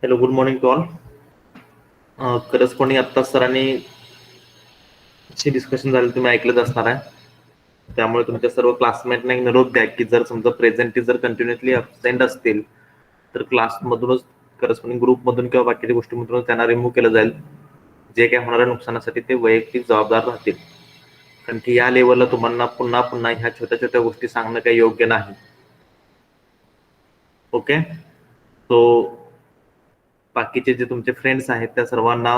Hello, good morning to all. Corresponding आत्ता सरांनी discussion झालं तुम्ही ऐकलंच असणार आहे. त्यामुळे तुमच्या सर्व क्लासमेटना एक निरोप द्या की जर समजा प्रेझेंटी जर कंटिन्युअसली अबसेंट असतील तर क्लासमधूनच करस्पॉन्डिंग ग्रुपमधून किंवा बाकीच्या गोष्टीमधूनच त्यांना रिमूव्ह केलं जाईल. जे काही होणाऱ्या नुकसानासाठी ते वैयक्तिक जबाबदार राहतील. कारण की या लेवलला तुम्हाला पुन्हा पुन्हा ह्या छोट्या छोट्या गोष्टी सांगणं काही योग्य नाही. ओके, सो बाकीचे जे तुमचे फ्रेंड्स आहेत त्या सर्वांना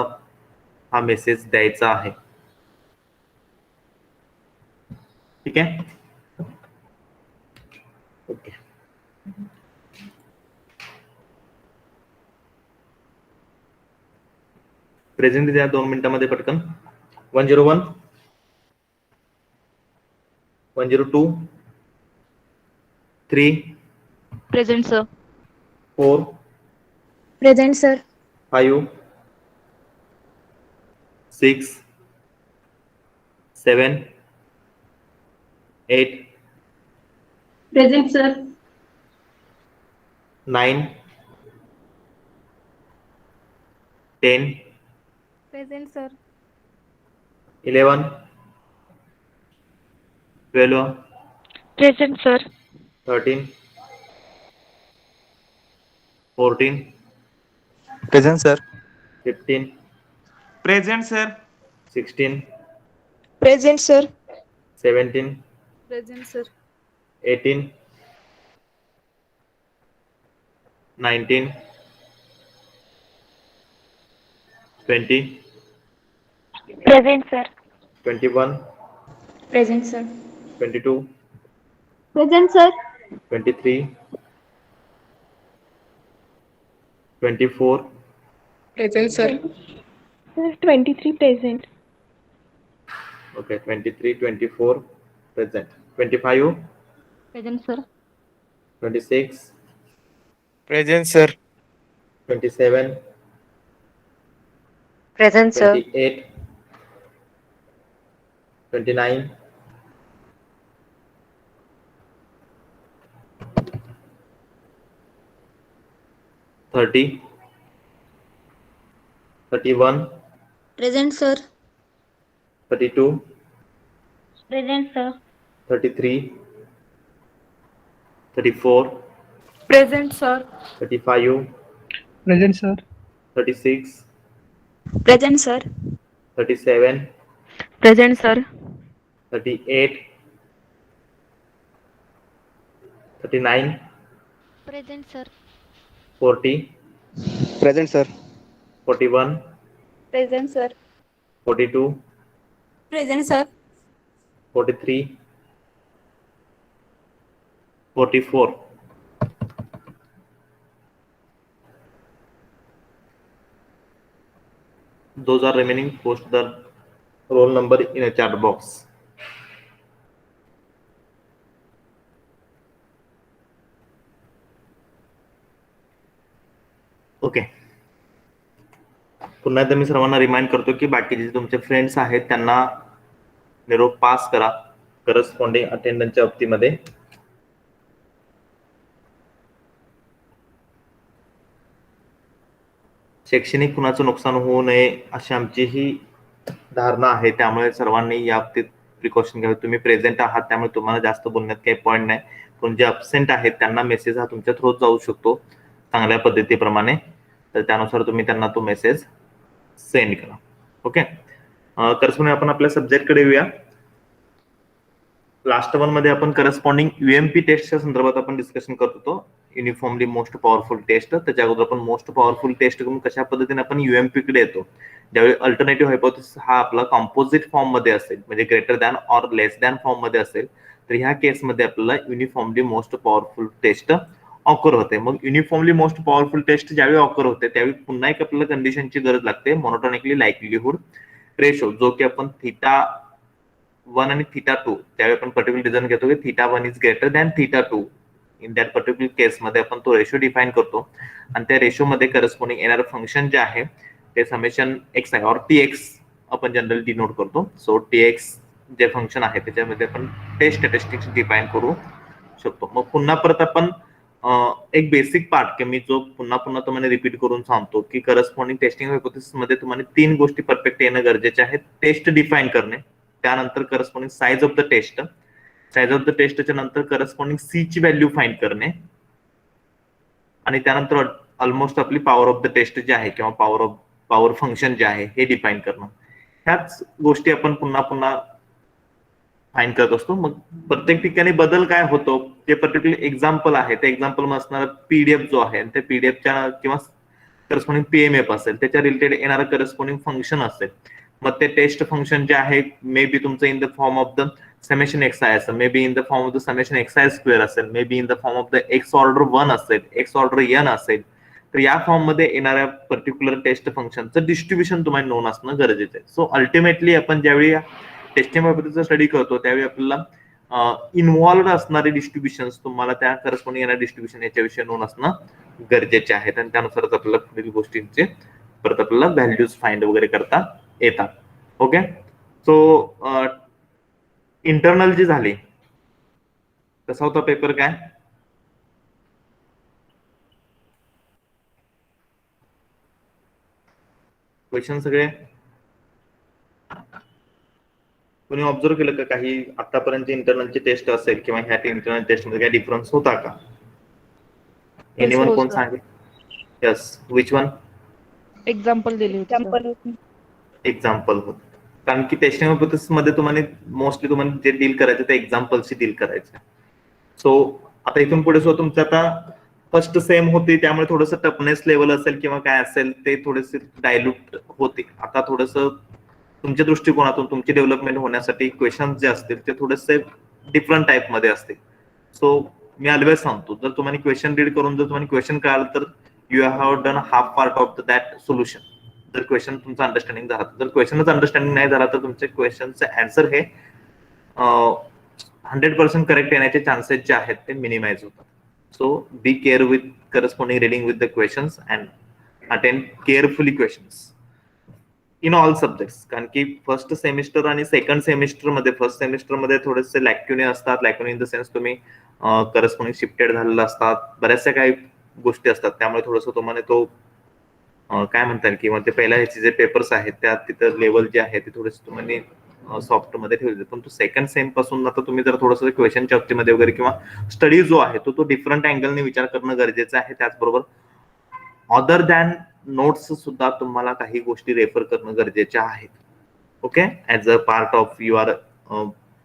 हा मेसेज द्यायचा आहे. ठीक आहे, ओके. प्रेझेंट द्या 2 मिनिटांमध्ये पटकन. 101, 102, 3, Present, sir. 4, Present, sir. 5, 6, 7, 8, Present, sir. 9, 10, Present, sir. 11, 12, Present, sir. 13, 14, Present, sir. 15, Present, sir. 16, Present, sir. 17, Present, sir. 18, 19, 20, Present, sir. 21, Present, sir. 22, Present, sir. 23, 24, Present, sir. 23 present. okay, 23, 24, present. 25, Present, sir. 26, Present, sir. 27, Present, sir. 28, 29, 30, 31, Present, sir. 32, Present, sir. 33, 34, Present, sir. 35, Present, sir. 36, Present, sir. 37, Present, sir. 38, 39, Present, sir. 40, Present, sir. 41, Present, sir. 42, Present, sir. 43, 44. Those are remaining. Post the roll number in a chat box. Okay, पुन्हा एकदा मी सर्वांना remind करतो की बाकीचे जे तुमचे friends आहेत त्यांना निरोप पास करा करस्पॉन्डिंग अटेंडन्सच्या बाबतीमध्ये. शैक्षणिक कुणाचं नुकसान होऊ नये अशी आमची ही धारणा आहे. त्यामुळे सर्वांनी या बाबतीत प्रिकॉशन घ्यावे. तुम्ही प्रेझेंट आहात त्यामुळे तुम्हाला जास्त बोलण्यात काही पॉईंट नाही, पण जे अब्सेंट आहेत त्यांना मेसेज हा तुमच्या थ्रू जाऊ शकतो चांगल्या पद्धतीप्रमाणे. तर त्यानुसार तुम्ही त्यांना तो मेसेज सेंड करा. ओके, करस्पॉन्डिंग आपण आपल्या सब्जेक्टकडे येऊया. लास्ट वन मध्ये आपण करस्पॉन्डिंग UMP टेस्टच्या संदर्भात आपण डिस्कशन करत होतो. Uniformly most powerful test. त्याच्या अगोदर आपण मोस्ट पॉवरफुल टेस्ट करून कशा पद्धतीने आपण UMP कडे येतो. ज्यावेळी अल्टरनेटिव्ह हायपोथेसिस हा आपला कॉम्पोजिट फॉर्म मध्ये असेल, म्हणजे greater than or less than form मध्ये असेल, तर ह्या केसमध्ये आपल्याला uniformly most powerful test occur होते. मग युनिफॉर्मली मोस्ट पॉवरफुल टेस्ट ज्यावेळी ऑकर होते त्यावेळी पुन्हा एक आपल्याला कंडिशनची गरज लागते, मोनोटॉनिकली लायक्लीहुड रेशो, जो की आपण θ1 आणि θ2 त्यावेळी आपण पर्टिक्युलर रिझन घेतो की θ1 is greater than θ2. In that particular केसमध्ये आपण तो रेशो डिफाईन करतो आणि त्या रेशो मध्ये करस्पॉन्डिंग येणारं फंक्शन जे आहे ते समेशन एक्स आहे, और TX आपण जनरल डिनोट करतो. सो TX जे फंक्शन आहे त्याच्यामध्ये आपण टेस्ट स्टॅटिस्टिक्स डिफाईन करू शकतो. मग पुन्हा परत आपण एक बेसिक पार्ट की मी जो पुन्हा पुन्हा तुम्हाला रिपीट करून सांगतो की करस्पॉन्डिंग टेस्टिंग हायपोथेसिस मध्ये तुम्हाला 3 गोष्टी परफेक्ट येणं गरजेचे आहे. टेस्ट डिफाईन करणे, त्यानंतर corresponding size of the test, size of the टेस्टच्या नंतर करस्पॉन्डिंग सी ची व्हॅल्यू फाइंड करणे, आणि त्यानंतर ऑलमोस्ट आपली पॉवर ऑफ द टेस्ट जे आहे किंवा पॉवर फंक्शन जे आहे हे डिफाईन करणं. ह्याच गोष्टी आपण पुन्हा पुन्हा फाईन करत असतो. मग प्रत्येक ठिकाणी बदल काय होतो ते पर्टिक्युलर एक्झाम्पल आहे. त्या एक्झाम्पल असणारा पीडीएफ जो आहे त्या पीडीएफच्या किंवा करस्पॉन्डिंग पीएमएफ असेल त्याच्या रिलेटेड येणारा करस्पॉन्डिंग फंक्शन असेल. मग ते टेस्ट फंक्शन जे आहे मे बी तुमचं in the form of the summation x I असेल, may be in the form of the summation x I square असेल, may be in the form of the X order 1 असेल, x order N असेल. तर या form मध्ये येणाऱ्या particular taste फंक्शनचं distribution तुम्हाला non असणं गरजेचं आहे. सो अल्टिमेटली आपण ज्यावेळी टेस्टिंग हायपोथेसिसचा स्टडी करतो त्यावेळी आपल्याला इन्व्हॉल्व्ड असणारे डिस्ट्रीब्युशन तुम्हाला त्या करस्पॉन्डिंग येणारे डिस्ट्रीब्युशन याच्याविषयी नोन असणं गरजेचे आहेत, आणि त्यानुसारच आपल्याला पुढील गोष्टींचे परत आपल्याला व्हॅल्यूज फाइंड वगैरे करता येतात. ओके, सो इंटरनल जी झाली कसा होता पेपर काय? क्वेश्चन सगळे कोणी ऑब्झर्व केलं का? काही आतापर्यंत इंटरनलची टेस्ट असेल किंवा ह्या इंटरनल टेस्ट मध्ये काही डिफरन्स होता का? एनीवन कोण सांगेल? Yes, which one? एक्झाम्पल दिली होती सर. एक्झाम्पल एक्झाम्पल होत, कारण की टेस्टिंग हायपोथेसिस मध्ये तुम्हाला मोस्टली तुम्हाला जे डील करायचं ते एक्झाम्पलशी डील करायचं. सो आता इथून पुढे सो तुमचं आता फर्स्ट सेम होती त्यामुळे थोडंसं टफनेस लेवल असेल किंवा काय असेल ते थोडेसे डायल्यूट होते. आता थोडंसं तुमच्या दृष्टिकोनातून तुमची डेव्हलपमेंट होण्यासाठी क्वेश्चन जे असतील ते थोडेसे डिफरंट टाइप मध्ये असतील. सो मी ऑलवेज सांगतो जर तुम्हाला क्वेश्चन रीड करून जर तुम्हाला क्वेश्चन कळालं तर you have done half part of that solution. जर क्वेश्चन तुमचं अंडरस्टँडिंग झाला, जर क्वेश्चनच अंडरस्टँडिंग नाही झाला तर तुमचे क्वेश्चनचे आन्सर हे 100% करेक्ट येण्याचे चान्सेस जे आहेत ते मिनिमाइज होतात. So be care with corresponding reading with the questions and attend carefully questions in all subjects. कारण की फर्स्ट सेमिस्टर आणि सेकंड सेमिस्टर मध्ये, फर्स्ट सेमिस्टर मध्ये थोडेसे लॅक्युने असतात. लॅक्युने इन द सेन्स तुम्ही करस्पॉन्डिंग शिफ्टेड झालेला असतात, बऱ्याचशा काही गोष्टी असतात, त्यामुळे थोडंसं तुम्हाला तो काय म्हणतात किंवा ते पहिल्या ह्याचे जे पेपर्स आहेत त्या तिथं लेवल जे आहे ते थोडेसे तुम्हाला सॉफ्ट मध्ये ठेवले. पण तो सेकंड सेम पासून आता तुम्ही जर थोडंसं क्वेश्चनच्या बाबतीमध्ये वगैरे किंवा स्टडी जो आहे तो डिफरंट अँगलने विचार करणं गरजेचं आहे. त्याचबरोबर अदर दॅन नोट्स सुद्धा तुम्हाला काही गोष्टी रेफर करणं गरजेच्या आहेत. Okay, as a part of your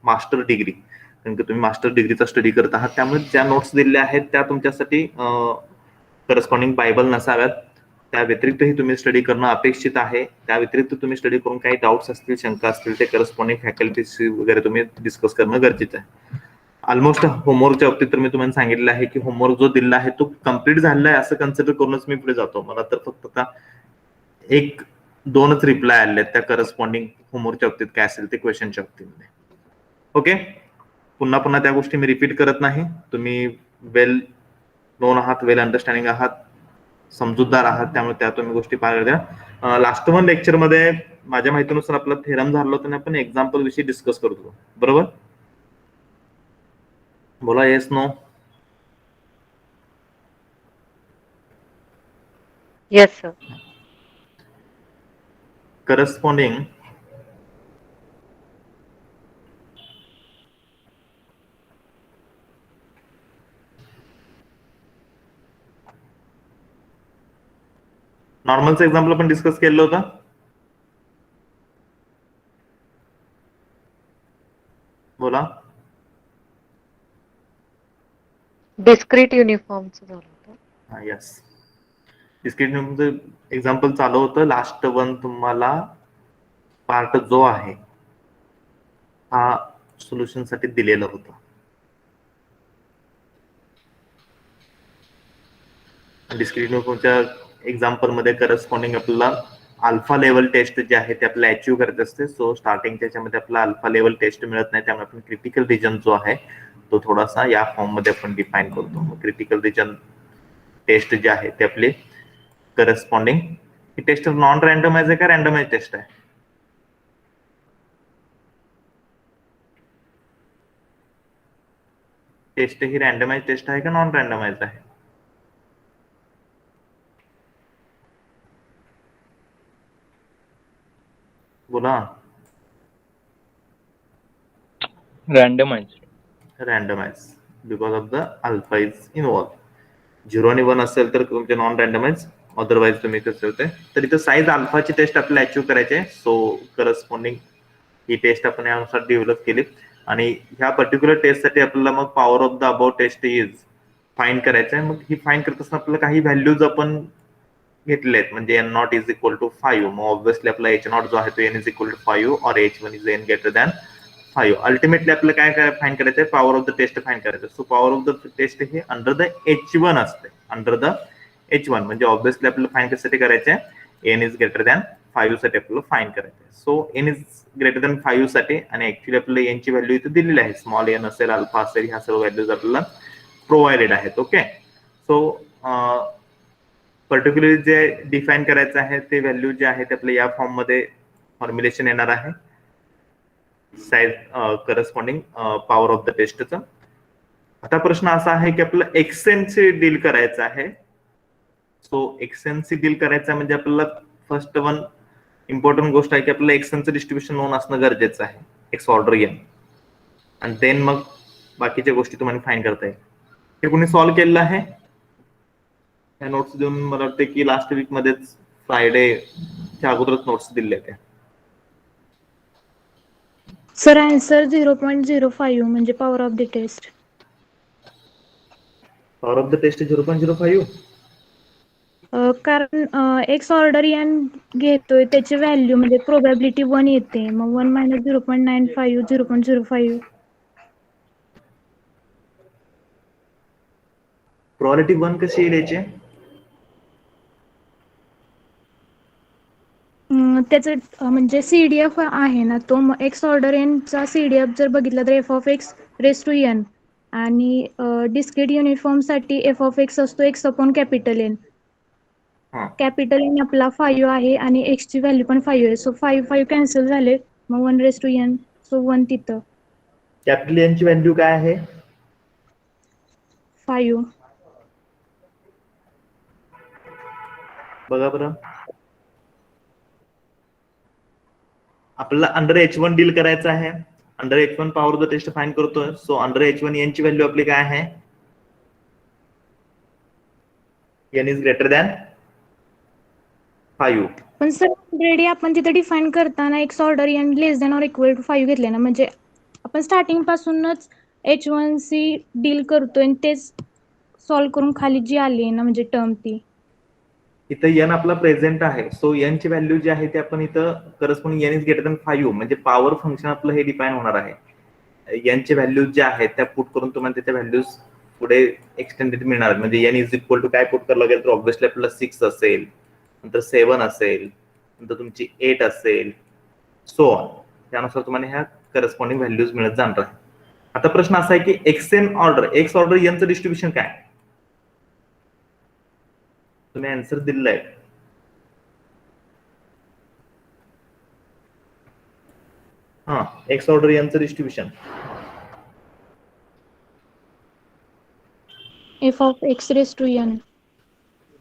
master degree, कारण की तुम्ही मास्टर डिग्रीचा स्टडी करत आहात त्यामुळे ज्या नोट्स दिलेल्या आहेत त्या तुमच्यासाठी करस्पॉन्डिंग बायबल नसाव्यात. त्या व्यतिरिक्तही तुम्ही स्टडी करणं अपेक्षित आहे. त्या व्यतिरिक्त तुम्ही स्टडी करून काही डाऊट्स असतील, शंका असतील ते करस्पॉन्डिंग फॅकल्टीशी वगैरे तुम्ही डिस्कस करणं गरजेचं आहे. ऑलमोस्ट होमवर्कच्या बाबतीत तर मी तुम्हाला सांगितलं आहे की होमवर्क जो दिला आहे तो कम्प्लीट झालेला आहे असं कन्सिडर करूनच मी पुढे जातो. मला तर फक्त आता 1-2च रिप्लाय आले आहेत त्या करस्पॉन्डिंग होमवर्कच्या बाबतीत काय असेल ते क्वेश्चनच्या बाबतीमध्ये. ओके, पुन्हा पुन्हा त्या गोष्टी मी रिपीट करत नाही. तुम्ही वेल नोन आहात, वेल अंडरस्टँडिंग आहात, समजूतदार आहात, त्यामुळे त्या तुम्ही गोष्टी पार द्या. लास्ट वन लेक्चर मध्ये माझ्या माहितीनुसार आपला थेरम झाला होता आणि आपण एक्झाम्पल विषयी डिस्कस करत होतो, बरोबर? बोला yes no. Yes sir. Corresponding नॉर्मलचं एक्झाम्पल आपण डिस्कस केलं होतं. बोला. डिस्क्रीट युनिफॉर्मचं झालं होतं. यस, डिस्क्रिप्शन एक्झाम्पल चालू होतं. लास्ट वन तुम्हाला पार्ट जो आहे हा सोल्युशन साठी दिलेला होता. डिस्क्रिप्शनच्या एक्झाम्पल मध्ये करस्पॉन्डिंग आपल्याला अल्फा लेवल टेस्ट जे आहे ते आपल्याला अचीव्ह करायचं असते. सो स्टार्टिंगच्या याच्यामध्ये आपल्याला अल्फा लेवल टेस्ट मिळत नाही, त्यामुळे आपण क्रिटिकल रिजन जो आहे तो थोडासा या फॉर्म मध्ये आपण डिफाईन करतो. क्रिटिकल रिजन टेस्ट जे आहे ते आपले करस्पॉन्डिंग ही टेस्ट नॉन रँडमाइज आहे का रँडमाइज टेस्ट आहे? टेस्ट ही रँडमाइज टेस्ट आहे का नॉन रँडमाइज आहे? Randomise because of the alpha is involve. 0 आणि 1 असेल तर तुमचे नॉन रँडमाइज, अदरवाइज तुम्ही कसं होते. तर इथं साईज अल्फाची टेस्ट आपल्याला अचीव्ह करायची आहे. सो करस्पॉन्डिंग ही टेस्ट आपण यानुसार डेव्हलप केली आणि ह्या पर्टिक्युलर टेस्टसाठी आपल्याला मग power of the about test is find करायचं आहे. मग ही फाइंड करत असताना आपल्याला काही व्हॅल्यूज आपण घेतले आहेत. म्हणजे n not is equal to 5. मग ऑब्व्हियसली आपला एच नॉट जो आहे तो एन इज इक्वल टू 5 और H one is an greater than 5. Ultimately आपल्याला काय फाइंड करायचं आहे, power of the test find करायचं. So power of the test हे अंडर द H1 असते. अंडर द H1 म्हणजे ऑब्व्हियसली आपल्याला फाइंड कशासाठी करायचे आहे, एन इज ग्रेटर दॅन 5 साठी आपल्याला फाइंड करायचं आहे. So n is greater than 5 साठी आणि ऍक्च्युली आपल्याला एन ची व्हॅल्यू इथे दिलेली आहे. स्मॉल एन असेल, अल्फा असेल, ह्या सर्व व्हॅल्यूज आपल्याला प्रोव्हाइडेड आहेत. ओके. सो पर्टिक्युलरली जे डिफाईन करायचं आहे ते व्हॅल्यू जे आहे ते आपल्या या फॉर्म मध्ये फॉर्म्युलेशन येणार आहे. Size corresponding power of the टेस्टचा. आता प्रश्न असा आहे की आपल्याला एक्सेनचे डील करायचं आहे. सो एक्सेनचे डील करायचं म्हणजे आपल्याला फर्स्ट वन इम्पॉर्टंट गोष्ट आहे की आपल्याला एक्सेनचं डिस्ट्रीब्युशन नोन असणं गरजेचं आहे, एक्स ऑर्डर एन. आणि देन मग बाकीच्या गोष्टी तुम्हाला फाईंड करता येईल. हे कोणी सॉल्व्ह केलेलं आहे? या नोट्स देऊन मला वाटतं की लास्ट वीक मध्येच फ्रायडेच्या अगोदरच नोट्स दिल्या त्या. सर आन्सर 0.05 म्हणजे power of the test. Power of the test 0.05. कारण एक्स ऑर्डर एन घेतोय त्याची व्हॅल्यू म्हणजे प्रोबॅबिलिटी 1 येते. मग 1 - 0.95 0.05. प्रोबॅबिलिटी 1 कशी येईल याची? त्याचं म्हणजे सीडीएफ आहे ना तो, एक्स ऑर्डर एनचा सीडीएफ जर बघितला तर F of x raise to n आणि डिस्क्रीट युनिफॉर्म साठी एफ ऑफ एक्स असतो x upon capital N. Capital N आपला 5 आहे आणि एक्स ची व्हॅल्यू पण 5 आहे. सो 5 कॅन्सल झाले, मग 1 रेस टू एन. सो 1 तिथं. कॅपिटल एन ची व्हॅल्यू काय आहे? 5. बघा बरं, आपल्याला अंडर H1 डील करायचं आहे. Under H1 power of the test find करतोय. सो अंडर H1 एन ची व्हॅल्यू आपली काय आहे? N is greater than 5. पण सर ऑलरेडी आपण तिथे डिफाईन करताना x order n less than or equal to 5 घेतले ना, म्हणजे आपण स्टार्टिंग पासूनच H1C डील करतोय आणि तेच सॉल्व्ह करून खाली जी आली ना म्हणजे टर्म ती. इथं एन आपला प्रेझेंट आहे. सो एन ची व्हॅल्यू जी आहे ते आपण इथं corresponding n is greater than 5 म्हणजे पॉवर फंक्शन आपलं हे डिफाईन होणार आहे. एन ची व्हॅल्यूज ज्या आहेत त्या पुट करून तुम्हाला त्याच्या व्हॅल्यूज पुढे एक्सटेंडेड मिळणार. म्हणजे एन इज इक्वल टू काय पुट करायला लागेल तर ऑब्व्हियसली आपल्याला 6 असेल, नंतर 7 असेल, नंतर तुमची 8 असेल, सो ऑन. त्यानुसार तुम्हाला ह्या करस्पॉन्डिंग व्हॅल्यूज मिळत जाणार आहे. आता प्रश्न असा आहे की एक्स ऑर्डर एनचं डिस्ट्रीब्युशन काय? तुम्ही आन्सर दिलाय. एक्स ऑर्डर एनचं distribution F of x raise to N.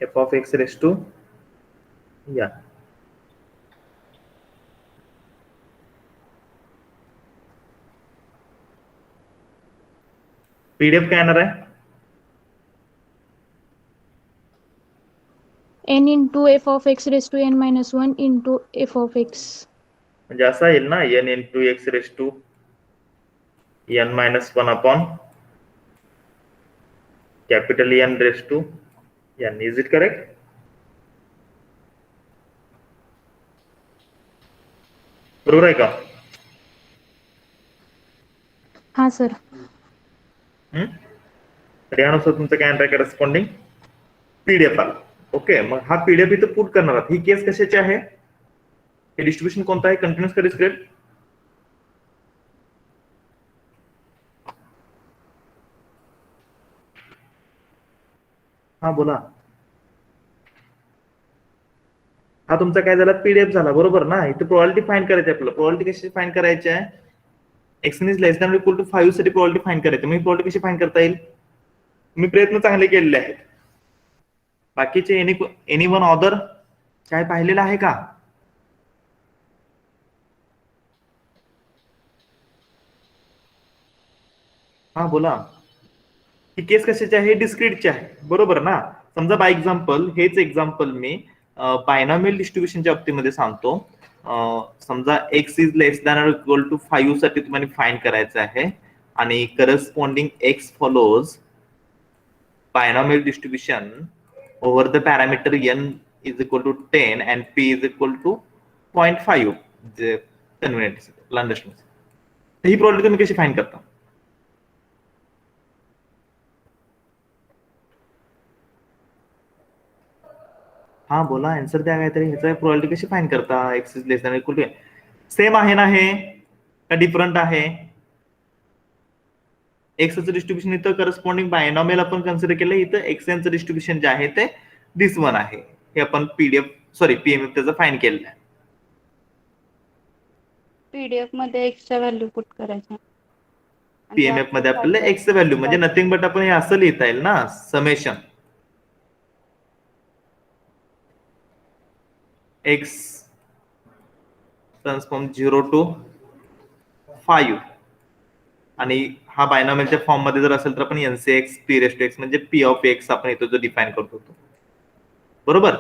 F of x raise to या पीडीएफ काय येणार आहे? n into F of x raise to N minus 1 into F of X. म्हणजे असा येईल ना, N into X raise to N minus 1 upon capital N raise to N. Is it correct? बरोबर आहे का? हा सर. तर यानुसार तुमचं काय आहे करस्पॉन्डिंग पीडीएफ आला. ओके. मग हा पीडीएफ इथं पुट करणार आहात. ही केस कशाची आहे? हे डिस्ट्रीब्युशन कोणतं आहे? कंटिन्युअस का डिस्क्रीट? हा बोला. हा तुमचा काय झाला? पीडीएफ झाला, बरोबर ना? इथे प्रोबॅबिलिटी फाइंड करायची आपल्याला. प्रोबॅबिलिटी कशी फाइंड करायची आहे? X is less than equal to 5 साठी प्रोबॅबिलिटी फाइंड करायची. मग प्रोबॅबिलिटी कशी फाइंड करता येईल? मी प्रयत्न चांगले केलेले आहेत. बाकीचे एनी वन ऑदर काय पाहिलेलं आहे का? हा बोला. ही केस कशाची आहे? डिस्क्रीटची आहे, बरोबर ना. समजा बाय एक्झाम्पल, हेच एक्झाम्पल मी बायनॉमियल डिस्ट्रीब्युशनच्या बाबतीमध्ये सांगतो. समजा x is less than equal to 5 साठी तुम्हाला फाइंड करायचं आहे आणि corresponding x follows binomial distribution over the parameter n is equal to 10 and p is equal to 0.5, जे कन्व्हिनियंट अंडरस्टँड. ही प्रॉब्लेम तुम्ही कशी फाइंड करता? हा बोला, आन्सर द्या काहीतरी. ह्याचा प्रोबॅबिलिटी कशी फाइंड करता? X is less than equal to, same आहे ना हे, का डिफरंट आहे? एक्सचं डिस्ट्रीब्युशन इथं करस्पॉन्डिंग बायनॉमियल आपण कन्सिडर केलं, इथं एक्सएनचं डिस्ट्रीब्युशन जे आहे ते दिस वन आहे. हे आपण पीएमएफ त्याचं फाइंड केलेलं आहे. पीडीएफ मध्ये एक्सच्या व्हॅल्यू पुट करायच्या. पीएमएफ मध्ये आपल्याला एक्सचं व्हॅल्यू म्हणजे नथिंग बट आपण हे असं लिहिता येईल ना, समेशन एक्स ट्रान्सफॉर्म 0 to 5, आणि हा बायनॉमियलच्या फॉर्म मध्ये जर असेल तर आपण एनसीएक्स पी रेस टू एक्स म्हणजे पी ऑफ एक्स आपण इथं जो डिफाईन करतो तो, बरोबर.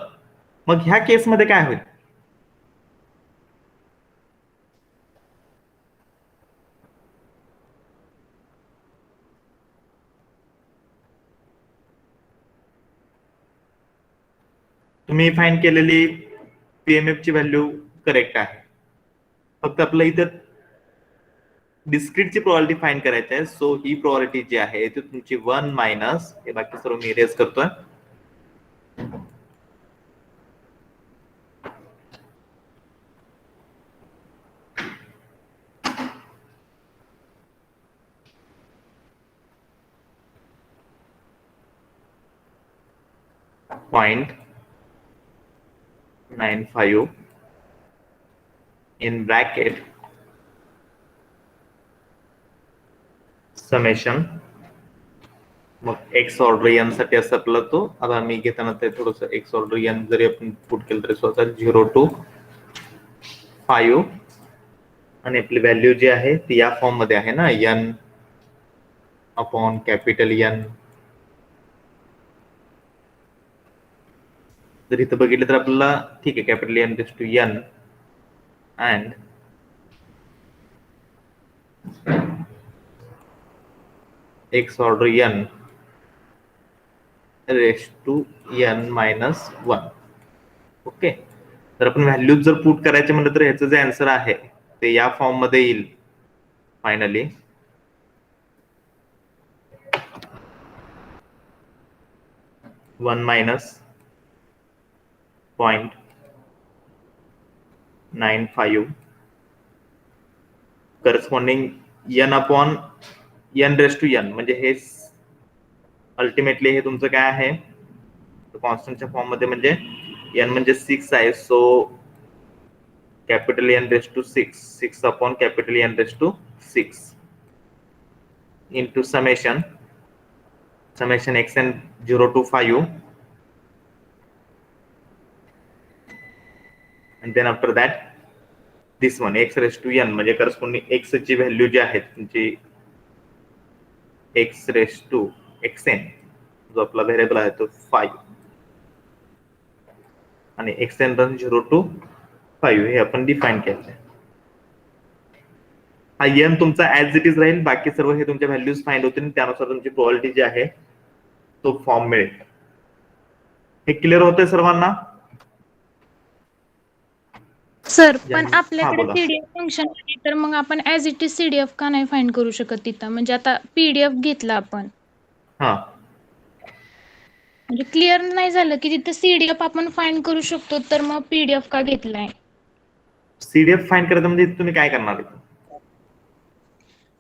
मग ह्या केसमध्ये काय होईल? तुम्ही फाइंड केलेली पीएमएफ ची व्हॅल्यू करेक्ट आहे, फक्त आपलं इथं डिस्क्रीटची प्रोबॅबिलिटी फाइंड करायची आहे. सो ही प्रोबॅबिलिटी जी आहे ती तुमची 1 मायनस, हे बाकी सर्व मी इरेज करतोय, .95 in bracket समेशन, मग एक्स ऑर्डर एन साठी असं आपलं तो, आता मी घेताना ते थोडस एक्स ऑर्डर एन जरी आपण पुट केलं तरी स्वतः 0 to 5, आणि आपली व्हॅल्यू जी आहे ती या फॉर्म मध्ये आहे ना, एन अपॉन कॅपिटल एन. जर इथं बघितलं तर आपल्याला ठीक आहे, capital N raise to n and x order n raise to N minus 1. Okay. तर आपण व्हॅल्यू जर पुट करायचे म्हणलं तर ह्याचं जे आन्सर आहे ते या फॉर्म मध्ये येईल finally. One minus 0.95 corresponding n upon N raise to n, म्हणजे हे अल्टिमेटली हे तुमचं काय आहे कॉन्स्टंटच्या फॉर्म मध्ये, म्हणजे एन म्हणजे 6 आहे. So capital N raise to 6 upon capital N raise to 6 into summation xn 0 to 5, and then after that this one x raised to n, म्हणजे करस्पॉन्डिंग x ची व्हॅल्यू जी आहे तुमची x raised to xn, जो आपला variable आहे तो 5, आणि xn 0 to 5 हे आपण डिफाईन केलं आहे. हा n तुमचा ऍज इट इज राहील, बाकी सर्व हे तुमच्या व्हॅल्यूज फाइंड होतील, त्यानुसार तुमची प्रोबॅबिलिटी जी आहे तो फॉर्म मिळेल. हे क्लिअर होतंय सर्वांना? सर पण आपल्याकडे बोला. सीडीएफ फंक्शन आहे, तर मग आपण ऍज इट इज सीडीएफ का नाही फाइंड करू शकत तिथं? म्हणजे आता पीडीएफ घेतला आपण, हा म्हणजे क्लिअर नाही झालं की तिथं सीडीएफ आपण फाइंड करू शकतो, तर मग पीडीएफ का घेतलाय? सीडीएफ फाइंड करायचं म्हणजे तुम्ही काय करणार आहे?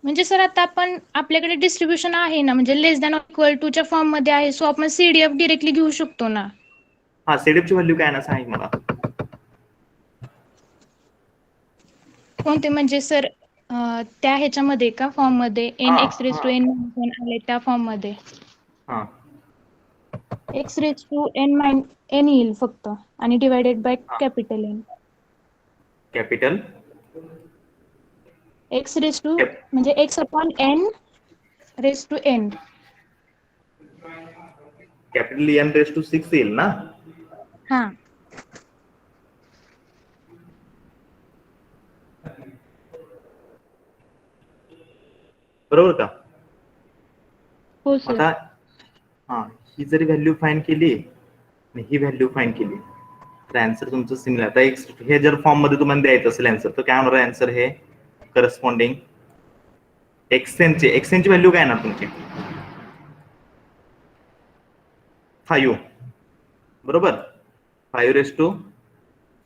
म्हणजे सर आता आपण आपल्याकडे डिस्ट्रीब्युशन आहे ना, म्हणजे लेस दॅन इक्वल टू च्या फॉर्म मध्ये आहे, सो आपण सीडीएफ डिरेक्टली घेऊ शकतो ना. हा, सीडीएफ ची व्हॅल्यू काय ना सांग मला. कोणते म्हणजे सर त्या ह्याच्यामध्ये का फॉर्म मध्ये N X raise to N आले त्या फॉर्म मध्ये हा X raise to N N येईल फक्त, आणि divided by capital N. Capital X raise to म्हणजे X upon N raise to N. Capital N raise to 6 येईल ना. हा. बरोबर का. हो सर. आता हा ही जरी व्हॅल्यू फाइंड केली आणि ही व्हॅल्यू फाइंड केली तर आन्सर तुमचं सिमिलर. आता हे जर फॉर्म मध्ये तुम्हाला द्यायचं असेल आन्सर तर काय होणार आन्सर हे करस्पॉन्डिंग एक्सएनची व्हॅल्यू काय येणार तुमची 5 बरोबर. 5 raise to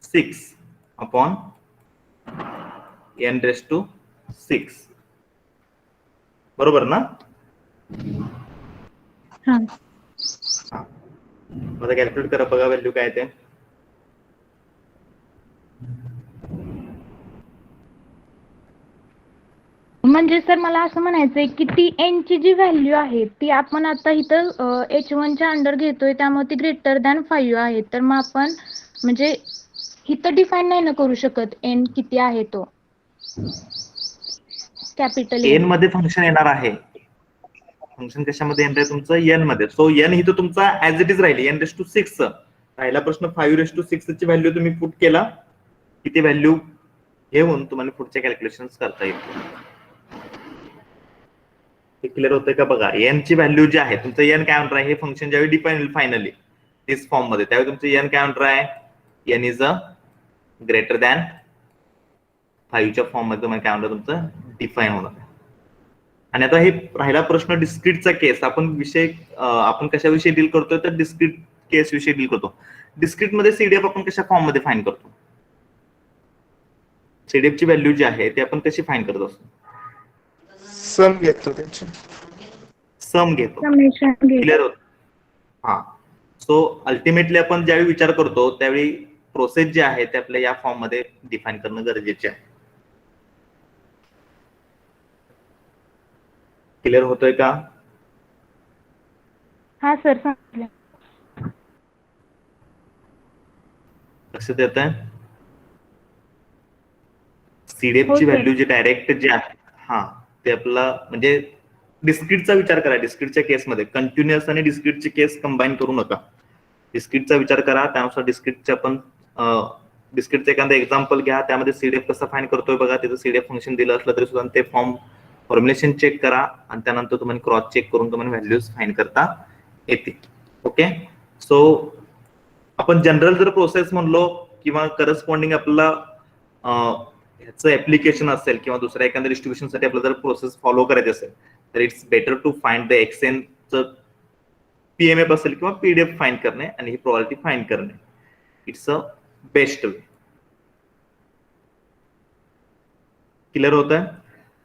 6 upon n raise to 6 बरोबर ना. हा. आता कॅल्क्युलेट करा बघा व्हॅल्यू काय ते. म्हणजे सर मला असं म्हणायचंय की ती एन ची जी व्हॅल्यू आहे ती आपण आता इथं H1 च्या अंडर घेतोय त्यामुळे ती ग्रेटर दॅन 5 आहे. तर मग आपण म्हणजे इथं डिफाईन नाही ना करू शकत एन किती आहे तो. कॅपिटल एन मध्ये फंक्शन येणार आहे. फंक्शन कशामध्ये येणार आहे तुमचं एन मध्ये. सो एन ही तर तुमचा ऍज इट इज राहिली n रेस टू 6. राहिला प्रश्न 5 रेस टू 6 ची व्हॅल्यू तुम्ही पुट केला किती व्हॅल्यू घेऊन तुम्हाला पुढचे कॅल्क्युलेशन करता येईल. हे क्लिअर होतंय का बघा. एन ची व्हॅल्यू जी आहे तुमचं एन काय म्हणणार आहे हे फंक्शन ज्यावेळी डिफाईन होईल फायनली दिस फॉर्म मध्ये त्यावेळी तुमचं एन काय म्हणणार आहे n is a greater than 5 च्या फॉर्म मध्ये तुम्हाला काय म्हणणार तुमचं डिफाईन होणार. आणि आता हे राहिला प्रश्न डिस्क्रीटचा केस. आपण कशाविषयी डील करतोय तर डिस्क्रीट केस विषयी डील करतो. डिस्क्रीट मध्ये सीडीएफ आपण कशा फॉर्म मध्ये फाईन करतो. सीडीएफ ची व्हॅल्यू जी आहे ती आपण कशी फाईन करत असतो. सम घेतो त्याची. सम घेतो. समेशन क्लिअर होत. हा. सो अल्टिमेटली आपण ज्यावेळी विचार करतो त्यावेळी प्रोसेस जे आहे ते आपल्या या फॉर्म मध्ये डिफाईन करणं गरजेचे आहे. क्लिअर होतोय का. हा सर सांगितलं. लक्षात येत आहे. सीडीएफ हो ची सर. व्हॅल्यू जी डायरेक्ट जे आहे हा ते आपला म्हणजे डिस्क्रीटचा विचार करा. डिस्क्रीटच्या केसमध्ये कंटिन्युअस आणि डिस्क्रीटची केस कंबाईन करू नका. डिस्क्रीटचा विचार करा त्यानुसार डिस्क्रीटचे आपण डिस्क्रीटचं एखादं एक्झाम्पल घ्या त्यामध्ये सीडीएफ कसं फाईन करतोय बघा. तिथं सीडीएफ फंक्शन दिलं असलं तरी सुद्धा ते फॉर्म्युलेशन चेक करा आणि त्यानंतर तुम्हाला क्रॉस चेक करून तुम्हाला व्हॅल्यूज फाईन करता येतील. ओके. सो आपण जनरल जर प्रोसेस म्हणलो किंवा करस्पॉन्डिंग आपल्याला ह्याचं ऍप्लिकेशन असेल किंवा दुसऱ्या एखाद्या डिस्ट्रीब्युशन साठी आपल्याला जर प्रोसेस फॉलो करायची असेल तर it's better to find the एक्सएनचं पीएमएफ असेल किंवा पीडीएफ फाइंड करणे आणि ही प्रोबॅबिलिटी फाइंड करणे. It's a best way. Clear होत आहे.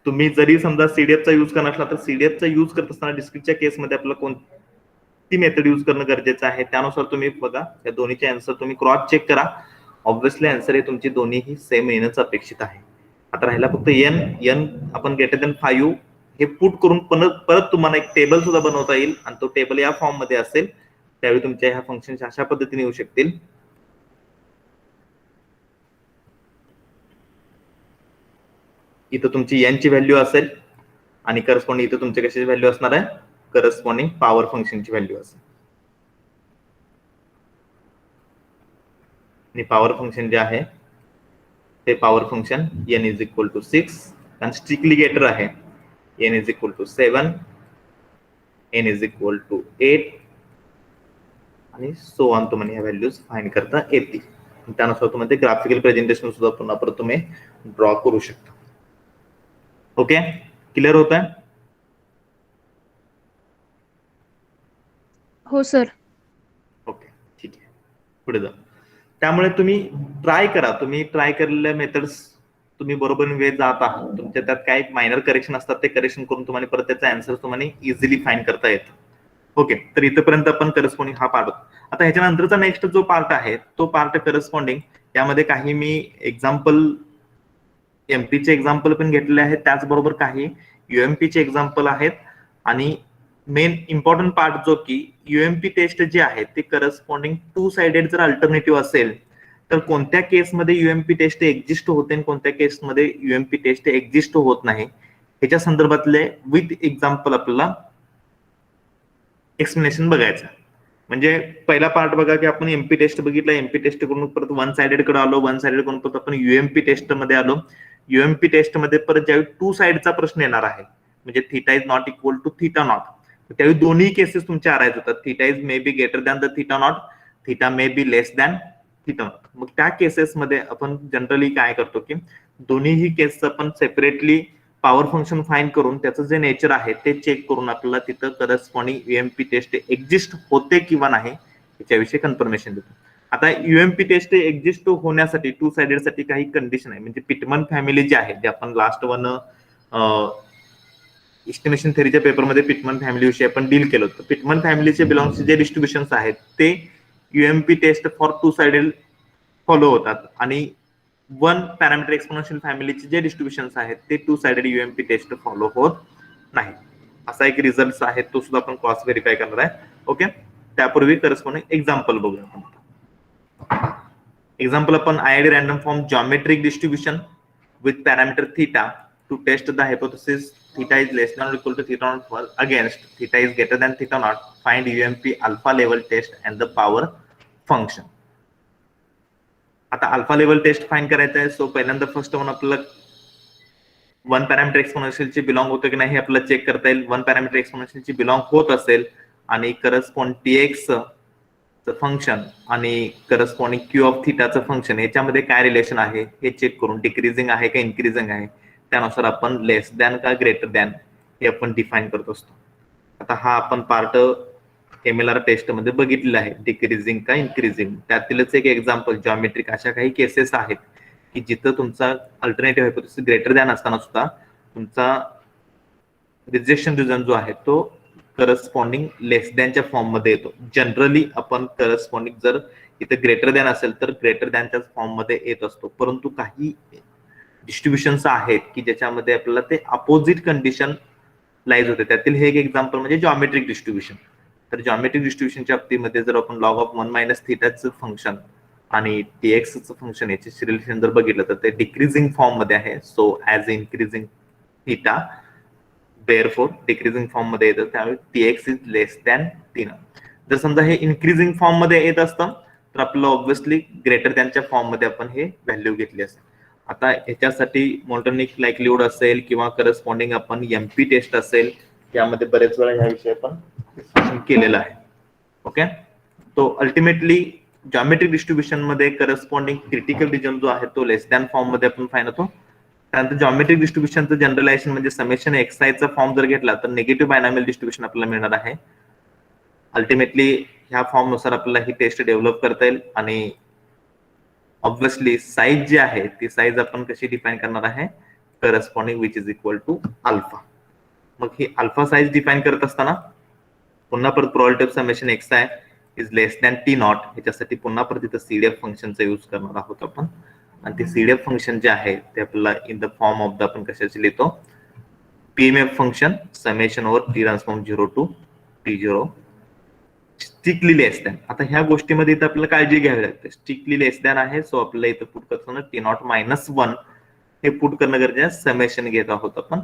तुम्ही जरी समजा सीडीएफचा यूज करणार असला तर सीडीएफचा यूज करत असताना डिस्क्रीटच्या केसमध्ये आपल्याला कोणती मेथड यूज करणं गरजेचं आहे त्यानुसार तुम्ही बघा. या दोन्हीचे आन्सर तुम्ही क्रॉस चेक करा. ऑब्व्हियसली आन्सर हे तुमची दोन्हीही सेम येणंच अपेक्षित आहे. आता राहिला फक्त एन आपण ग्रेटर दॅन 5 हे पुट करून परत तुम्हाला एक टेबल सुद्धा बनवता येईल आणि तो टेबल या फॉर्म मध्ये असेल त्यावेळी तुमच्या ह्या फंक्शन अशा पद्धतीने येऊ शकतील. इथं तुमची एन ची व्हॅल्यू असेल आणि करस्पॉन्डिंग इथं तुमच्या कशाची व्हॅल्यू असणार आहे करस्पॉन्डिंग पॉवर फंक्शनची व्हॅल्यू असेल. आणि पॉवर फंक्शन जे आहे ते power function n is equal to 6 आणि स्ट्रिक्टली गेटर आहे n is equal to 7 n is equal to 8 आणि सो ऑन तुम्हाला ह्या व्हॅल्यूज फाइंड करता येतील. त्यानुसार तुम्हाला ते ग्राफिकल प्रेझेंटेशन सुद्धा पुन्हा परत तुम्ही ड्रॉ करू शकता. ओके. क्लिअर होत आहे. हो सर. ओके ठीक आहे. पुढे जा. त्यामुळे तुम्ही ट्राय करा. तुम्ही ट्राय केलेल्या मेथड्स तुम्ही बरोबर वे जात आहात. तुमच्या त्यात काही मायनर करेक्शन असतात ते करेक्शन करून तुम्हाला परत त्याचा आन्सर तुम्हाला इझिली फाइंड करता येतं. ओके. तर इथपर्यंत आपण करस्पॉन्डिंग हा पार्ट. आता ह्याच्यानंतरचा नेक्स्ट जो पार्ट आहे तो पार्ट करस्पॉन्डिंग. यामध्ये काही मी एक्झाम्पल एमपीचे एक्झाम्पल पण घेतलेले आहेत त्याचबरोबर काही युएमपीचे एक्झाम्पल आहेत आणि मेन इम्पॉर्टंट पार्ट जो की युएमपी टेस्ट जे आहे ते करस्पॉन्डिंग टू साइडेड जर अल्टरनेटिव्ह असेल तर कोणत्या केसमध्ये युएमपी टेस्ट एक्झिस्ट होते आणि कोणत्या केसमध्ये युएमपी टेस्ट एक्झिस्ट होत नाही ह्याच्या संदर्भातले विथ एक्झाम्पल आपल्याला एक्सप्लेनेशन बघायचं. म्हणजे पहिला पार्ट बघा की आपण एमपी टेस्ट बघितला, एमपी टेस्ट करून परत वन साइडेड कडे आलो, वन साइडेड करून परत आपण युएमपी टेस्ट मध्ये आलो. युएमपी टेस्ट मध्ये परत ज्यावेळी टू साइडचा प्रश्न येणार आहे, म्हणजे theta is not equal to theta not, त्यावेळी दोन्ही केसेस तुमच्या अरायज होतात. Theta is may be greater than the theta not, theta may be less than theta not. मग त्या केसेस मध्ये आपण जनरली काय करतो की दोन्हीही केस आपण सेपरेटली पॉवर फंक्शन फाइंड करून त्याचं जे नेचर आहे ते चेक करून आपल्याला तिथं करस्पॉन्डिंग युएमपी टेस्ट एक्झिस्ट होते किंवा नाही याच्याविषयी कन्फर्मेशन देतो. आता युएमपी टेस्ट एक्झिस्ट होण्यासाठी टू साइडेड साठी काही कंडिशन आहे. म्हणजे पिटमन फॅमिली जी आहे, जे आपण लास्ट वन एस्टिमेशन थेरीच्या पेपरमध्ये पिटमन फॅमिली विषयी आपण डील केलं होतं. पिटमन फॅमिलीचे बिलॉंग्स जे डिस्ट्रीब्युशन आहेत ते UMP test for two sided follow होतात, आणि वन पॅरामीटर एक्सपोनेन्शियल फॅमिलीचे जे डिस्ट्रीब्युशन आहेत ते two sided UMP test follow होत नाही. असा एक रिझल्ट आहे, तो सुद्धा आपण क्रॉस व्हेरीफाय करणार आहे. ओके, त्यापूर्वी करस्पॉन्डिंग एक्झाम्पल बघूया. एक्झाम्पल आपण ID random form geometric distribution with parameter theta to test the hypothesis theta is less than or equal to theta naught against theta is greater than theta naught. Find UMP alpha level test and the power function. आता alpha level taste find करायचं आहे. So पहिल्यांदा first one आपल्याला one parameter एक्सपोनेन्शियलची belong होतं की नाही हे आपल्याला चेक करता येईल. वन पॅरामीटर एक्सपोनेन्शियलची बिलॉंग होत असेल आणि करस्पॉन्ड टीएक्स चं फंक्शन आणि करस्पॉन्डिंग क्यू ऑफ थीटाचं फंक्शन याच्यामध्ये काय रिलेशन आहे हे चेक करून डिक्रीजिंग आहे का इन्क्रीजिंग आहे त्यानुसार आपण लेस दॅन का ग्रेटर दॅन हे आपण डिफाईन करत असतो. आता हा आपण पार्ट एमएलआर टेस्ट मध्ये बघितलेला आहे, डिक्रीजिंग का इन्क्रीजिंग. त्यातीलच एक एक्झाम्पल जॉमेट्रिक अशा काही केसेस आहेत की जिथं तुमचा अल्टरनेटिव्ह हायपोथेसिस ग्रेटर दॅन असताना सुद्धा तुमचा रिजेक्शन रिझन जो आहे तो करस्पॉन्डिंग लेस दॅनच्या फॉर्म मध्ये येतो. जनरली आपण करस्पॉन्डिंग जर इथं ग्रेटर दॅन असेल तर ग्रेटर दॅनच्याच फॉर्म मध्ये येत असतो, परंतु काही डिस्ट्रीब्युशन्स आहेत की ज्याच्यामध्ये आपल्याला ते अपोजिट कंडिशन लाईज होते. त्यातील हे एक एक्झाम्पल म्हणजे जॉमेट्रिक डिस्ट्रीब्युशन. तर जॉमेट्रिक डिस्ट्रीब्युशनच्या बाबतीमध्ये जर आपण लॉग ऑफ 1 मायनस थीटाचं फंक्शन आणि टीएक्सचं फंक्शन याचे रिलेशन जर बघितलं तर ते डिक्रीजिंग फॉर्म मध्ये आहे. So as increasing theta therefore decreasing form मध्ये येतं, त्यावेळी TX is less than theta. जर समजा हे इन्क्रीजिंग फॉर्म मध्ये येत असतं तर आपल्याला ऑब्व्हियसली ग्रेटर दॅनच्या फॉर्म मध्ये आपण हे व्हॅल्यू घेतली असेल. आता ह्याच्यासाठी मोल्टनिक लाईकलीहुड असेल किंवा करस्पॉन्डिंग आपण एमपी टेस्ट असेल, यामध्ये बरेच वेळा ह्याविषयी आपण डिस्कशन केलेलं आहे. ओके, तो अल्टिमेटली जॉमेट्रिक डिस्ट्रीब्युशन मध्ये करस्पॉन्डिंग क्रिटिकल रिजन जो आहे तो लेस दॅन फॉर्म मध्ये आपण फाईन होतो. त्यानंतर जॉमेट्रिक डिस्ट्रीब्युशनचं जनरलायझेशन म्हणजे समेशन एक्सआयचा फॉर्म जर घेतला तर निगेटिव्ह बायनॉमियल डिस्ट्रीब्युशन आपल्याला मिळणार आहे. अल्टिमेटली ह्या फॉर्म नुसार आपल्याला ही टेस्ट डेव्हलप करता येईल आणि ऑब्व्हियसली साईज जी आहे ती साईज आपण कशी डिफाईन करणार आहे, corresponding which is equal to alpha. मग ही अल्फा साईज डिफाईन करत असताना पुन्हा परत probability of summation x i is less than t not ह्याच्यासाठी पुन्हा परत इथं सीडीएफ फंक्शनचा यूज करणार आहोत आपण. आणि ते सीडीएफ फंक्शन जे आहे ते आपल्याला in the form of the आपण कशाचे लिहितो, PMF function summation over t transform 0 to T0 strictly less than. आता ह्या गोष्टीमध्ये इथं आपल्याला काळजी घ्यावी लागते. स्ट्रिक्टली लेस दॅन आहे, सो आपल्याला इथं पुट करताना T0 मायनस 1 हे पुट करणं गरजेचं आहे. समेशन घेत आहोत आपण.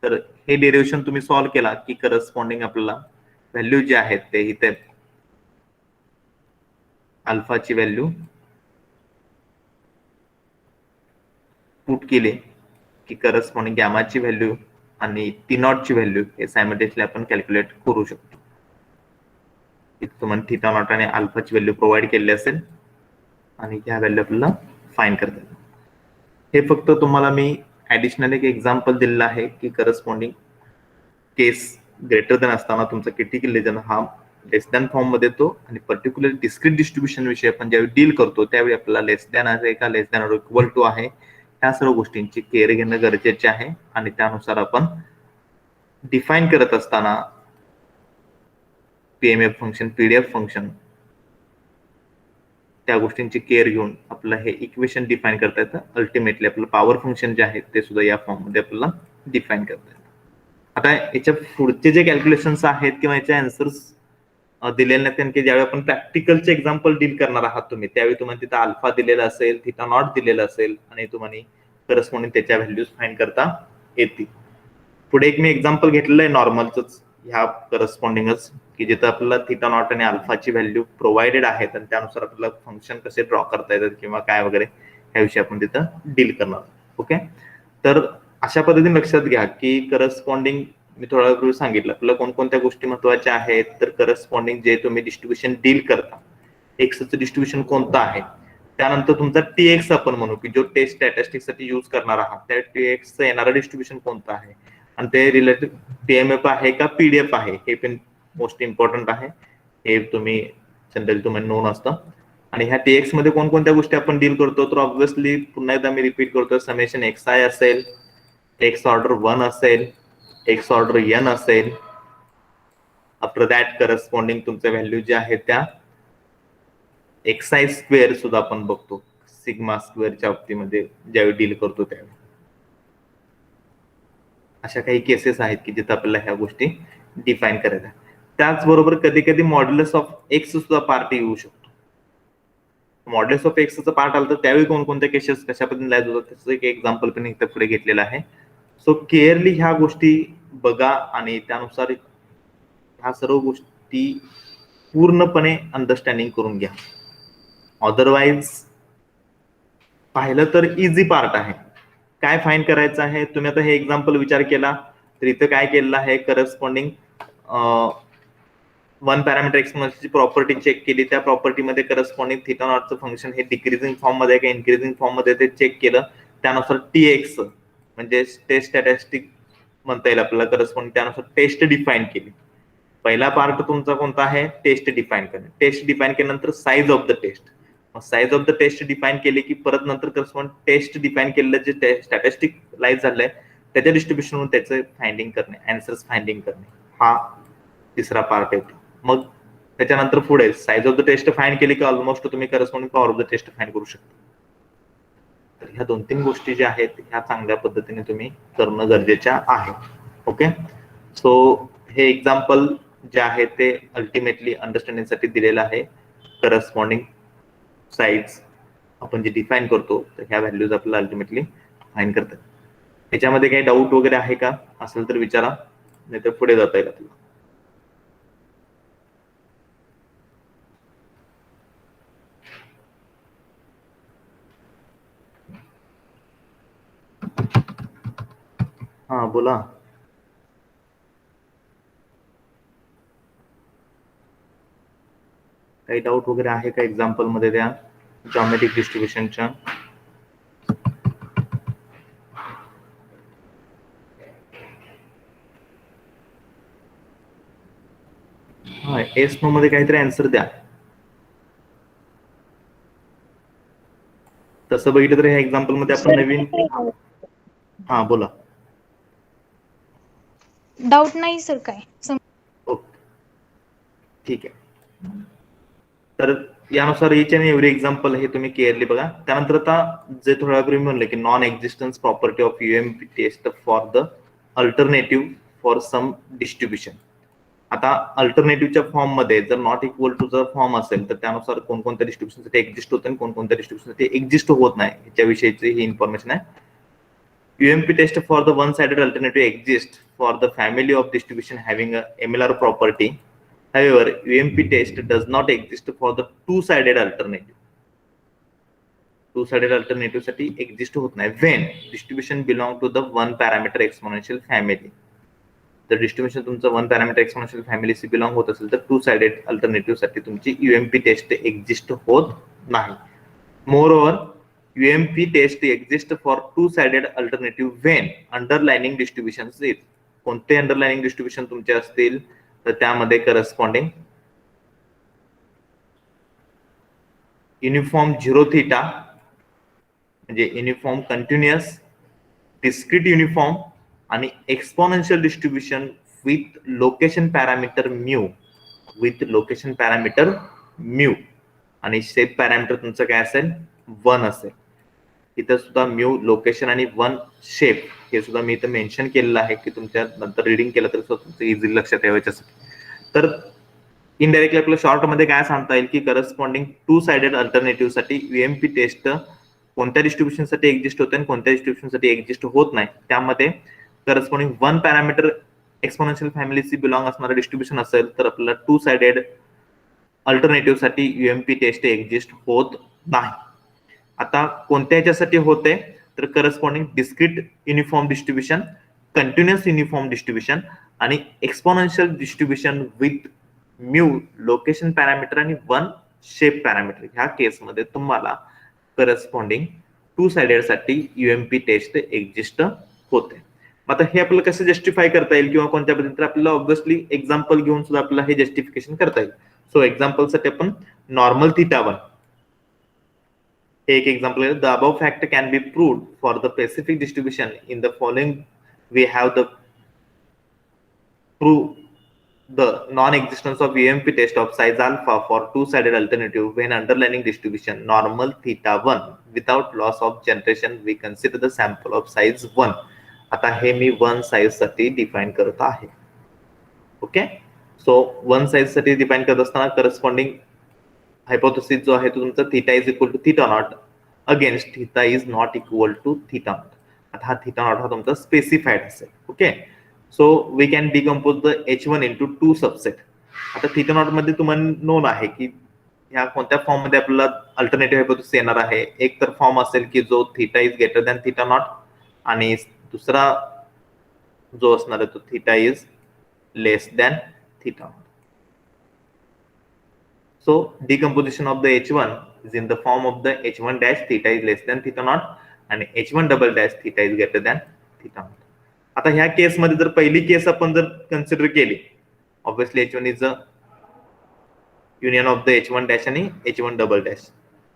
तर हे डेरिव्हेशन तुम्ही सॉल्व्ह केला की करस्पॉन्डिंग आपल्याला व्हॅल्यू जे आहेत ते इथे अल्फाची व्हॅल्यू पुट केले की करस्पॉन्डिंग गॅमाची व्हॅल्यू आणि T0 ची व्हॅल्यू हे सायमल्टेनियसली आपण कॅल्क्युलेट करू शकतो. इथं तुम्हाला थीटा नॉट आणि अल्फाची व्हॅल्यू प्रोव्हाइड केली असेल आणि ह्या व्हॅल्यू आपल्याला फाइंड करता येईल. हे फक्त तुम्हाला मी ऍडिशनल एक एक्झाम्पल दिलेलं आहे की करस्पॉन्डिंग केस ग्रेटर दॅन असताना तुमचा क्रिटिकल रिजन हा लेस दॅन फॉर्म मध्ये येतो आणि पर्टिक्युलर डिस्क्रीट डिस्ट्रीब्युशन विषयी आपण ज्यावेळी डील करतो त्यावेळी आपल्याला लेस दॅन आहे का लेस दॅन इक्वल टू आहे ह्या सर्व गोष्टींची केअर घेणं गरजेचे आहे. आणि त्यानुसार आपण डिफाईन करत असताना पीएमएफ फंक्शन पीडीएफ फंक्शन त्या गोष्टींची केअर घेऊन आपल्याला हे इक्वेशन डिफाईन करता येतं. अल्टिमेटली आपलं पॉवर फंक्शन जे आहे ते सुद्धा या फॉर्म मध्ये आपल्याला डिफाईन करता येतं. आता याच्या पुढचे जे कॅल्क्युलेशन्स आहेत किंवा याचे आन्सर्स दिलेले नाहीत, कारण की ज्यावेळी आपण प्रॅक्टिकलचे एक्झाम्पल डील करणार आहात तुम्ही त्यावेळी तुम्हाला तिथं अल्फा दिलेला असेल, थीटा नॉट दिलेला असेल आणि तुम्हाला करस्पॉन्डिंग त्याच्या व्हॅल्यूज फाइंड करता येतील. पुढे एक मी एक्झाम्पल घेतलेलं आहे नॉर्मलच ह्या करस्पॉन्डिंगच, की जिथं आपल्याला थिटा नॉट आणि अल्फाची व्हॅल्यू प्रोव्हाइडेड आहेत आणि त्यानुसार आपल्याला फंक्शन कसे ड्रॉ करता येतात किंवा काय वगैरे ह्याविषयी आपण तिथं डील करणार. ओके, तर अशा पद्धतीने लक्षात घ्या की करस्पॉन्डिंग मी थोड्या वेळापूर्वी सांगितलं आपल्याला कोणकोणत्या गोष्टी महत्वाच्या आहेत. तर करस्पॉन्डिंग जे तुम्ही डिस्ट्रीब्युशन डील करता, एक्सचं डिस्ट्रीब्युशन कोणतं आहे, त्यानंतर तुमचा टीएक्स आपण म्हणू की जो टेस्ट स्टॅटिस्टिक्स साठी यूज करणार आहात त्या टीएक्सचं येणारं डिस्ट्रीब्युशन कोणतं आहे आणि ते रिलेटेड टीएमएफ आहे का पीडीएफ आहे हे पण मोस्ट इम्पॉर्टंट आहे. हे तुम्ही जनरली तुम्हाला नोन असतं. आणि ह्या टीएक्स मध्ये कोणकोणत्या गोष्टी आपण डील करतो, तर ऑब्व्हियसली पुन्हा एकदा मी रिपीट करतो, समेशन एक्स आय असेल, एक्स ऑर्डर 1 असेल, एक्स ऑर्डर एन असेल. आफ्टर दॅट करस्पॉन्डिंग तुमच्या व्हॅल्यू ज्या आहेत त्या एक्साय स्क्वेअर सुद्धा आपण बघतो सिग्मा स्क्वेअरच्या बाबतीमध्ये ज्यावेळी डील करतो त्यावेळी. अशा काही केसेस आहेत की जिथे आपल्याला ह्या गोष्टी डिफाईन करायच्या. त्याचबरोबर कधी कधी मॉड्युलस ऑफ एक्स सुद्धा पार्ट येऊ शकतो. मॉड्युलस ऑफ एक्सचं पार्ट आलं तर त्यावेळी कोणकोणत्या केसेस कशा पद्धतीने लायज होतात त्याचं एक एक्झाम्पल पण इथं पुढे घेतलेलं आहे. सो केअरली ह्या गोष्टी बघा आणि त्यानुसार ह्या सर्व गोष्टी पूर्णपणे अंडरस्टँडिंग करून घ्या. अदरवाईज पाहिलं तर इझी पार्ट आहे. काय फाईन करायचं आहे, तुम्ही आता हे एक्झाम्पल विचार केला तर इथं काय केलेलं आहे, करस्पॉन्डिंग वन पॅरामीटर एक्सपोनेन्शियलची प्रॉपर्टी चेक केली, त्या प्रॉपर्टीमध्ये करस्पॉन्डिंग थिटा नॉटचं फंक्शन हे डिक्रीजिंग फॉर्म मध्ये का इन्क्रीजिंग फॉर्म मध्ये ते चेक केलं. त्यानुसार टीएक्स म्हणजे टेस्ट स्टॅटिस्टिक म्हणता येईल आपल्याला करस्पॉन्डिंग, त्यानुसार टेस्ट डिफाईन केली. पहिला पार्ट तुमचा कोणता आहे, टेस्ट डिफाईन करणे. टेस्ट डिफाईन केल्यानंतर size of the test, size of the test define केली की परत नंतर करस्पॉन्ड टेस्ट डिफाईन केलेलं जे स्टॅटिस्टिक लाईज झालंय त्याच्या डिस्ट्रीब्युशनवरून त्याचं फाइंडिंग करणे, आन्सर्स फाइंडिंग करणे, हा तिसरा पार्ट येतो. मग त्याच्यानंतर पुढे size of the test find केली की ऑलमोस्ट तुम्ही corresponding power of the test find करू शकता. तर ह्या 2-3 गोष्टी ज्या आहेत ह्या चांगल्या पद्धतीने तुम्ही करणं गरजेच्या आहे. ओके, सो हे एक्झाम्पल जे आहे ते अल्टिमेटली अंडरस्टँडिंग साठी दिलेलं आहे. करस्पॉन्डिंग साईज आपण जे डिफाईन करतो तर ह्या व्हॅल्यूज आपल्याला अल्टिमेटली फाईन करतात. याच्यामध्ये काही डाऊट वगैरे आहे का, असेल तर विचारा, नाही तर पुढे जाता येईल आपल्याला. हा बोला. काही डाऊट वगैरे आहे का एक्झाम्पल मध्ये त्या जॉमेट्रिक डिस्ट्रीब्युशनच्या? हा एस नो मध्ये काहीतरी आन्सर द्या. तसं बघितलं तर ह्या एक्झाम्पल मध्ये आपण नवीन, हा बोला. डाऊट नाही सर काय. ओके ठीक आहे. तर यानुसार इच अँड एव्हरी एक्झाम्पल हे तुम्ही क्लिअरली बघा. त्यानंतर आता जे थोड्या वेळापूर्वी म्हणलं की non existence property of UMP test for the alternative for some distribution. आता अल्टरनेटिव्हच्या फॉर्म मध्ये जर नॉट इक्वल टू जर फॉर्म असेल तर त्यानुसार कोणकोणत्या डिस्ट्रीब्युशन साठी एक्झिस्ट होतं आणि कोणकोणत्या डिस्ट्रीब्युशन साठी एक्झिस्ट होत नाही याच्याविषयीची ही इन्फॉर्मेशन आहे. UMP test for the one-sided alternative exists for the family of distribution having a similar property. However, UMP test does not exist for the two-sided alternative. Two-sided alternative साठी exist होत नाही when distribution belong to the one-parameter exponential family. जर distribution तुमचं one parameter exponential फॅमिलीशी belong होत असेल तर to sided alternative साठी तुमची UMP टेस्ट एक्झिस्ट होत नाही. Moreover UMP test exists for two-sided alternative when underlying distributions आहेत. कोणते अंडरलाइनिंग डिस्ट्रीब्युशन तुमचे असतील तर त्यामध्ये करस्पॉन्डिंग युनिफॉर्म 0 थीटा म्हणजे युनिफॉर्म कंटिन्युअस, डिस्क्रीट युनिफॉर्म आणि exponential distribution with location parameter mu आणि शेप पॅरामीटर तुमचं काय असेल 1 असेल. इथं सुद्धा म्यू लोकेशन आणि 1 शेप हे सुद्धा मी इथं मेन्शन केलेलं आहे की तुमच्या नंतर रिडिंग केलं तर तुमचं इझिली लक्षात याच्यासाठी. तर इनडायरेक्टली आपल्याला शॉर्ट मध्ये काय सांगता येईल की करस्पॉन्डिंग टू साइडेड अल्टरनेटिव्ह साठी UMP टेस्ट कोणत्या डिस्ट्रीब्युशन साठी एक्झिस्ट होते आणि कोणत्या डिस्ट्रीब्युशन साठी एक्झिस्ट होत नाही. त्यामध्ये करस्पॉन्डिंग वन पॅरामीटर एक्सपोनेन्शियल फॅमिलीची बिलॉंग असणारं डिस्ट्रीब्युशन असेल तर आपल्याला टू साइडेड अल्टरनेटिव्ह साठी युएमपी टेस्ट एक्झिस्ट होत नाही. आता कोणत्या ह्याच्यासाठी होते तर corresponding discrete uniform distribution, continuous uniform distribution आणि exponential distribution with mu location parameter आणि वन शेप पॅरामीटर ह्या केसमध्ये तुम्हाला करस्पॉन्डिंग टू साइडेड साठी युएमपी टेस्ट एक्झिस्ट होते. आता हे आपल्याला कसं जस्टिफाय करता येईल किंवा कोणत्या पद्धतीने, तर आपल्याला ऑब्व्हियसली एक्झाम्पल घेऊन सुद्धा आपल्याला हे जस्टिफिकेशन करता येईल. सो एक्झाम्पल साठी आपण नॉर्मल θ1 हे एक एक्झाम्पल आहे. The above fact can be proved for the specific distribution in the following we have the prove the non-existence of UMP test of size alpha for two-sided alternative when underlying distribution normal θ1 without loss of generation we consider the sample of size 1. आता हे मी one size साठी define करत आहे. Okay, so one size साठी define करत असताना corresponding hypothesis जो आहे तो तुमचा theta is equal to theta not against theta is not equal to theta not. आता हा थीटा नॉट हा तुमचा स्पेसिफाईड असेल. Okay, so we can decompose the H1 into two subset. आता थीटा नॉट मध्ये तुम्हाला नोन आहे की ह्या कोणत्या फॉर्म मध्ये आपल्याला अल्टरनेटिव्ह हायपोथेसिस येणार आहे. एक तर फॉर्म असेल की जो theta is greater than theta not आणि दुसरा जो असणार आहे तो theta is less than theta not. So decomposition of the H1 is in the form of the H1 dash theta is less than theta naught and H1 double dash theta is greater than theta naught. आता ह्या केस मध्ये जर पहिली केस आपण जर consider केली, obviously H1 is a union of the H1 dash आणि H1 double dash.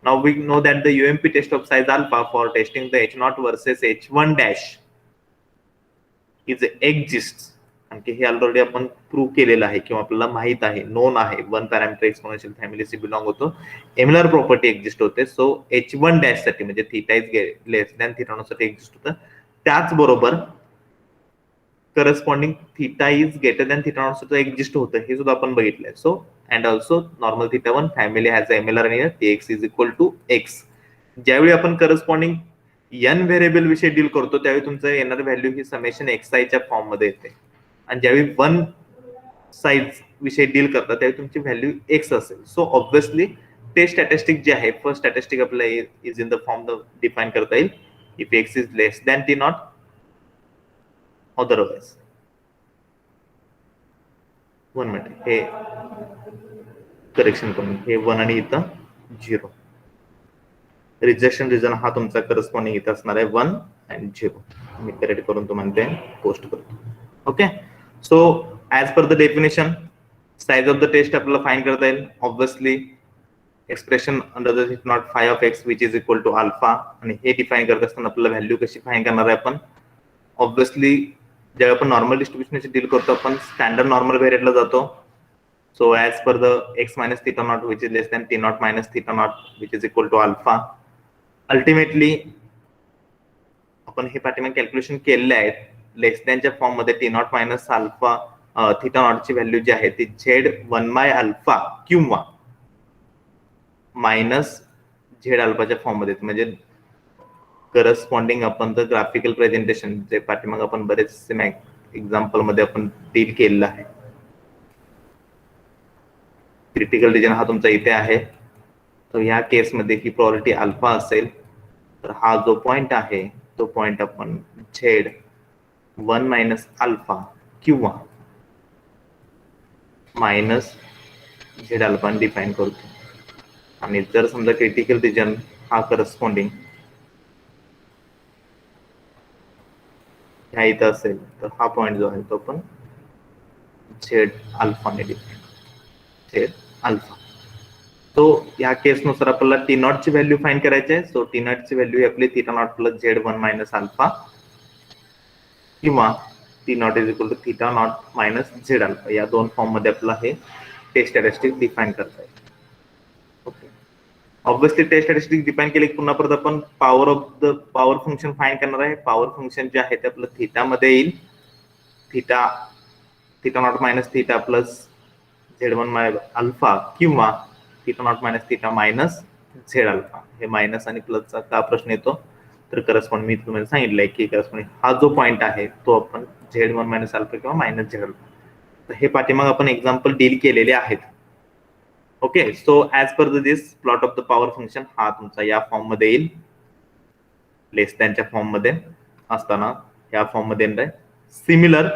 Now we know that the UMP test of size alpha for testing the H0 versus H1 dash is exists. आणखी हे already आपण prove केलेलं आहे किंवा आपल्याला माहित आहे, नोन आहे. वन पॅरामीटर एक्सपोनेन्शियल फॅमिलीशी बिलॉंग होतो, एमिलर प्रॉपर्टी एक्झिस्ट होते. सो H1 डॅश साठी म्हणजे theta is less than theta naught साठी एक्झिस्ट होतं. त्याचबरोबर corresponding theta is greater than theta naught सुद्धा एक्झिस्ट होतं, हे सुद्धा आपण बघितलंय. So and also normal θ1 family has a MLR आणि Tx is equal to x. ज्यावेळी आपण करस्पॉन्डिंग n व्हेरिएबल विषयी डील करतो त्यावेळी तुमचं येणार व्हॅल्यू ही समेशन xi च्या फॉर्म मध्ये येते आणि ज्यावेळी वन साइज विषयी डील करता त्यावेळी तुमची व्हॅल्यू x असेल. सो ऑब्व्हियसली ते स्टॅटिस्टिक जे आहे फर्स्ट स्टॅटिस्टिक आपल्याला is in the form define करता येईल if x is less than t not otherwise. One minute, हे करेक्शन करून हे वन आणि इथं 0. रिजेक्शन रिजन हा तुमचा करस्पॉन्डिंग इथं असणार आहे 1 आणि 0. मी करेक्ट करून तुम्हाला ते पोस्ट करतो. Okay, so as per the definition size of the test आपल्याला फाइंड करता येईल. Obviously expression under the it not phi of x which is equal to alpha. आणि हे डिफाइन करत असताना आपल्याला व्हॅल्यू कशी फाइंड करणार आहे आपण, ऑब्व्हियसली जेव्हा आपण नॉर्मल डिस्ट्रीब्युशनची डील करतो आपण स्टँडर्ड नॉर्मल व्हेरिएटला जातो. So as per the x minus theta naught which is less than t naught minus theta naught which is equal to alpha. Ultimately आपण हे पाठीमागे कॅल्क्युलेशन केलेले आहेत. लेस दॅनच्या फॉर्म मध्ये t naught minus alpha theta नॉटची value जी आहे ती Z1 बाय अल्फा किंवा मायनस झेड अल्फाच्या फॉर्म मध्ये, म्हणजे करस्पॉन्डिंग आपण द ग्राफिकल प्रेझेंटेशन जे पाठीमागे आपण बरेचसे एक्झाम्पल मध्ये आपण डील केलेलं आहे. क्रिटिकल रिजन हा तुमचा इथे आहे. तर ह्या केसमध्ये ही प्रॉपर्टी अल्फा असेल तर हा जो पॉइंट आहे तो पॉइंट आपण Z1 मायनस अल्फा किंवा मायनस झेड अल्फा डिफाइन करतो. आणि जर समजा क्रिटिकल रिजन हा करस्पॉन्डिंग ह्या इथं असेल तर हा पॉइंट जो आहे तो आपण झेड अल्फाने डिफाइन झेड अल्फा. तो या केसनुसार आपल्याला टी नॉट ची व्हॅल्यू फाइंड करायची आहे. सो टी नॉट ची व्हॅल्यू आपली theta naught plus Z1 minus alpha किंवा t naught is equal to theta naught minus z alpha. या दोन फॉर्म मध्ये आपल्याला हे टेस्ट स्टॅटिस्टिक डिफाइन करता येईल. Okay, obviously test statistic define केले की पुन्हा परत आपण power of the power function find करणार आहे. पॉवर फंक्शन जे आहे ते आपलं थीटा मध्ये येईल. Theta naught minus theta plus Z1 minus alpha किंवा theta naught minus theta minus z alpha. हे मायनस आणि प्लसचा का प्रश्न येतो तर करस्पॉन्डिंग मी तुम्हाला सांगितलंय की करस्पॉन्डिंग हा जो पॉईंट आहे तो आपण Z1 मायनस अल्फा किंवा मायनस Z1, तर हे पाठीमाग आपण एक्झाम्पल डील केलेले आहेत. Okay, so as per this plot of the power function हा तुमचा या फॉर्म मध्ये येईल, लेस दॅनच्या फॉर्म मध्ये असताना या फॉर्म मध्ये येणार आहे. सिमिलर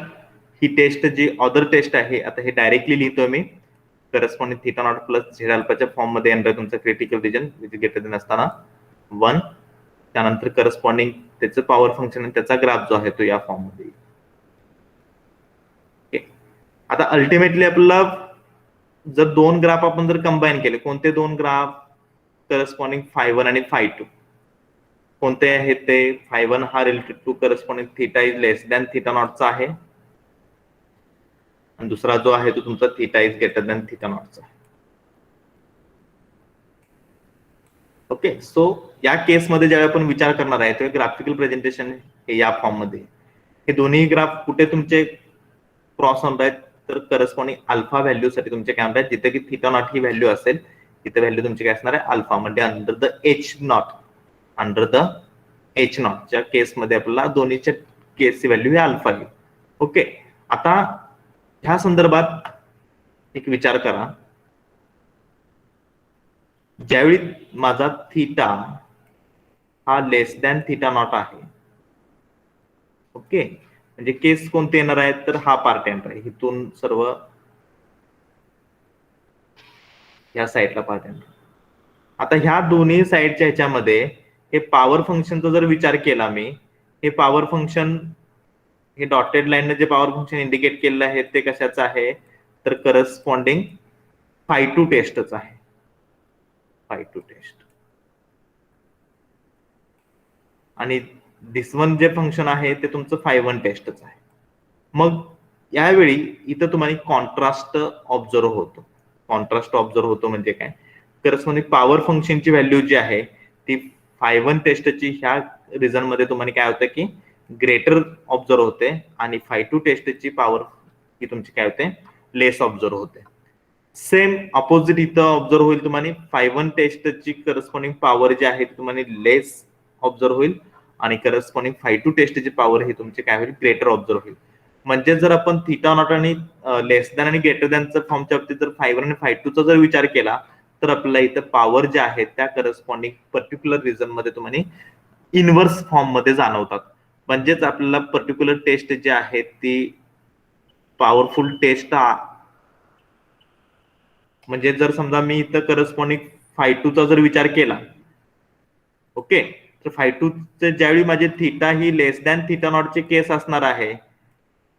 ही टेस्ट जी अदर टेस्ट आहे, आता हे डायरेक्टली लिहितोय मी, corresponding theta naught plus z अल्फाच्या फॉर्म मध्ये येणार आहे तुमचं critical region which greater than असताना 1. त्यानंतर करस्पॉन्डिंग त्याचं पॉवर फंक्शन आणि त्याचा ग्राफ जो आहे तो या फॉर्म मध्ये येईल. आता अल्टिमेटली आपल्याला जर दोन ग्राफ आपण जर कंबाईन केले, कोणते दोन ग्राफ, करस्पॉन्डिंग φ1 आणि φ2 कोणते आहेत ते, φ1 हा related to corresponding theta is less than theta नॉटचा आहे आणि दुसरा जो आहे तो तुमचा theta is greater than theta नॉटचा आहे. ओके, सो या केसमध्ये ज्यावेळी आपण विचार करणार आहे तेव्हा ग्राफिकल प्रेझेंटेशन हे या फॉर्म मध्ये, हे दोन्ही ग्राफ कुठे तुमचे क्रॉस होणार आहेत, तर करस्पॉन्डिंग अल्फा व्हॅल्यू साठी तुमचे काय होणार आहेत, जिथे की थीटा नॉट ही व्हॅल्यू असेल तिथे व्हॅल्यू तुमची काय असणार आहे, अल्फा म्हणजे under the H naught, under the H नॉटच्या केसमध्ये आपल्याला दोन्हीच्या केसची व्हॅल्यू ही अल्फा येईल. ओके, आता ह्या संदर्भात एक विचार करा, ज्यावेळी माझा थीटा हा लेस दॅन थीटा नॉट आहे, ओके, म्हणजे केस कोणते येणार आहेत, तर हा पार्ट येणार आहे, इथून सर्व या साईडला पार्ट येणार. आता ह्या दोन्ही साईडच्या ह्याच्यामध्ये हे पॉवर फंक्शनचा जर विचार केला मी, हे पॉवर फंक्शन हे डॉटेड लाईनने जे पॉवर फंक्शन इंडिकेट केलेलं आहे ते कशाचं आहे, तर करस्पॉन्डिंग φ2 टेस्टच आहे, φ2 टेस्ट. आणि दिस वन जे फंक्शन आहे ते तुमचं φ1 टेस्टच आहे. मग यावेळी इथं तुम्हाला कॉन्ट्रास्ट ऑब्झर्व होतो. कॉन्ट्रास्ट ऑब्झर्व होतो म्हणजे काय, करस्पॉन्डिंग पॉवर फंक्शनची व्हॅल्यू जी आहे ती φ1 टेस्टची ह्या रिझन मध्ये तुम्हाला काय होतं की ग्रेटर ऑब्झर्व होते आणि φ2 टेस्टची पॉवर ही तुमची काय होते, लेस ऑब्झर्व होते. सेम अपोजिट इथं ऑब्झर्व होईल तुम्हाला, φ1 टेस्टची करस्पॉन्डिंग पॉवर जी आहे ती तुम्हाला लेस ऑब्झर्व होईल आणि करस्पॉन्डिंग φ2 टेस्टची पॉवर ही तुमची काय होईल, ग्रेटर ऑब्झर्व होईल. म्हणजे जर आपण थीटा नॉट आणि लेस दॅन आणि ग्रेटर दॅनच्या फॉर्मच्या बाबतीत जर φ1 आणि φ2 चा जर विचार केला तर आपल्याला इथं पॉवर ज्या आहेत त्या करस्पॉन्डिंग पर्टिक्युलर रिजन मध्ये तुम्हाला इनव्हर्स फॉर्म मध्ये जाणवतात. म्हणजेच आपल्याला पर्टिक्युलर टेस्ट जी आहे ती पॉवरफुल टेस्ट, म्हणजे जर समजा मी इथं करस्पॉन्डिंग φ2 चा जर विचार केला, ओके, तर φ2 चे ज्यावेळी माझे थीटा ही लेस दॅन थीटा नॉटचे केस असणार आहे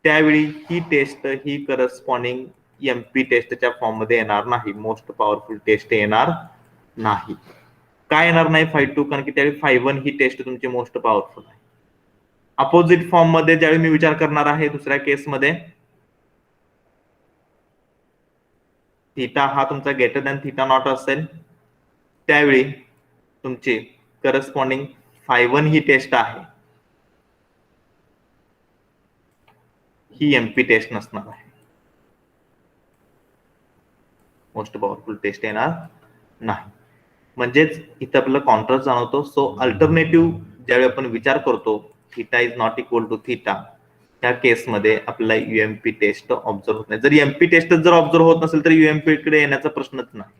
त्यावेळी ही टेस्ट ही करस्पॉन्डिंग एमपी टेस्टच्या फॉर्म मध्ये येणार नाही, मोस्ट पॉवरफुल टेस्ट येणार नाही. काय येणार नाही φ2, कारण की त्यावेळी φ1 ही टेस्ट तुमची मोस्ट पॉवरफुल आहे. अपोजिट फॉर्म मध्ये ज्यावेळी मी विचार करणार आहे दुसऱ्या केसमध्ये, थीटा हा तुमचा ग्रेटर दॅन थीटा नॉट असेल त्यावेळी तुमची करस्पॉन्डिंग φ1 ही टेस्ट आहे ही एमपी टेस्ट नसणार आहे, मोस्ट पॉवरफुल टेस्ट येणार नाही. म्हणजेच इथं आपल्याला कॉन्ट्रास्ट जाणवतो. सो अल्टरनेटिव्ह ज्यावेळी आपण विचार करतो theta is not equal to theta, त्या केसमध्ये आपल्याला युएमपी टेस्ट ऑब्झर्व होत नाही. जर एमपी टेस्ट जर ऑब्झर्व होत नसेल तर युएमपी कडे येण्याचा प्रश्नच नाही.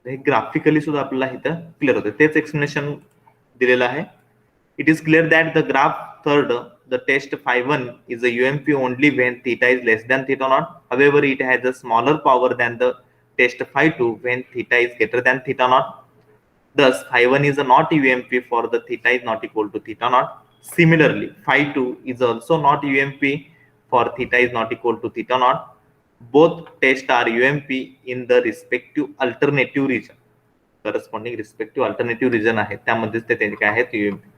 हे ग्राफिकली सुद्धा आपल्याला इथं क्लिअर होतं, तेच एक्सप्लेनेशन दिलेलं आहे. It is clear that the graph third the test φ1 is a UMP only when theta is less than theta naught. However, it has a smaller power than the test φ2 when theta is greater than theta naught. Thus, φ1 is a not UMP for the theta is not equal to theta naught. Similarly, φ2 is also not UMP for theta is not equal to theta naught. Both tests are UMP in the respective alternative region. Corresponding respective alternative region आहे त्यामध्येच ते काय आहेत UMP.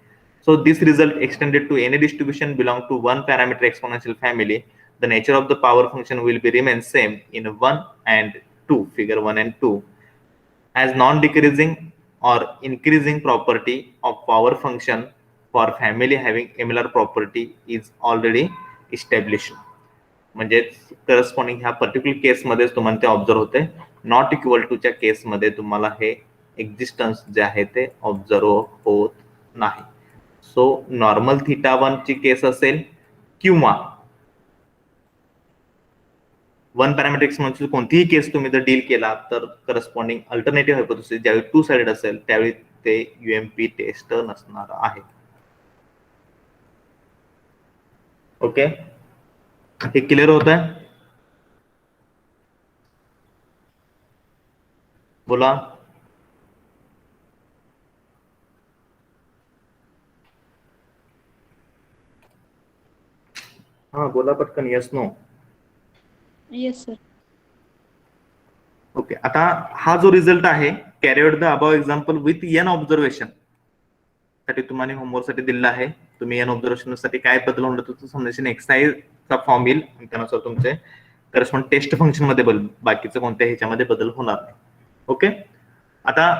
So this result extended to any distribution belong to one parameter exponential family. The nature of the power function will be remain same in 1 and 2, figure 1 and 2, as non-decreasing or increasing property of power function for family having similar property is already established. म्हणजे corresponding ह्या particular केस मध्ये तुम्हाला ते observe होते, not equal to च्या केस मध्ये तुम्हाला हे एक्झिस्टन्स जे आहे ते ऑब्झर्व होत नाही. सो नॉर्मल θ1 ची केस असेल किंवा वन पॅरामीटर एक्सपोनेन्शियल कोणतीही केस तुम्ही जर डील केला तर करस्पॉन्डिंग अल्टरनेटिव्ह हायपोथेसिस ज्यावेळी टू साइडेड असेल त्यावेळी ते युएमपी टेस्ट नसणार आहे. ओके, हे क्लिअर होत आहे? बोला. हा बोला पटकन, yes no. Yes sir. Okay, आता हा जो रिझल्ट आहे carry out the above example with n observation साठी तुम्हाला होमवर्क साठी दिलेला आहे. तुम्ही एन ऑब्झर्वेशन साठी काय बदल होणार तो समजायचे एक्सरसाइज चा फॉर्म येईल आणि त्यानुसार तुमचे करस्पॉन्ड टेस्ट फंक्शन मध्ये बाकीचं कोणत्या ह्याच्यामध्ये बदल होणार नाही. ओके, आता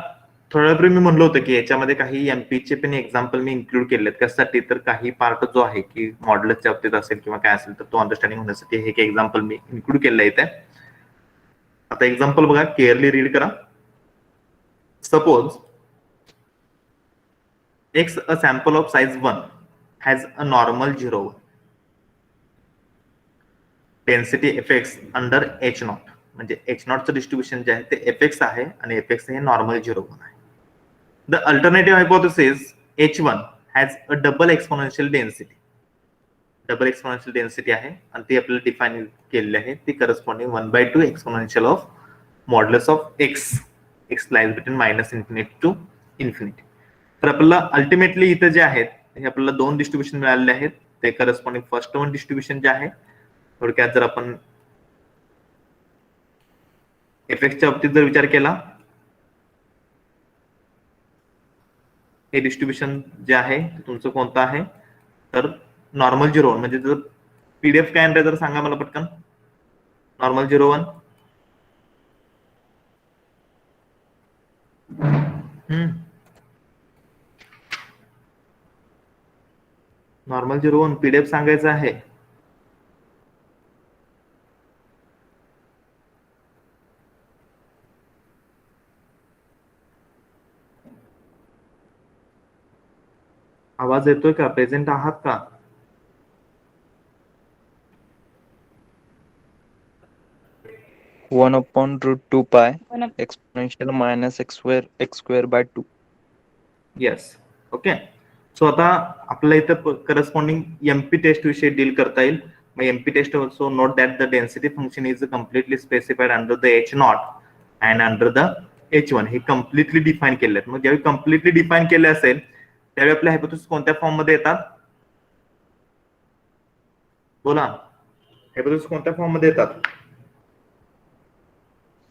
थोड्या वेळापूर्वी मी म्हणलं होतं की याच्यामध्ये काही एमपीचे पण एक्झाम्पल मी इन्क्लूड केले आहेत. कशासाठी तर काही पार्ट जो आहे की मॉडेलच्या बाबतीत असेल किंवा काय असेल तर तो अंडरस्टँडिंग होण्यासाठी हे एक एक्झाम्पल मी इन्क्लूड केलेलं आहे इथे. आता एक्झाम्पल बघा, केअरली रीड करा. Suppose X a sample of size 1 has a normal 0 density fx under h naught. म्हणजे h naught चं डिस्ट्रीब्युशन जे आहे ते fx आहे आणि fx हे नॉर्मल 0 आहे. The alternative hypothesis h1 has a double exponential density. Double exponential density आहे आणि ती आपल्याला डिफाइन केलेली आहे. ती corresponding 1/2 exponential of modulus of x. x lies between -infinity to infinity. तर आपल्याला अल्टिमेटली इथे जे आहेत हे आपल्याला दोन डिस्ट्रीब्युशन मिळालेले आहेत. ते करस्पॉन्डिंग फर्स्ट वन डिस्ट्रीब्युशन जे आहे, थोडक्यात जर आपण एफएक्सच्या बाबतीत जर विचार केला, हे डिस्ट्रीब्युशन जे आहे तुमचं कोणतं आहे तर नॉर्मल 0 म्हणजे जर पीडीएफ काय आहे जर सांगा मला पटकन. नॉर्मल 0 1 नॉर्मल 0 पीडीएफ सांगायचं आहे. आवाज येतोय का? प्रेझेंट आहात का? One upon root 2 pi exponential minus x square by 2. Yes. Okay, so आता आपल्याला इथं करस्पॉन्डिंग एमपी टेस्ट विषयी डील करता येईल. मग MP test also note that the density function is completely specified under the H naught and under the h1. हे completely define केले आहेत. मग ज्यावेळी कम्प्लिटली डिफाईन केले असेल त्यावेळी आपल्या हायपोथेसिस कोणत्या फॉर्म मध्ये येतात? बोला, हायपोथेसिस कोणत्या फॉर्म मध्ये येतात?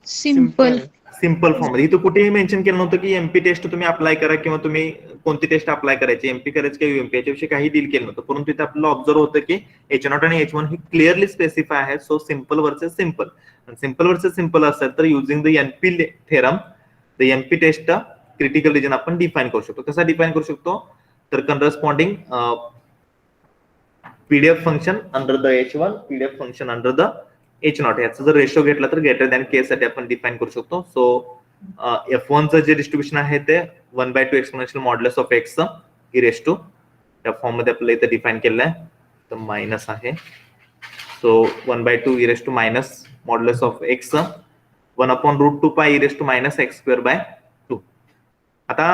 सिंपल फॉर्म मध्ये. इथं कुठेही मेन्शन केलं नव्हतं की एमपी टेस्ट तुम्ही अप्लाय करा किंवा तुम्ही कोणती टेस्ट अप्लाय करायची, एमपी करायची किंवा युएमपी याच्याविषयी काही डील केलं नव्हतं. परंतु इथे आपल्याला ऑब्झर्व होतं की एच नॉट आणि H1 हे क्लिअरली स्पेसिफाय आहे. So simple versus simple, simple versus simple असेल तर using the NP theorem the MP test critical region आपण डिफाइन करू शकतो. कसा डिफाइन करू शकतो तर corresponding PDF function under the H1, PDF function under the H0 याचा जर रेशो घेतला तर ग्रेटर दॅन के साठी आपण डिफाइन करू शकतो. सो F1 चं जे डिस्ट्रीब्युशन आहे ते 1/2 exponential modulus of x e raise to त्या फॉर्म मध्ये आपल्याला इथे डिफाइन केलेलं आहे. तर मायनस आहे. So 1/2 e raise to minus modulus of x 1/√2 pi e raise to minus x square by 2. आता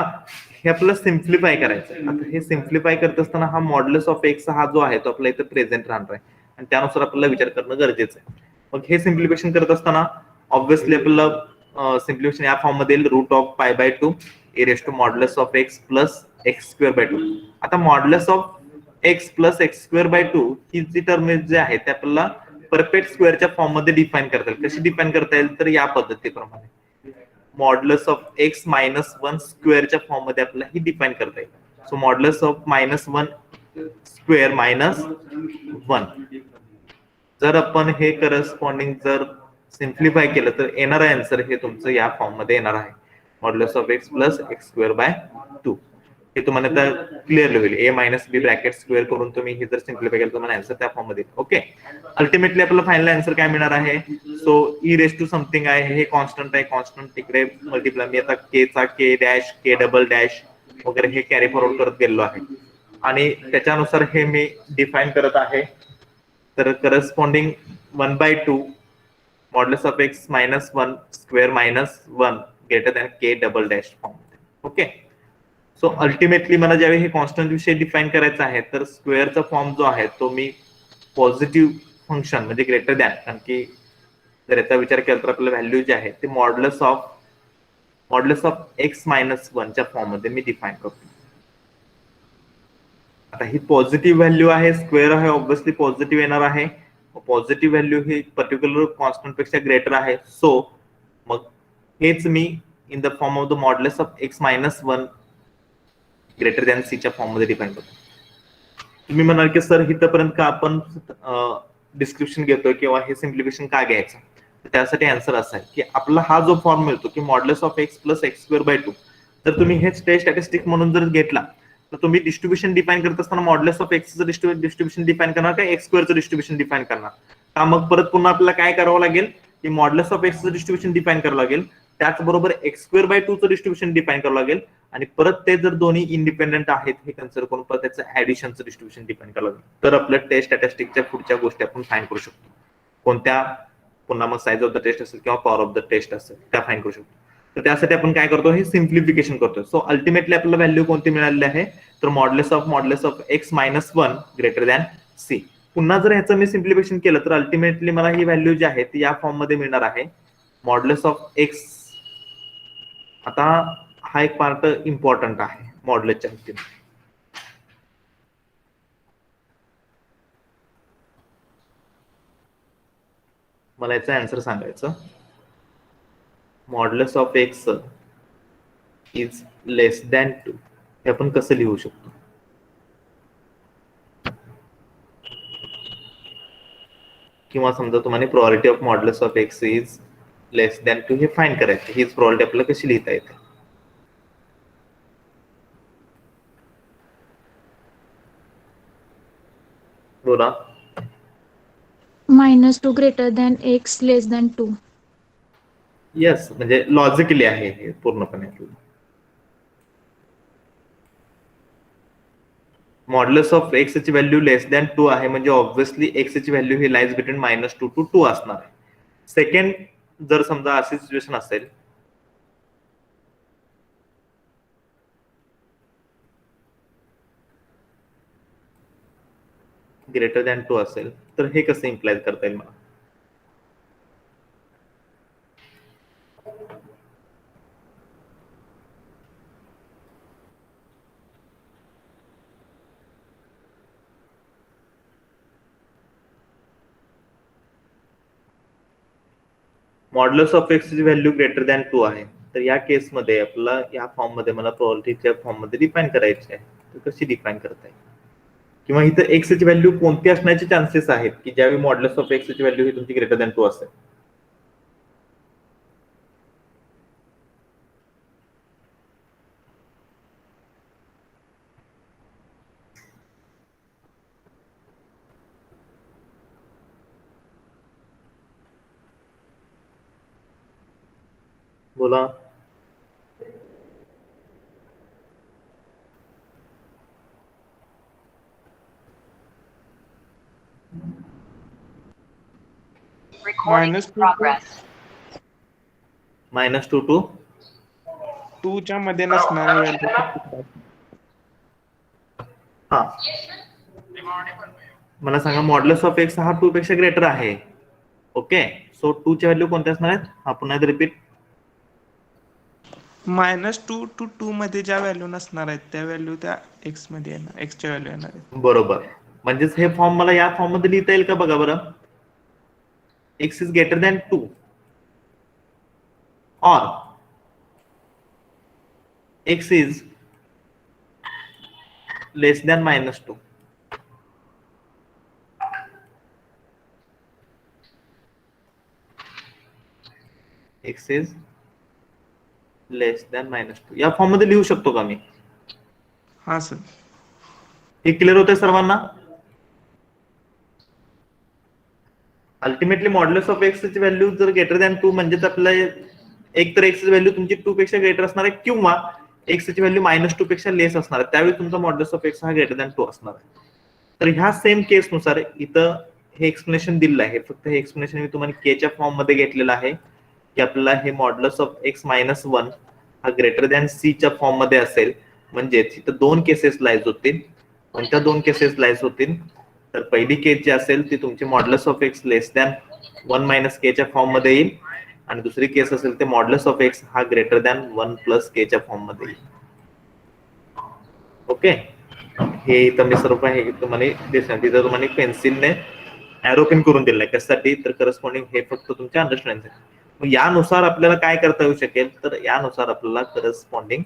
हे आपल्याला सिम्प्लिफाय करायचं आहे. आता हे सिम्प्लिफाय करत असताना हा मॉड्युलस ऑफ x हा जो आहे तो आपल्या इथे प्रेझेंट राहणार आहे आणि त्यानुसार आपल्याला विचार करणं गरजेचं आहे. मग हे सिम्प्लिफिकेशन करत असताना ऑब्व्हियसली आपल्याला सिम्प्लिफिकेशन या फॉर्म मध्ये root of pi by 2 e raise to modulus of x plus x square by 2. आता modulus of x plus x square by 2 ही जी टर्म जे आहे ते आपल्याला परफेक्ट स्क्वेअरच्या फॉर्म मध्ये डिफाइन करता येईल. कशी डिफाइन करता येईल तर या पद्धतीप्रमाणे मॉड्युलस ऑफ x मायनस 1 स्क्वेअरच्या फॉर्म मध्ये आपल्याला ही डिफाइन करता येईल. So modulus of -1 square minus 1 जर आपण हे करस्पॉन्डिंग जर सिम्प्लिफाय केलं तर येणारा आन्सर हे तुमचं या फॉर्म मध्ये येणार आहे. Modulus of x plus x square by 2 हे तुम्हाला आता क्लिअरली होईल. ए मायनस बी ब्रॅकेट स्क्वेअर करून तुम्ही हे जर सिम्प्लिफाय केलं तुम्हाला आन्सर त्या फॉर्म मध्ये. ओके, अल्टिमेटली आपला फायनल आन्सर काय मिळणार आहे? So e raise to something आहे, हे कॉन्स्टंट आहे, कॉन्स्टंट तिकडे मल्टिप्लाय मी आता के चा के डॅश के डबल डॅश वगैरे हे कॅरी फॉरवर्ड करत गेलेलो आहे आणि त्याच्यानुसार हे मी डिफाईन करत आहे. तर corresponding 1/2 modulus of x minus 1 square minus 1 greater than K double dash form. Okay, so ultimately मला ज्यावेळी हे कॉन्स्टंट विषय डिफाईन करायचा आहे तर स्क्वेअरचा फॉर्म जो आहे तो मी पॉझिटिव्ह फंक्शन म्हणजे ग्रेटर दॅन, कारण की जर याचा विचार केला तर आपलं व्हॅल्यू जे आहे ते मॉड्युलस ऑफ एक्स मायनस 1 च्या फॉर्म मध्ये मी डिफाईन करतो. आता ही पॉझिटिव्ह व्हॅल्यू आहे, स्क्वेअर आहे, ऑब्व्हियसली पॉझिटिव्ह येणार आहे. पॉझिटिव्ह व्हॅल्यू ही पर्टिक्युलर कॉन्स्टंट पेक्षा ग्रेटर आहे. सो मग हेच मी in the form of the modulus of x minus 1 greater than c च्या फॉर्म मध्ये डिफाईन करतो. तुम्ही म्हणाल की सर इथपर्यंत का आपण डिस्क्रिप्शन घेतोय किंवा हे सिम्प्लिफिकेशन का घ्यायचं? त्यासाठी आन्सर असा आहे की आपला हा जो फॉर्म मिळतो की modulus of x plus x square by 2, तर तुम्ही हे स्टॅटिस्टिक म्हणून जर घेतला तर तुम्ही डिस्ट्रीब्युशन डिफाईन करत असताना मॉड्युलस ऑफ एक्सचं डिस्ट्रीब्युशन डिफाईन करणार का एक्स स्क्वेअरचं डिस्ट्रीब्युशन डिफाईन करणार का? मग परत पुन्हा आपल्याला काय करावं लागेल की मॉड्युलस ऑफ एक्सचं डिस्ट्रीब्युशन डिफाईन करावं लागेल, त्याचबरोबर एक्स स्क्वेअर बाय 2 चं डिस्ट्रीब्युशन डिफाईन करावं लागेल आणि परत ते जर दोन्ही इंडिपेंडेंट आहेत हे कन्सिडर करून परत त्याचं ऍडिशनचं डिस्ट्रीब्युशन डिफाईन करावं लागेल. तर आपलं टेस्ट स्टॅटिस्टिकच्या पुढच्या गोष्टी आपण फाईन करू शकतो. कोणत्या? पुन्हा मग साईज ऑफ द टेस्ट असेल किंवा पॉवर ऑफ द टेस्ट असेल त्या फाईन करू शकतो. तर त्यासाठी आपण काय करतो, हे सिम्प्लिफिकेशन करतो. सो अल्टिमेटली आपल्याला व्हॅल्यू कोणती मिळालेली आहे तर modulus of x minus 1 greater than C. पुन्हा जर ह्याचं मी सिम्प्लिफिकेशन केलं तर अल्टिमेटली मला ही व्हॅल्यू जी आहे ती या फॉर्म मध्ये मिळणार आहे. मॉड्युलस ऑफ एक्स, आता हा एक पार्ट इम्पॉर्टंट आहे मॉड्युलसच्या बाबतीत. मला याचा आन्सर सांगायचं. Modulus of x is less than 2 हे आपण कसं लिहू शकतो? किंवा समजा तुम्हाला probability of modulus of x is less than 2 हे फाईन करायचं, हीच प्रोबॅबिलिटी आपल्याला कशी लिहिता येते? बोला. -2 ग्रेटर दॅन एक्स लेस दॅन 2. येस, म्हणजे लॉजिकली आहे हे पूर्णपणे. मॉड्युलस ऑफ एक्स ची व्हॅल्यू लेस दॅन 2 आहे म्हणजे ऑब्व्हियसली एक्स ची value he lies between -2 to 2 असणार आहे. सेकंड, जर समजा अशी सिच्युएशन असेल ग्रेटर दॅन 2 असेल तर हे कसं इम्प्लाय करता येईल मला? मॉड्युलस ऑफ एक्स ची व्हॅल्यू ग्रेटर दॅन 2 आहे, तर या केसमध्ये आपल्याला या फॉर्म मध्ये मला प्रोबॅबिलिटीच्या फॉर्म मध्ये डिफाईन करायची आहे. तर कशी डिफाईन करता येईल? किंवा इथं एक्स ची व्हॅल्यू कोणती असण्याचे चान्सेस आहेत की ज्यावेळी मॉड्युलस ऑफ एक्स ची व्हॅल्यू ही तुमची ग्रेटर दॅन 2 असेल? बोला. -2 to 2 च्या मध्ये नसणाऱ्या व्हॅल्यू. हा, मला सांगा मॉड्युलस ऑफ एक्स हा 2 पेक्षा ग्रेटर आहे. ओके, सो 2 च्या व्हॅल्यू कोणत्या असणार आहेत? हा पुन्हा रिपीट. -2 to 2 मध्ये ज्या व्हॅल्यू नसणार आहेत त्या व्हॅल्यू त्या एक्स मध्ये येणार, एक्सच्या व्हॅल्यू येणार आहेत. बरोबर, म्हणजेच हे फॉर्म मला या फॉर्म मध्ये लिहिता येईल का बघा बरं. एक्स इज ग्रेटर दॅन 2 और x is less than -2. X is less than -2 या फॉर्म मध्ये लिहू शकतो का मी? हा सर. हे क्लिअर होतंय सर्वांना? अल्टिमेटली मॉड्युलस ऑफ एक्स ची व्हॅल्यू जर ग्रेटर दॅन 2 म्हणजेच आपल्याला एक तर एक्स ची व्हॅल्यू तुमची 2 पेक्षा ग्रेटर असणार आहे किंवा एक्स ची व्हॅल्यू -2 पेक्षा लेस असणार आहे, त्यावेळी तुमचा मॉड्युलस ऑफ एक्स हा ग्रेटर दॅन 2 असणार आहे. तर ह्या सेम केसनुसार इथं हे एक्सप्लेनेशन दिलेलं आहे, फक्त हे एक्सप्लेनेशन मी तुम्हाला केच्या फॉर्म मध्ये घेतलेलं आहे की आपल्याला हे मॉड्युलस ऑफ एक्स -1 हा ग्रेटर दॅन सी फॉर्म मध्ये असेल, म्हणजे इथं 2 केसेस लाईज होतील. कोणत्या 2 केसेस लाईज होतील? तर पहिली केस जी असेल ती तुमची modulus of x less than 1 - K form मध्ये येईल, आणि दुसरी केस असेल ते मॉड्युलस ऑफ एक्स हा ग्रेटर दॅन 1 + के फॉर्म मध्ये येईल. ओके, हे इथं मी सर्व हे तुम्हाला दिसणार, तिथं तुम्हाला पेन्सिलने एरो पिन करून दिलाय. कशासाठी? तर करस्पॉन्डिंग हे फक्त तुमच्या अंडरस्टँडिंग. मग यानुसार आपल्याला काय करता येऊ शकेल? तर यानुसार आपल्याला करस्पॉन्डिंग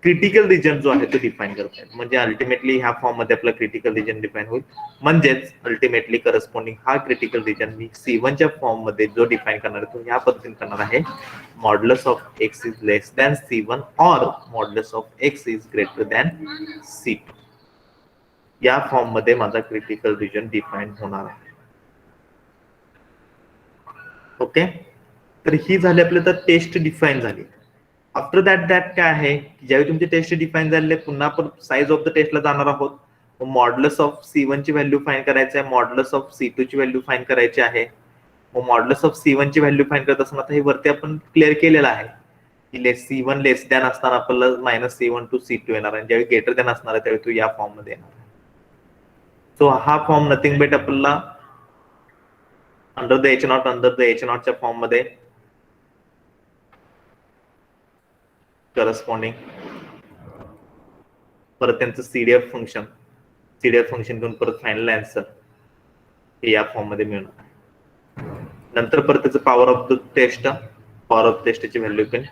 क्रिटिकल रिजन जो आहे तो डिफाईन करता येईल. म्हणजे अल्टिमेटली ह्या फॉर्म मध्ये आपला क्रिटिकल रिजन डिफाईन होईल. म्हणजेच अल्टिमेटली करस्पॉन्डिंग हा क्रिटिकल रिजन मी C1 च्या फॉर्म मध्ये जो डिफाईन करणार आहे तो ह्या पद्धतीने करणार आहे: modulus of x is less than C1 or modulus of x is greater than C2. या फॉर्म मध्ये माझा क्रिटिकल रिजन डिफाईन होणार आहे. ओके, तर ही झाली आपल्या तर टेस्ट डिफाईन झाली. आफ्टर दॅट काय आहे, ज्यावेळी तुमची टेस्ट डिफाईन झालेली आहे, पुन्हा आपण साईज ऑफ द टेस्टला जाणार आहोत. मॉड्युलस ऑफ C1 ची व्हॅल्यू फाईन करायची आहे, मॉड्युलस ऑफ C2 ची व्हॅल्यू फाईन करायची आहे. मग मॉड्युलस ऑफ C1 ची व्हॅल्यू फाईन करत असताना आता हे वरती आपण क्लिअर केलेलं आहे की C1 लेस दॅन असताना आपल्याला -C1 to C2 येणार, आणि ज्यावेळी ग्रेटर दॅन असणार आहे त्यावेळी तो या फॉर्म मध्ये येणार. सो हा फॉर्म नथिंग बट आपल्याला अंडर द H0 च्या फॉर्म मध्ये करस्पॉन्डिंग परत त्यांचं सीडीएफ फंक्शन घेऊन परत फायनल आन्सर हे या फॉर्म मध्ये मिळणार. नंतर परत त्याचं पॉवर ऑफ टेस्टची व्हॅल्यू पण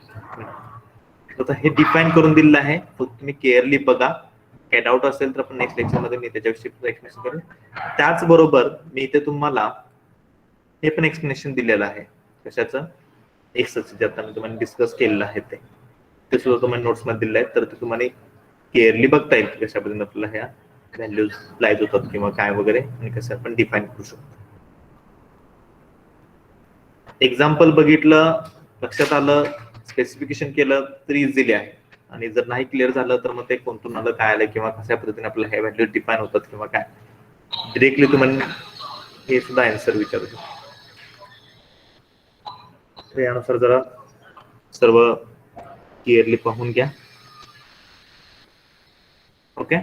आता हे डिफाईन करून दिलेलं आहे. फक्त तुम्ही केअरली बघा, काय डाऊट असेल तर आपण नेक्स्ट लेक्चर मध्ये मी त्याच्याविषयी एक्सप्लेनेशन करेन. त्याचबरोबर मी इथे तुम्हाला हे पण एक्सप्लेनेशन दिलेलं आहे कशाचं, एक्सचं, जे आता मी तुम्हाला डिस्कस केलेलं आहे ते सुद्धा तुम्हाला नोट्स मध्ये दिलं आहे. तर ते तुम्हाला केअरली बघता येईल की कशा पद्धतीने आपल्याला ह्या व्हॅल्यूज लाईज होतात किंवा काय वगैरे, आणि कसं आपण डिफाईन करू शकतो. एक्झाम्पल बघितलं, लक्षात आलं, स्पेसिफिकेशन केलं तर इझिली आहे. आणि जर नाही क्लिअर झालं तर मग ते कोणतून आलं, काय आलं, किंवा कशा पद्धतीने आपल्याला ह्या व्हॅल्यू डिफाईन होतात किंवा काय, डिरेक्टली तुम्हाला हे सुद्धा आन्सर विचारू शकतो. तर यानुसार जरा सर्व क्लिअरली पाहून घ्या. ओके,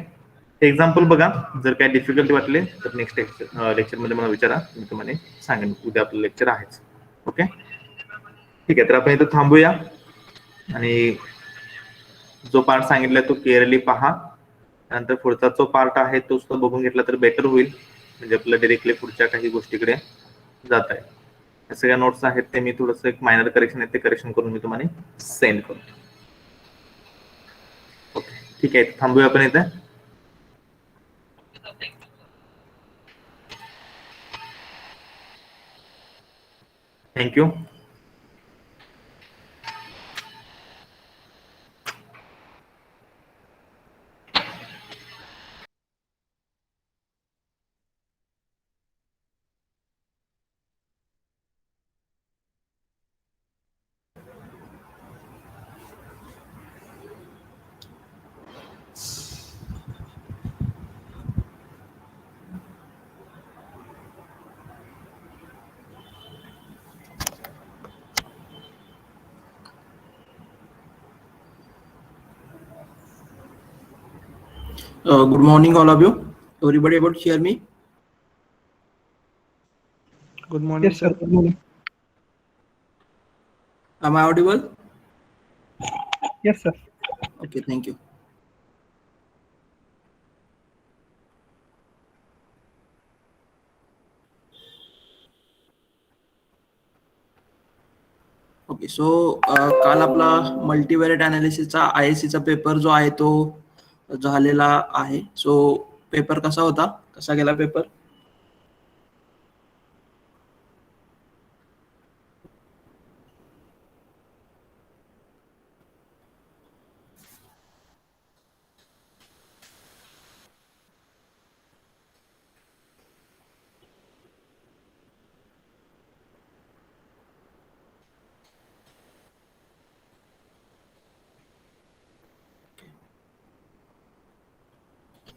एक्झाम्पल बघा. जर काय डिफिकल्टी वाटले तर नेक्स्ट लेक्चर मध्ये मला विचारा, मी तुम्हाला सांगेन. उद्या आपलं लेक्चर आहेच. ओके, ठीक आहे. तर आपण इथं थांबूया, आणि जो पार्ट सांगितलाय तो क्लिअरली पहा. नंतर पुढचा जो पार्ट आहे तो सुद्धा बघून घेतला तर बेटर होईल, म्हणजे आपल्याला डिरेक्टली पुढच्या काही गोष्टीकडे जात आहे. या सगळ्या नोट्स आहेत ते मी थोडंसं एक मायनर करेक्शन आहे ते करेक्शन करून मी तुम्हाला सेंड करतो. ओके, ठीक आहे. थांबूया आपण इथे. Thank you. Good morning, all of you. Everybody able to hear me? Good morning Yes, sir. Sir. Good morning. Am I audible? Yes, sir. Okay, thank you. Okay, so काल आपला मल्टीव्हेरिएट अनालिसिसचा ISC चा paper जो आहे तो झालेला आहे. सो पेपर कसा होता, कसा गेला पेपर?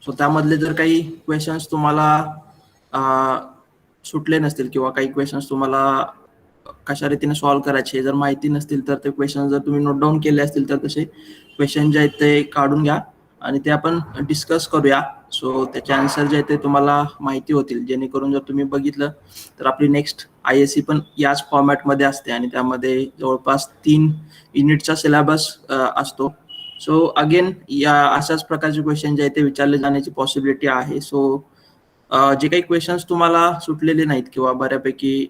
सो त्यामधले जर काही क्वेश्चन्स तुम्हाला सुटले नसतील किंवा काही क्वेश्चन्स तुम्हाला कशा रीतीने सॉल्व्ह करायचे जर माहिती नसतील तर ते क्वेश्चन जर तुम्ही नोट डाऊन केले असतील तर तसे क्वेश्चन जे आहेत ते काढून घ्या आणि ते आपण डिस्कस करूया. सो त्याचे आन्सर जे आहेत ते तुम्हाला माहिती होतील, जेणेकरून जर तुम्ही बघितलं तर आपली नेक्स्ट ISC पण याच फॉर्मॅटमध्ये असते आणि त्यामध्ये जवळपास 3 युनिटचा सिलेबस असतो. सो अगेन या अशाच प्रकारचे क्वेश्चन जे आहेत ते विचारले जाण्याची पॉसिबिलिटी आहे. सो जे काही क्वेश्चन्स तुम्हाला सुटलेले नाहीत किंवा बऱ्यापैकी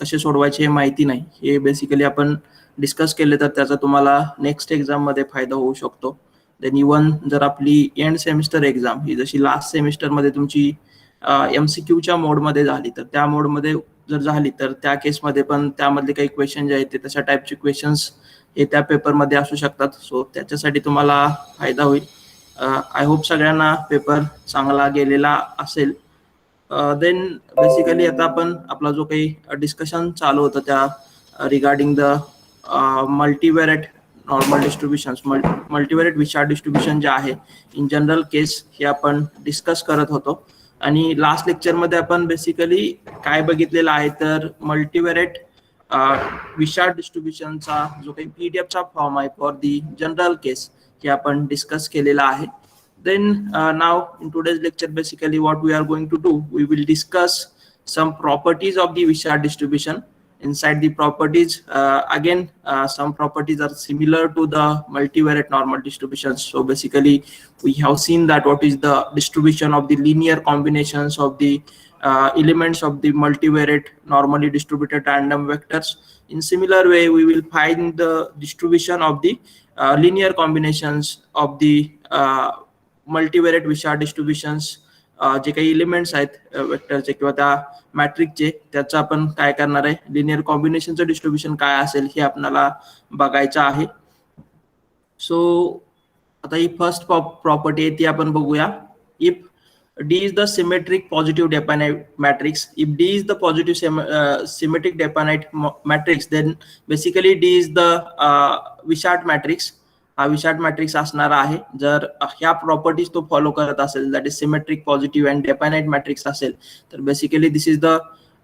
कसे सोडवायचे हे माहिती नाही, हे बेसिकली आपण डिस्कस केले तर त्याचा तुम्हाला नेक्स्ट एक्झाम मध्ये फायदा होऊ शकतो. देन इवन जर आपली एंड सेमिस्टर एक्झाम ही जशी लास्ट सेमिस्टरमध्ये तुमची MCQच्या मोडमध्ये झाली तर त्या मोडमध्ये जर झाली तर त्या केसमध्ये पण त्यामधले काही क्वेश्चन जे आहेत ते तशा टाईपचे क्वेश्चन्स हे त्या पेपरमध्ये असू शकतात. सो त्याच्यासाठी तुम्हाला फायदा होईल. आय होप सगळ्यांना पेपर चांगला गेलेला असेल. देन बेसिकली आता आपण आपला जो काही डिस्कशन चालू होतं त्या regarding the multivariate normal distribution, multivariate Wishart distribution जे आहे इन जनरल केस हे आपण डिस्कस करत होतो. आणि लास्ट लेक्चरमध्ये आपण बेसिकली काय बघितलेलं आहे तर मल्टीव्हेरिएट विशार डिस्ट्रीब्युशनचा जो काही PDF चा फॉर्म आहे फॉर दी जनरल केस हे आपण डिस्कस केलेला आहे. Then now in today's lecture basically what we are going to do, we will discuss some properties of the Wishart distribution. Inside the properties again some properties are similar to the multivariate normal distributions. So basically we have seen that what is the distribution of the linear combinations of the elements of the multivariate normally distributed random vectors. In similar way we will find the distribution of the linear combinations of the मल्टीव्हेरिएट विशार डिस्ट्रीब्युशन्स जे काही elements आहेत वेक्टरचे किंवा त्या मॅट्रिकचे त्याचं आपण काय करणार आहे, लिनियर कॉम्बिनेशनचं डिस्ट्रीब्युशन काय असेल हे आपल्याला बघायचं आहे. सो आता ही फर्स्ट प्रॉपर्टी आहे ती आपण बघूया. If D is the symmetric positive definite matrix, if D is the positive symmetric definite matrix, then basically D is the Wishart matrix. हा विशार्ट मॅट्रिक्स असणार आहे जर ह्या प्रॉपर्टीज तो फॉलो करत असेल, that is symmetric positive and definite matrix असेल तर बेसिकली दिस इज द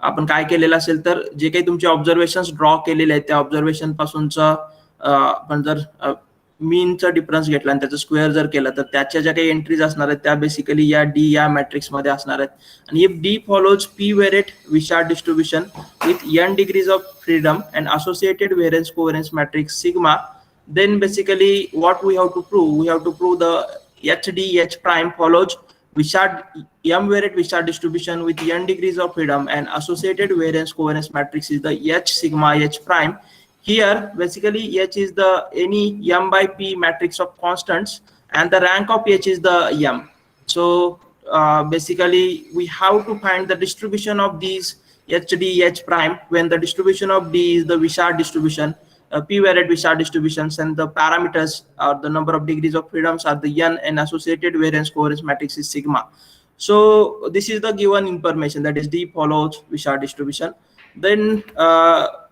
आपण काय केलेलं असेल तर जे काही तुमचे ऑब्झर्वेशन्स ड्रॉ केलेले आहेत त्या ऑब्झर्वेशन पासूनचं आपण जर मीनचा डिफरन्स घेतला आणि त्याचं स्क्वेअर जर केलं तर त्याच्या ज्या काही एंट्रीज असणार आहेत त्या बेसिकली या D या मॅट्रिक्स मध्ये असणार आहेत. आणि if D follows P-variate Wishart distribution with n degrees of freedom and associated variance covariance matrix sigma, then basically what we have to prove the H prime follows Wishart M-variate Wishart distribution with n degrees of freedom and associated variance covariance matrix is the H sigma H prime. Here basically H is the any M by P matrix of constants and the rank of H is the M. So basically we have to find the distribution of these HD H prime when the distribution of D is the Wishart distribution, P-variate Wishart distributions, and the parameters or the number of degrees of freedoms are the n and associated variance covariance matrix is sigma. So this is the given information, that is D follows Wishart distribution. Then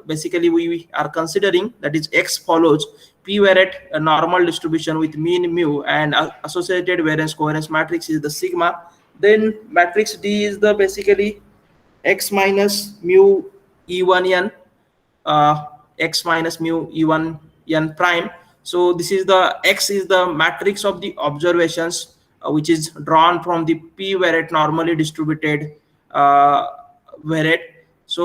basically we are considering that is X follows P-variate normal distribution with mean mu and associated variance covariance matrix is the sigma. Then matrix D is the basically X minus mu E1n X minus mu E1 n prime. So this is the X is the matrix of the observations which is drawn from the P-variate normally distributed variate. So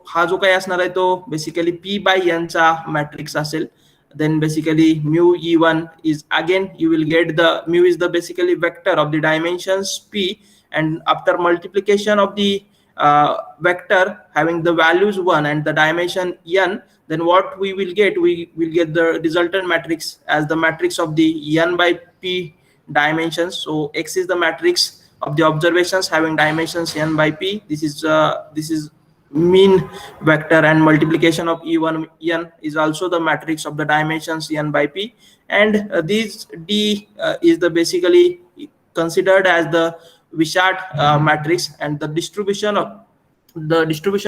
हा जो काही असणार आहे तो basically P by n चा matrix असेल. Then basically mu E1 is again you will get the mu is the basically vector of the dimensions P, and after multiplication of the vector having the values 1 and the dimension n, then what we will get the resultant matrix as the matrix of the n by P dimensions. So X is the matrix of the observations having dimensions n by P. This is mean vector, and multiplication of E1 n is also the matrix of the dimensions n by P, and this D is the basically considered as the Wishart matrix, and the distribution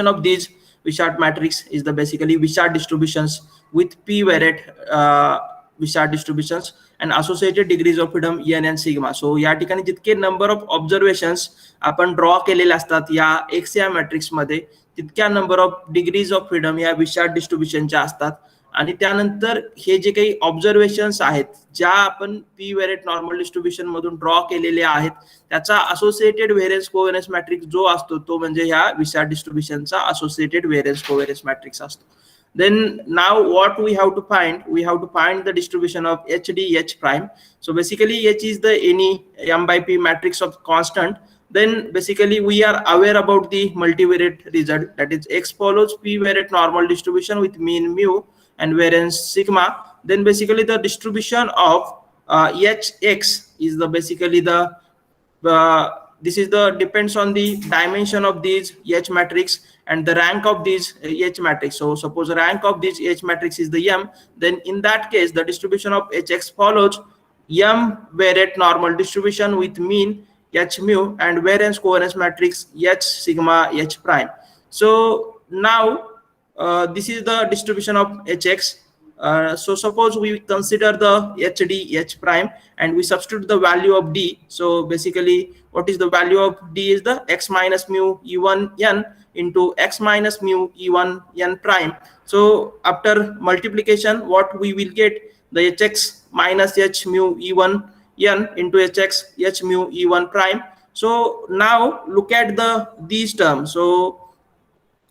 of these Wishart matrix is the basically Wishart distributions with P-variate Wishart distributions. And associated degrees of freedom n and sigma. So या ठिकाणी जितके number of observations आपण draw केलेले असतात या X या matrix मध्ये, तितक्या number of degrees of freedom या विशार्ड डिस्ट्रीब्युशनच्या असतात. आणि त्यानंतर हे जे काही ऑब्झर्वेशन्स आहेत ज्या आपण पी व्हेरिएट नॉर्मल डिस्ट्रीब्युशन मधून ड्रॉ केलेले आहेत, त्याचा असोसिएटेड व्हेरियन्स कोव्हेरियन्स मॅट्रिक्स जो असतो तो म्हणजे ह्या विशार्ड डिस्ट्रीब्युशनचा असोसिएटेड व्हेरियन्स कोव्हेरियन्स मॅट्रिक्स असतो. Then now what we have to find? We have to find the distribution of HD H prime. So basically H is the any m by p matrix of constant. Then basically we are aware about the multivariate result, that is X follows p variate normal distribution with mean mu and variance sigma. Then basically the distribution of Hx is the basically the this is the depends on the dimension of these H matrix and the rank of these H matrix. So suppose the rank of this H matrix is the m, then in that case the distribution of Hx follows m variate normal distribution with mean H mu and variance covariance matrix H sigma H prime. So now this is the distribution of Hx. So suppose we consider the HD H prime and we substitute the value of D. So basically what is the value of D is the x minus mu e1 n into x minus mu e1 n prime. So after multiplication what we will get, the Hx minus h mu e1 n into hx h mu e1 prime. So now look at these terms. So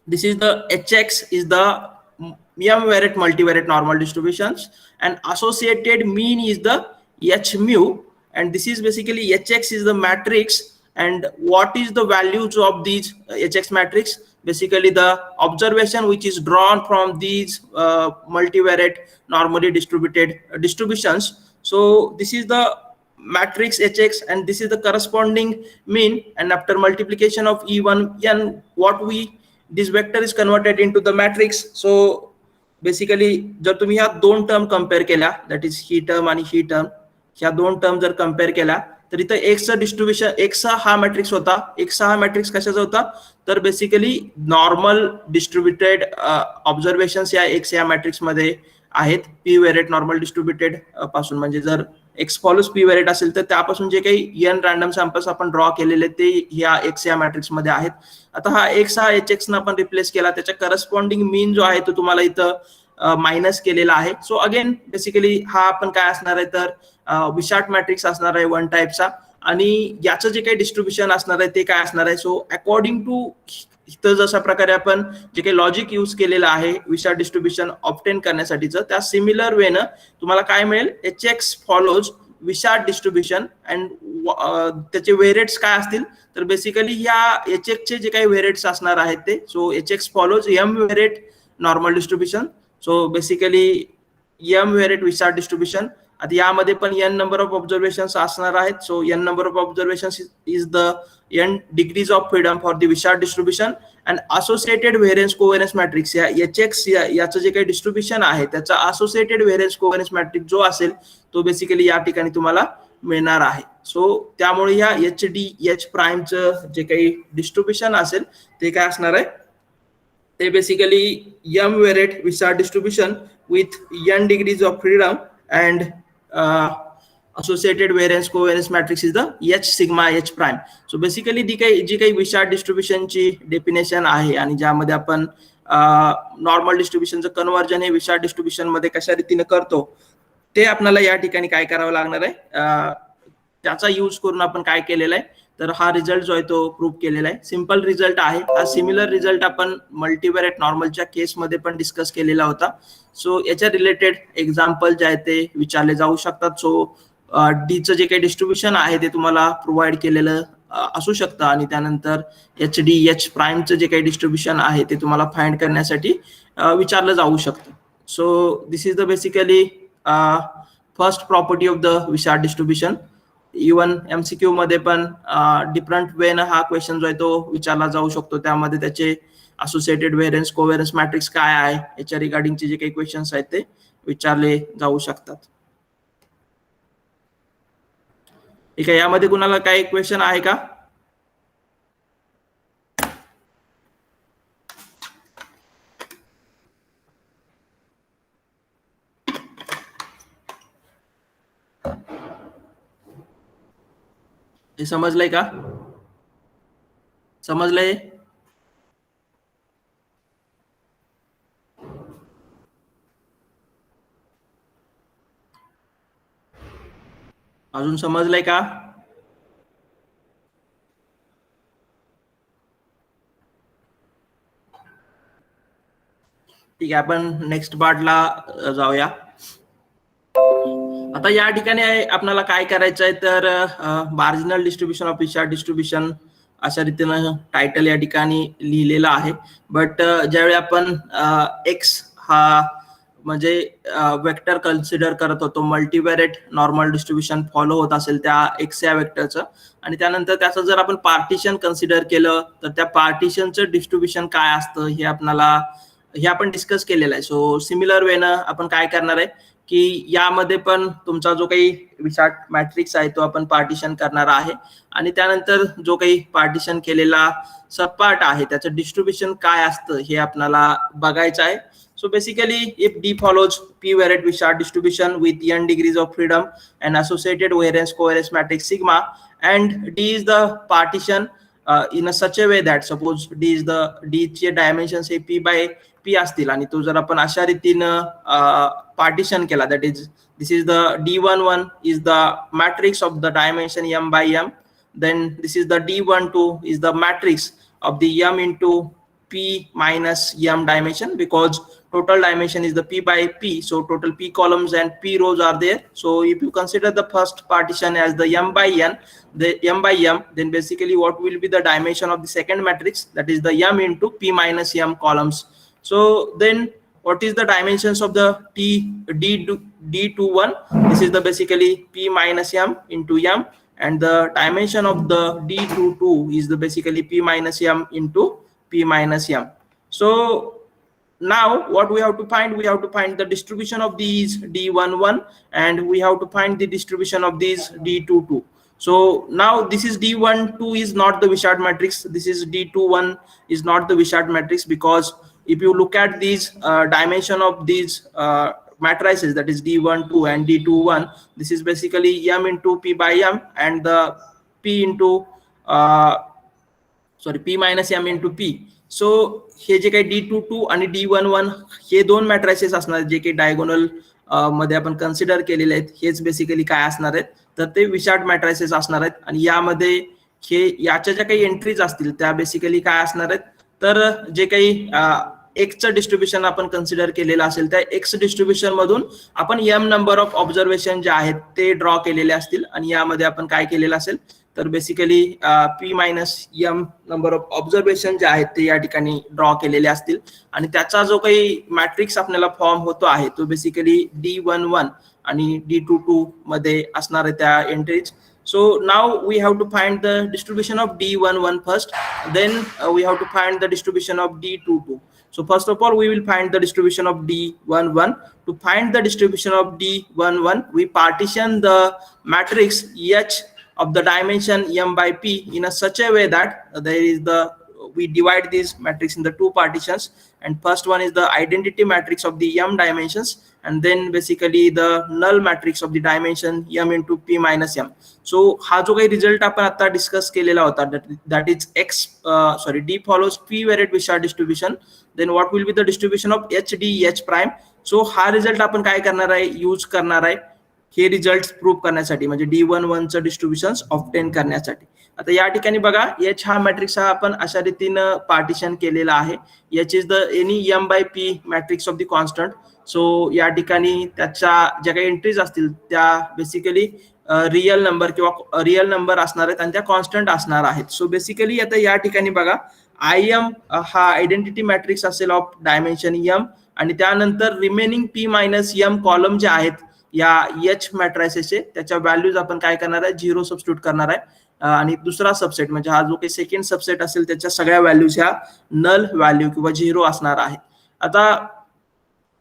this is the Hx is the m variate multivariate normal distributions and associated mean is the h mu, and this is basically Hx is the matrix. And what is the values of these Hx matrix? Basically the observation which is drawn from these multivariate normally distributed distributions. So this is the matrix Hx and this is the corresponding mean, and after multiplication of e1 n what we this vector is converted into the matrix. So basically जर तुम्ही ह्या दोन term compare केल्या, that is he term आणि ही term, ह्या दोन term जर compare केल्या तर इथं एक्सचं डिस्ट्रीब्युशन, एक्सचा हा मॅट्रिक्स होता, एक्सचा हा मॅट्रिक्स कशाचा होता तर बेसिकली नॉर्मल डिस्ट्रीब्युटेड ऑब्झर्वेशन्स या एक्स या मॅट्रिक्स मध्ये आहेत पी व्हेरिएट नॉर्मल डिस्ट्रीब्युटेड पासून. म्हणजे जर एक्स फॉलोज पी व्हेरिएट असेल तर त्यापासून जे काही एन रॅन्डम सॅम्पल्स आपण ड्रॉ केलेले ते ह्या एक्स या मॅट्रिक्स मध्ये आहेत. आता हा एक्स हा एच एक्स न आपण रिप्लेस केला, त्याच्या करस्पॉन्डिंग मीन जो आहे तो तुम्हाला इथं मायनस केलेला आहे. सो अगेन बेसिकली हा आपण काय असणार आहे तर विशार्ट मॅट्रिक्स असणार आहे वन टाइपचा, आणि याचं जे काही डिस्ट्रीब्युशन असणार आहे ते काय असणार आहे. सो अकॉर्डिंग टू इथं जशा प्रकारे आपण जे काही लॉजिक यूज केलेलं आहे विशार्ट डिस्ट्रीब्युशन ऑब्टेन करण्यासाठीचं, त्या सिमिलर वेनं तुम्हाला काय मिळेल, H x follows Wishart distribution and त्याचे व्हेरिएट्स काय असतील तर बेसिकली या एच एक्सचे जे काही व्हेरिएट्स असणार आहेत ते, so H x follows m variate normal distribution. So basically m variate Wishart distribution. आता यामध्ये पण एन नंबर ऑफ ऑब्झर्वेशन्स असणार आहेत. So n number of observations is the n degrees of freedom for the Wishart distribution and associated variance covariance matrix या H x याचं जे काही distribution आहे त्याचा असोसिएटेड व्हेरियन्स कोव्हेरियन्स मॅट्रिक्स जो असेल तो बेसिकली या ठिकाणी तुम्हाला मिळणार आहे. सो त्यामुळे या एच डी एच प्राईमचं जे काही डिस्ट्रीब्युशन असेल ते काय असणार आहे, ते basically m variate Wishart distribution with n degrees of freedom and associated variance covariance matrix is the H sigma H prime. So basically जी काही विशार्ट डिस्ट्रीब्युशनची डेफिनेशन आहे आणि ज्यामध्ये आपण नॉर्मल डिस्ट्रीब्युशनचं कन्वर्जन हे विशार्ट डिस्ट्रीब्युशन मध्ये कशा रीतीने करतो ते आपल्याला या ठिकाणी काय करावं लागणार आहे, त्याचा यूज करून आपण काय केलेलं आहे तर हा रिझल्ट जो आहे तो प्रूव्ह केलेला आहे. सिंपल रिझल्ट आहे हा. सिमिलर रिझल्ट आपण मल्टीव्हेरिएट नॉर्मलच्या केसमध्ये पण डिस्कस केलेला होता. सो याच्या रिलेटेड एक्झाम्पल जे आहे ते विचारले जाऊ शकतात. सो डीचं जे काही डिस्ट्रीब्युशन आहे ते तुम्हाला प्रोव्हाइड केलेलं असू शकतं आणि त्यानंतर एच डी एच प्राईमचं जे काही डिस्ट्रीब्युशन आहे ते तुम्हाला फाइंड करण्यासाठी विचारलं जाऊ शकतं. So this is the basically first property of the Wishart distribution. Even MCQ मध्ये पण डिफरंट वेनं हा क्वेश्चन जो आहे तो विचारला जाऊ शकतो. त्यामध्ये त्याचे असोसिएटेड व्हेरियन्स कोव्हेरियन्स मॅट्रिक्स काय आहे याच्या रिगार्डिंगचे जे काही क्वेश्चन्स आहेत ते विचारले जाऊ शकतात. ठीक आहे, यामध्ये कुणाला काही क्वेश्चन आहे का? हे समजलंय का? समजलंय? अजून समजलंय का? ठीक आहे, आपण नेक्स्ट पार्टला जाऊया. आता या ठिकाणी आपल्याला काय करायचं आहे तर मार्जिनल डिस्ट्रीब्युशन ऑफ विशार्ड डिस्ट्रीब्युशन अशा रीतीनं टायटल या ठिकाणी लिहिलेलं आहे. बट ज्यावेळी आपण एक्स हा म्हणजे वेक्टर कन्सिडर करत होतो, मल्टीव्हेरिएट नॉर्मल डिस्ट्रीब्युशन फॉलो होत असेल त्या एक्स या वेक्टरचं, आणि त्यानंतर त्याचं जर आपण पार्टिशन कन्सिडर केलं तर त्या पार्टिशनचं डिस्ट्रीब्युशन काय असतं हे आपण डिस्कस केलेलं आहे. सो सिमिलर वेनं आपण काय करणार आहे की यामध्ये पण तुमचा जो काही विशार्ड मॅट्रिक्स आहे तो आपण पार्टिशन करणार आहे, आणि त्यानंतर जो काही पार्टिशन केलेला सबपार्ट आहे त्याचं डिस्ट्रीब्युशन काय असतं हे आपल्याला बघायचं आहे. So basically, if D follows p-varied Wishart distribution with n degrees of freedom and associated variance covariance matrix sigma, and D is the partition in a such a way that suppose D चे dimensions हे p by p असतील, आणि तो जर आपण अशा रीतीनं partition केला, that is this is the D11 is the matrix of the dimension m by m, then this is the D12 is the matrix of the m into p minus m dimension, because total dimension is the p by p, so total p columns and p rows are there. So if you consider the first partition as the m by n, the m by m, then basically what will be the dimension of the second matrix, that is the m into p minus m columns. So then what is the dimensions of the D21? This is the basically p minus m into m, and the dimension of the D22 is the basically p minus m into p minus m. So now what we have to find, we have to find the distribution of these D11 and we have to find the distribution of these D22. So now this is D12 is not the Wishart matrix, this is D21 is not the Wishart matrix, because if you look at these dimension of these matrices, that is D12 and D21, this is basically m into p by m and the p into p minus m into p. So हे जे काही D22 आणि D11 हे दोन matrices असणार आहेत, जे काही डायगोनल मध्ये आपण कन्सिडर केलेले आहेत, हेच बेसिकली काय असणार आहेत तर ते विशार्ड मॅट्रिसेस असणार आहेत, आणि यामध्ये याच्या ज्या काही एंट्रीज असतील त्या बेसिकली काय असणार आहेत तर जे काही एक्सचं डिस्ट्रीब्युशन आपण कन्सिडर केलेलं असेल त्या एक्स डिस्ट्रीब्युशन मधून आपण एम नंबर ऑफ ऑब्झर्वेशन जे आहेत ते ड्रॉ केलेले असतील, आणि यामध्ये आपण काय केलेलं असेल तर basically p minus m number of observation जे आहेत ते या ठिकाणी ड्रॉ केलेले असतील, आणि त्याचा जो काही मॅट्रिक्स आपल्याला फॉर्म होतो आहे तो बेसिकली D11 आणि D22 मध्ये असणार आहे त्या entries. So now we have to find the distribution of D11 first, then we have to find the distribution of D22. So first of all, we will find the distribution of D11. To find the distribution of D11, we partition the matrix H of the dimension m by p in a such a way that we divide this matrix in the two partitions, and first one is the identity matrix of the m dimensions, and then basically the null matrix of the dimension m into p minus m. So हा जो काही result आपण आता discuss केलेला होता, that is D follows p varied Wishart distribution, then what will be the distribution of h d h prime. So हा result आपण काय करणार आहे, यूज करणार आहे हे रिझल्ट प्रूव्ह करण्यासाठी, म्हणजे D11 चं डिस्ट्रीब्युशन ऑब्टेन करण्यासाठी. आता या ठिकाणी बघा, H हा मॅट्रिक्स हा आपण अशा रीतीनं पार्टिशन केलेला आहे. H is the any m by p matrix of the constant. So या ठिकाणी त्याच्या ज्या काही एंट्रीज असतील त्या बेसिकली रिअल नंबर किंवा रिअल नंबर असणार आहेत आणि त्या कॉन्स्टंट असणार आहेत. सो बेसिकली आता या ठिकाणी बघा, IM हा आयडेंटिटी मॅट्रिक्स असेल ऑफ डायमेन्शन m, आणि त्यानंतर remaining p minus m column जे आहेत या H मॅट्रिसेसचे त्याच्या व्हॅल्यूज आपण काय करणार आहे, 0 सबस्टिट्यूट करणार आहे, आणि दुसरा सबसेट म्हणजे हा जो काही सेकंड सबसेट असेल त्याच्या सगळ्या व्हॅल्यूज ह्या नल व्हॅल्यू किंवा 0 असणार आहे. आता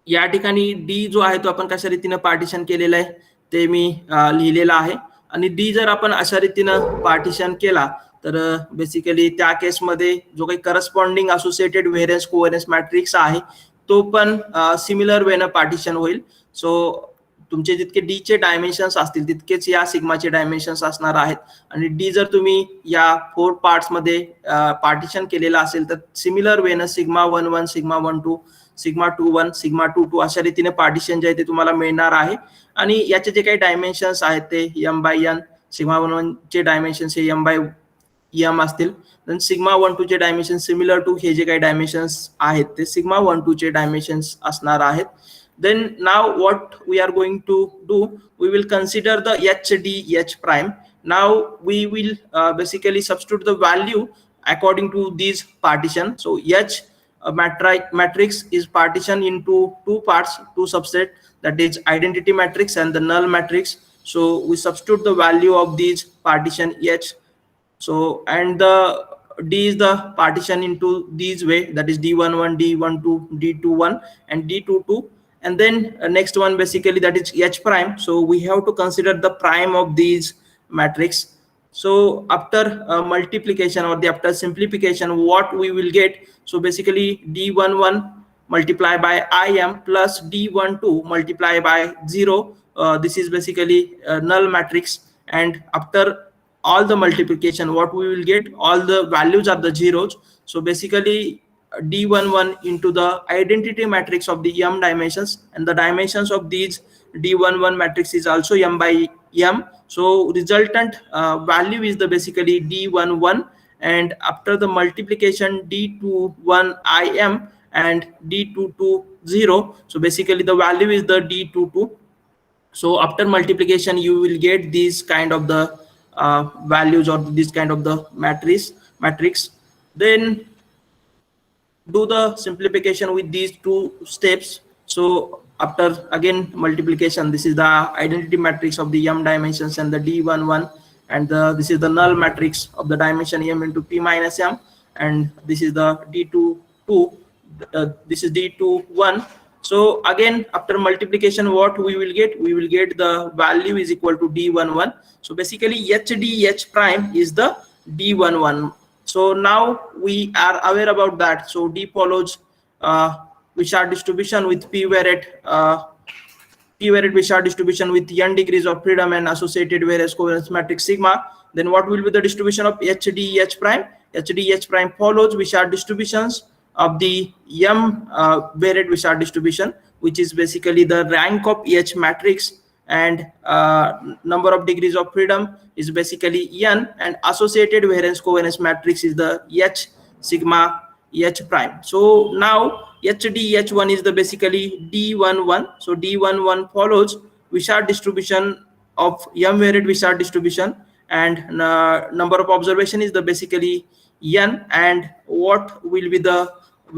या ठिकाणी D जो आहे तो आपण कशा रीतीनं पार्टिशन केलेला आहे ते मी लिहिलेलं आहे, आणि D जर आपण अशा रीतीनं पार्टिशन केला तर बेसिकली त्या केसमध्ये जो काही corresponding associated variance covariance matrix आहे तो पण सिमिलर वेनं पार्टिशन होईल. सो तुमचे जितके डी चे डायमेन्शन्स असतील तितकेच या सिग्माचे डायमेन्शन्स असणार आहेत. आणि डी जर तुम्ही या 4 पार्ट्स मध्ये पार्टिशन केलेलं असेल तर सिमिलर वेनं सिग्मा 1 1 सिग्मा 1 2 सिग्मा 2 1 सिग्मा 2 2 अशा रीतीने पार्टिशन जे आहे ते तुम्हाला मिळणार आहे. आणि याचे जे काही डायमेन्शन्स आहेत ते m बाय n, सिग्मा 1 1 चे डायमेन्शन्स हे m बाय m असतील. देन सिग्मा 1 2 चे डायमेन्शन सिमिलर टू हे जे काही डायमेन्शन्स आहेत ते सिग्मा 1 2 चे डायमेन्शन्स असणार आहेत. Then now what we are going to do, we will consider the h prime. Now we will basically substitute the value according to these partition. So h matrix is partitioned into 2 parts, 2 subset, that is identity matrix and the null matrix. So we substitute the value of these partition h. So and the D is the partition into these way, that is D11, D12, D21 and D22. And then next one basically that is h prime. So we have to consider the prime of these matrix. So after multiplication or after simplification, what we will get, so basically D11 multiply by im plus D12 multiply by 0. This is basically null matrix. And after all the multiplication, what we will get, all the values are the zeros. So basically D11 into the identity matrix of the m dimensions, and the dimensions of these D11 matrix is also m by m. So resultant value is the basically D11, and after the multiplication D21 im and D22 0. So basically the value is the D22. So after multiplication you will get these kind of the values or this kind of the matrix. Then do the simplification with these 2 steps. So after again multiplication, this is the identity matrix of the m dimensions and the D11, and this is the null matrix of the dimension m into p minus m, and this is the D22, this is D21. So again after multiplication, what we will get, we will get the value is equal to D11. So basically h prime is the D11. So now we are aware about that. So D follows Wishart distribution with p varied Wishart distribution with n degrees of freedom and associated various covariance matrix sigma. Then what will be the distribution of h prime? h prime follows Wishart distributions of the m varied Wishart distribution, which is basically the rank of h matrix, and number of degrees of freedom is basically n, and associated variance covariance matrix is the h sigma h prime. So now h1 is the basically D11. So D11 follows Wishart distribution of m varied Wishart distribution, and number of observation is the basically n, and what will be the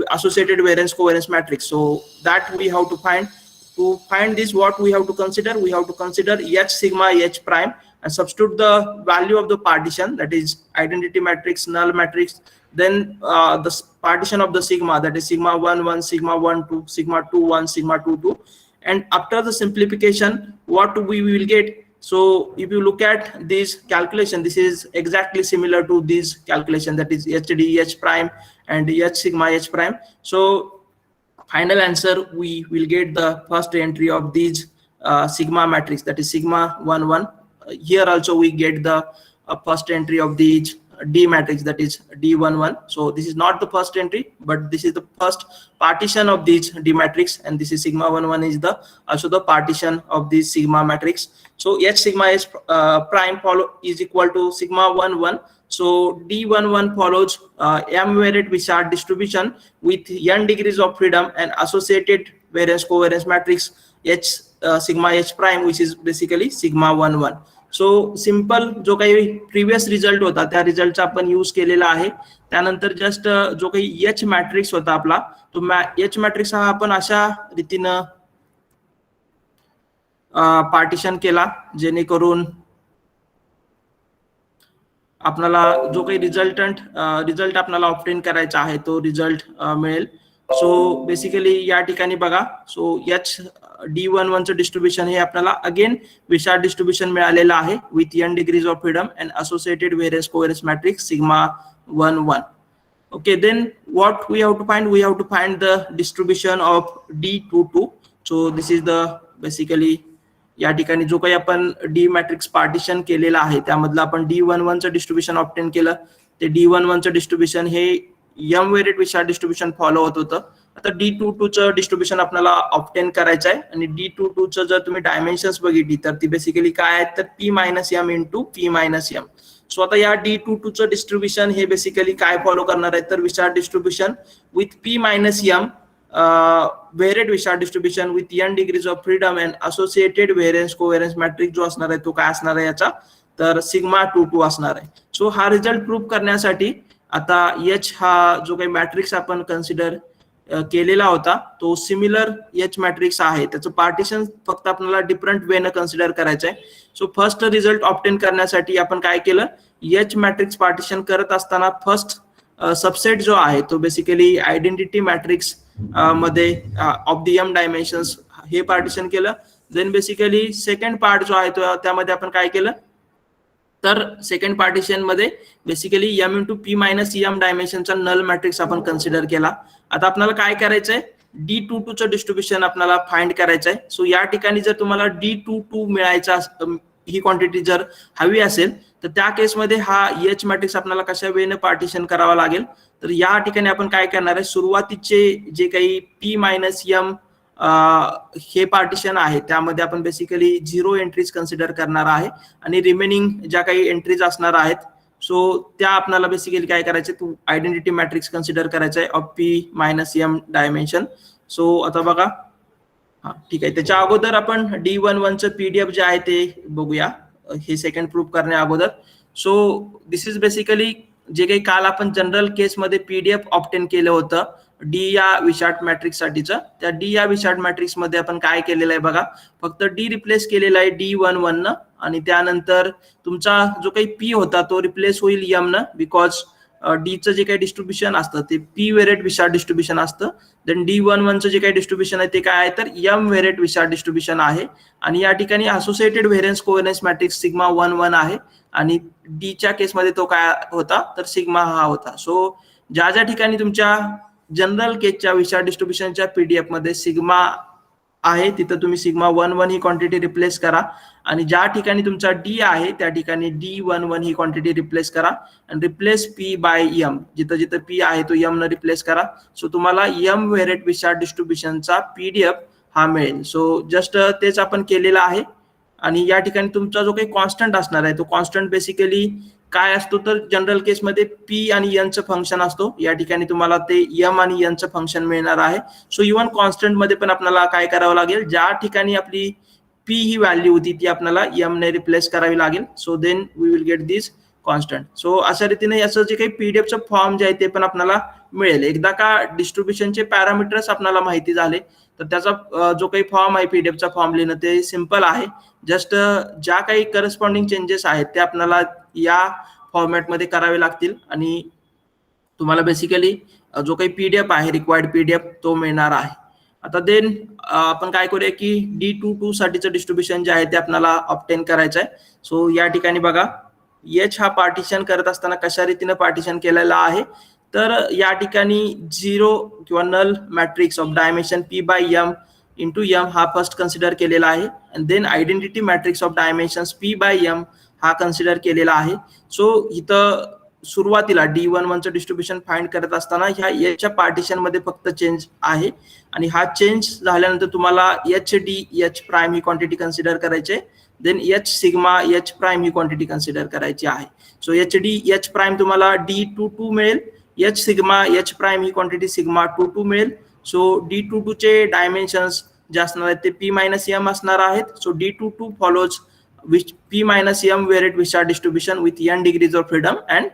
associated variance covariance matrix. So that we have to find. To find this, what we have to consider, we have to consider h sigma h prime and substitute the value of the partition, that is identity matrix, null matrix. Then the partition of the sigma, that is sigma 1 1 sigma 1 2 sigma 2 1 sigma 2 2. And after the simplification, what we will get, so if you look at this calculation, this is exactly similar to this calculation, that is h prime and h sigma h prime. So final answer, we will get the first entry of these sigma matrix, that is sigma 1 1. Here also we get the first entry of these D matrix, that is D11. So this is not the first entry, but this is the first partition of these D matrix, and this is sigma 1 1 is the also the partition of this sigma matrix. So h sigma h prime is equal to sigma 1 1. So D11 follows m varied Wishart distribution with n degrees of freedom and associated variance covariance matrix h sigma h prime, which is basically sigma 1 1. So simple जो काही previous result होता त्या रिझल्टचा आपण use केलेला आहे. त्यानंतर just जो काही एच मॅट्रिक्स होता आपला, तो एच मॅट्रिक्स हा आपण अशा रीतीनं पार्टिशन केला जेणेकरून आपल्याला जो काही रिझल्ट आपल्याला ऑब्टेन करायचा आहे तो रिझल्ट मिळेल. सो बेसिकली या ठिकाणी बघा, सो एच D11 चं डिस्ट्रीब्युशन हे आपल्याला अगेन विशार्ट डिस्ट्रीब्युशन मिळालेलं आहे with n degrees of freedom and associated various covariance matrix sigma 1 1. Okay, then what we have to find? We have to find the distribution of D22. So this is the basically या ठिकाणी जो काही आपण D matrix partition केलेला आहे त्यामधलं आपण D11चं distribution obtain केलं. ते D11चं डिस्ट्रीब्युशन हे एम व्हेरिएट विशाल डिस्ट्रीब्युशन फॉलो होत होतं. आता D22चं डिस्ट्रीब्युशन आपल्याला ऑब्टेन करायचं आहे आणि D22चं जर तुम्ही डायमेन्शन्स बघितली तर ती बेसिकली काय आहेत तर P minus m into P minus m. So आता या D22चं डिस्ट्रीब्युशन हे बेसिकली काय फॉलो करणार आहे तर Wishart distribution with P minus m varied Wishart distribution with n degrees of freedom and associated variance covariance matrix जो असणार आहे तो काय असणार आहे याचा तर सिग्मा 22 असणार आहे. सो हा रिझल्ट प्रूव्ह करण्यासाठी आता H हा जो काही मॅट्रिक्स आपण कन्सिडर केलेला होता तो सिमिलर H मॅट्रिक्स आहे. त्याचं पार्टिशन फक्त आपल्याला डिफरंट वेनं कन्सिडर करायचं आहे. सो फर्स्ट रिझल्ट ऑब्टेन करण्यासाठी आपण काय केलं H मॅट्रिक्स पार्टिशन करत असताना फर्स्ट सबसेट जो आहे तो बेसिकली आयडेंटिटी मॅट्रिक्स मध्ये ऑफ द एम डायमेन्शन्स हे पार्टिशन केलं. देन बेसिकली सेकंड पार्ट जो आहे तो त्यामध्ये आपण काय केलं तर सेकंड पार्टिशन मध्ये basically m into p minus m डायमेन्शनचा नल मॅट्रिक्स आपण कन्सिडर केला. आता आपल्याला काय करायचंय D22चं डिस्ट्रीब्युशन आपल्याला फाइंड करायचं आहे. सो या ठिकाणी जर तुम्हाला D22 मिळायचा ही क्वांटिटी जर हवी असेल तर त्या केसमध्ये हा H मॅट्रिक्स आपल्याला कशा वेने पार्टिशन करावा लागेल तर या ठिकाणी आपण काय करणार आहे सुरुवातीचे जे काही P मायनस एम हे पार्टिशन आहे त्यामध्ये आपण बेसिकली 0 एंट्रीज कन्सिडर करणार आहे आणि रिमेनिंग ज्या काही एंट्रीज असणार आहेत सो त्या आपल्याला बेसिकली काय करायचे तू आयडेंटिटी मॅट्रिक्स कन्सिडर करायचं आहे of P minus M dimension. So आता बघा हा ठीक आहे त्याच्या अगोदर आपण D11चं PDF जे आहे ते बघूया हे सेकंड प्रूफ करण्या अगोदर. सो दिस इज बेसिकली जे काही काल आपण जनरल केसमध्ये PDF ऑब्टेन केलं होतं D या विशार्ट मॅट्रिक्स साठीचं त्या D या विशार्ट मॅट्रिक्स मध्ये आपण काय केलेलं आहे बघा फक्त D रिप्लेस केलेला आहे D11 न आणि त्यानंतर तुमचा जो काही P होता तो रिप्लेस होईल M न बिकॉज D चं जे काही डिस्ट्रीब्युशन असतं ते P व्हेरिएट विशार्ट डिस्ट्रीब्युशन असतं. देन D11चं जे काही डिस्ट्रीब्युशन आहे ते काय आहे तर M व्हेरिएट विशार्ट डिस्ट्रीब्युशन आहे आणि या ठिकाणी associated variance covariance matrix sigma 1 1 आहे आणि D च्या केसमध्ये तो काय होता तर सिग्मा हा होता. सो ज्या ज्या ठिकाणी तुमच्या जनरल केसच्या विशार्ट डिस्ट्रीब्युशनच्या PDF मध्ये सिग्मा आहे तिथं तुम्ही सिग्मा 1 1 ही क्वांटिटी रिप्लेस करा आणि ज्या ठिकाणी तुमचा D आहे त्या ठिकाणी D11 ही क्वांटिटी रिप्लेस करा आणि रिप्लेस P बाय M जिथं जिथं P आहे तो M न रिप्लेस करा. सो तुम्हाला M व्हेरिएट विशार्ट डिस्ट्रीब्युशनचा PDF हा मिळेल. सो जस्ट तेच आपण केलेलं आहे आणि या ठिकाणी तुमचा जो काही कॉन्स्टंट असणार आहे तो कॉन्स्टंट बेसिकली काय असतो तर जनरल केसमध्ये P आणि N चं फंक्शन असतो. या ठिकाणी तुम्हाला ते M आणि N चं फंक्शन मिळणार आहे. सो इव्हन कॉन्स्टंट मध्ये पण आपल्याला काय करावं लागेल ज्या ठिकाणी आपली P ही व्हॅल्यू होती ती आपल्याला M ने रिप्लेस करावी लागेल. So then we will get this constant. So अशा रीतीने याचं जे काही PDFचं फॉर्म जे आहे ते पण आपल्याला मिळेल. एकदा का डिस्ट्रीब्युशनचे पॅरामीटर्स आपल्याला माहिती झाले तर त्याचा जो काही फॉर्म आहे PDFचा फॉर्म लिहिणं ते सिम्पल आहे. जस्ट ज्या काही करस्पॉन्डिंग चेंजेस आहेत ते आपल्याला या फॉर्मॅटमध्ये करावे लागतील आणि तुम्हाला बेसिकली जो काही PDF आहे रिक्वायर्ड PDF तो मिळणार आहे. आता देन आपण काय करूया की D22 साठीचं डिस्ट्रीब्युशन जे आहे ते आपल्याला ऑब्टेन करायचं आहे. सो या ठिकाणी बघा H हा पार्टिशन करत असताना कशा रीतीने पार्टिशन केलेला आहे तर या ठिकाणी 0 किंवा null matrix of dimension P by M into M हा फर्स्ट कन्सिडर केलेला आहे आणि then identity matrix of dimensions P by M हा कन्सिडर केलेला आहे. सो इथं सुरुवातीला D11चं डिस्ट्रीब्युशन फाइंड करत असताना ह्या Hच्या पार्टिशन मध्ये फक्त चेंज आहे आणि हा चेंज झाल्यानंतर तुम्हाला HD H प्राइम ही क्वांटिटी कन्सिडर करायची then H sigma H prime ही क्वांटिटी कन्सिडर करायची आहे. सो HD H प्राइम तुम्हाला D22 मिळेल. H सिग्मा H प्राइम ही क्वांटिटी सिग्मा 22 मिळेल. सो D22 चे डायमेन्शन्स जे असणार आहेत ते P मायनस M असणार आहेत. So D22 follows which P minus M varied Wishart distribution with n degrees of freedom and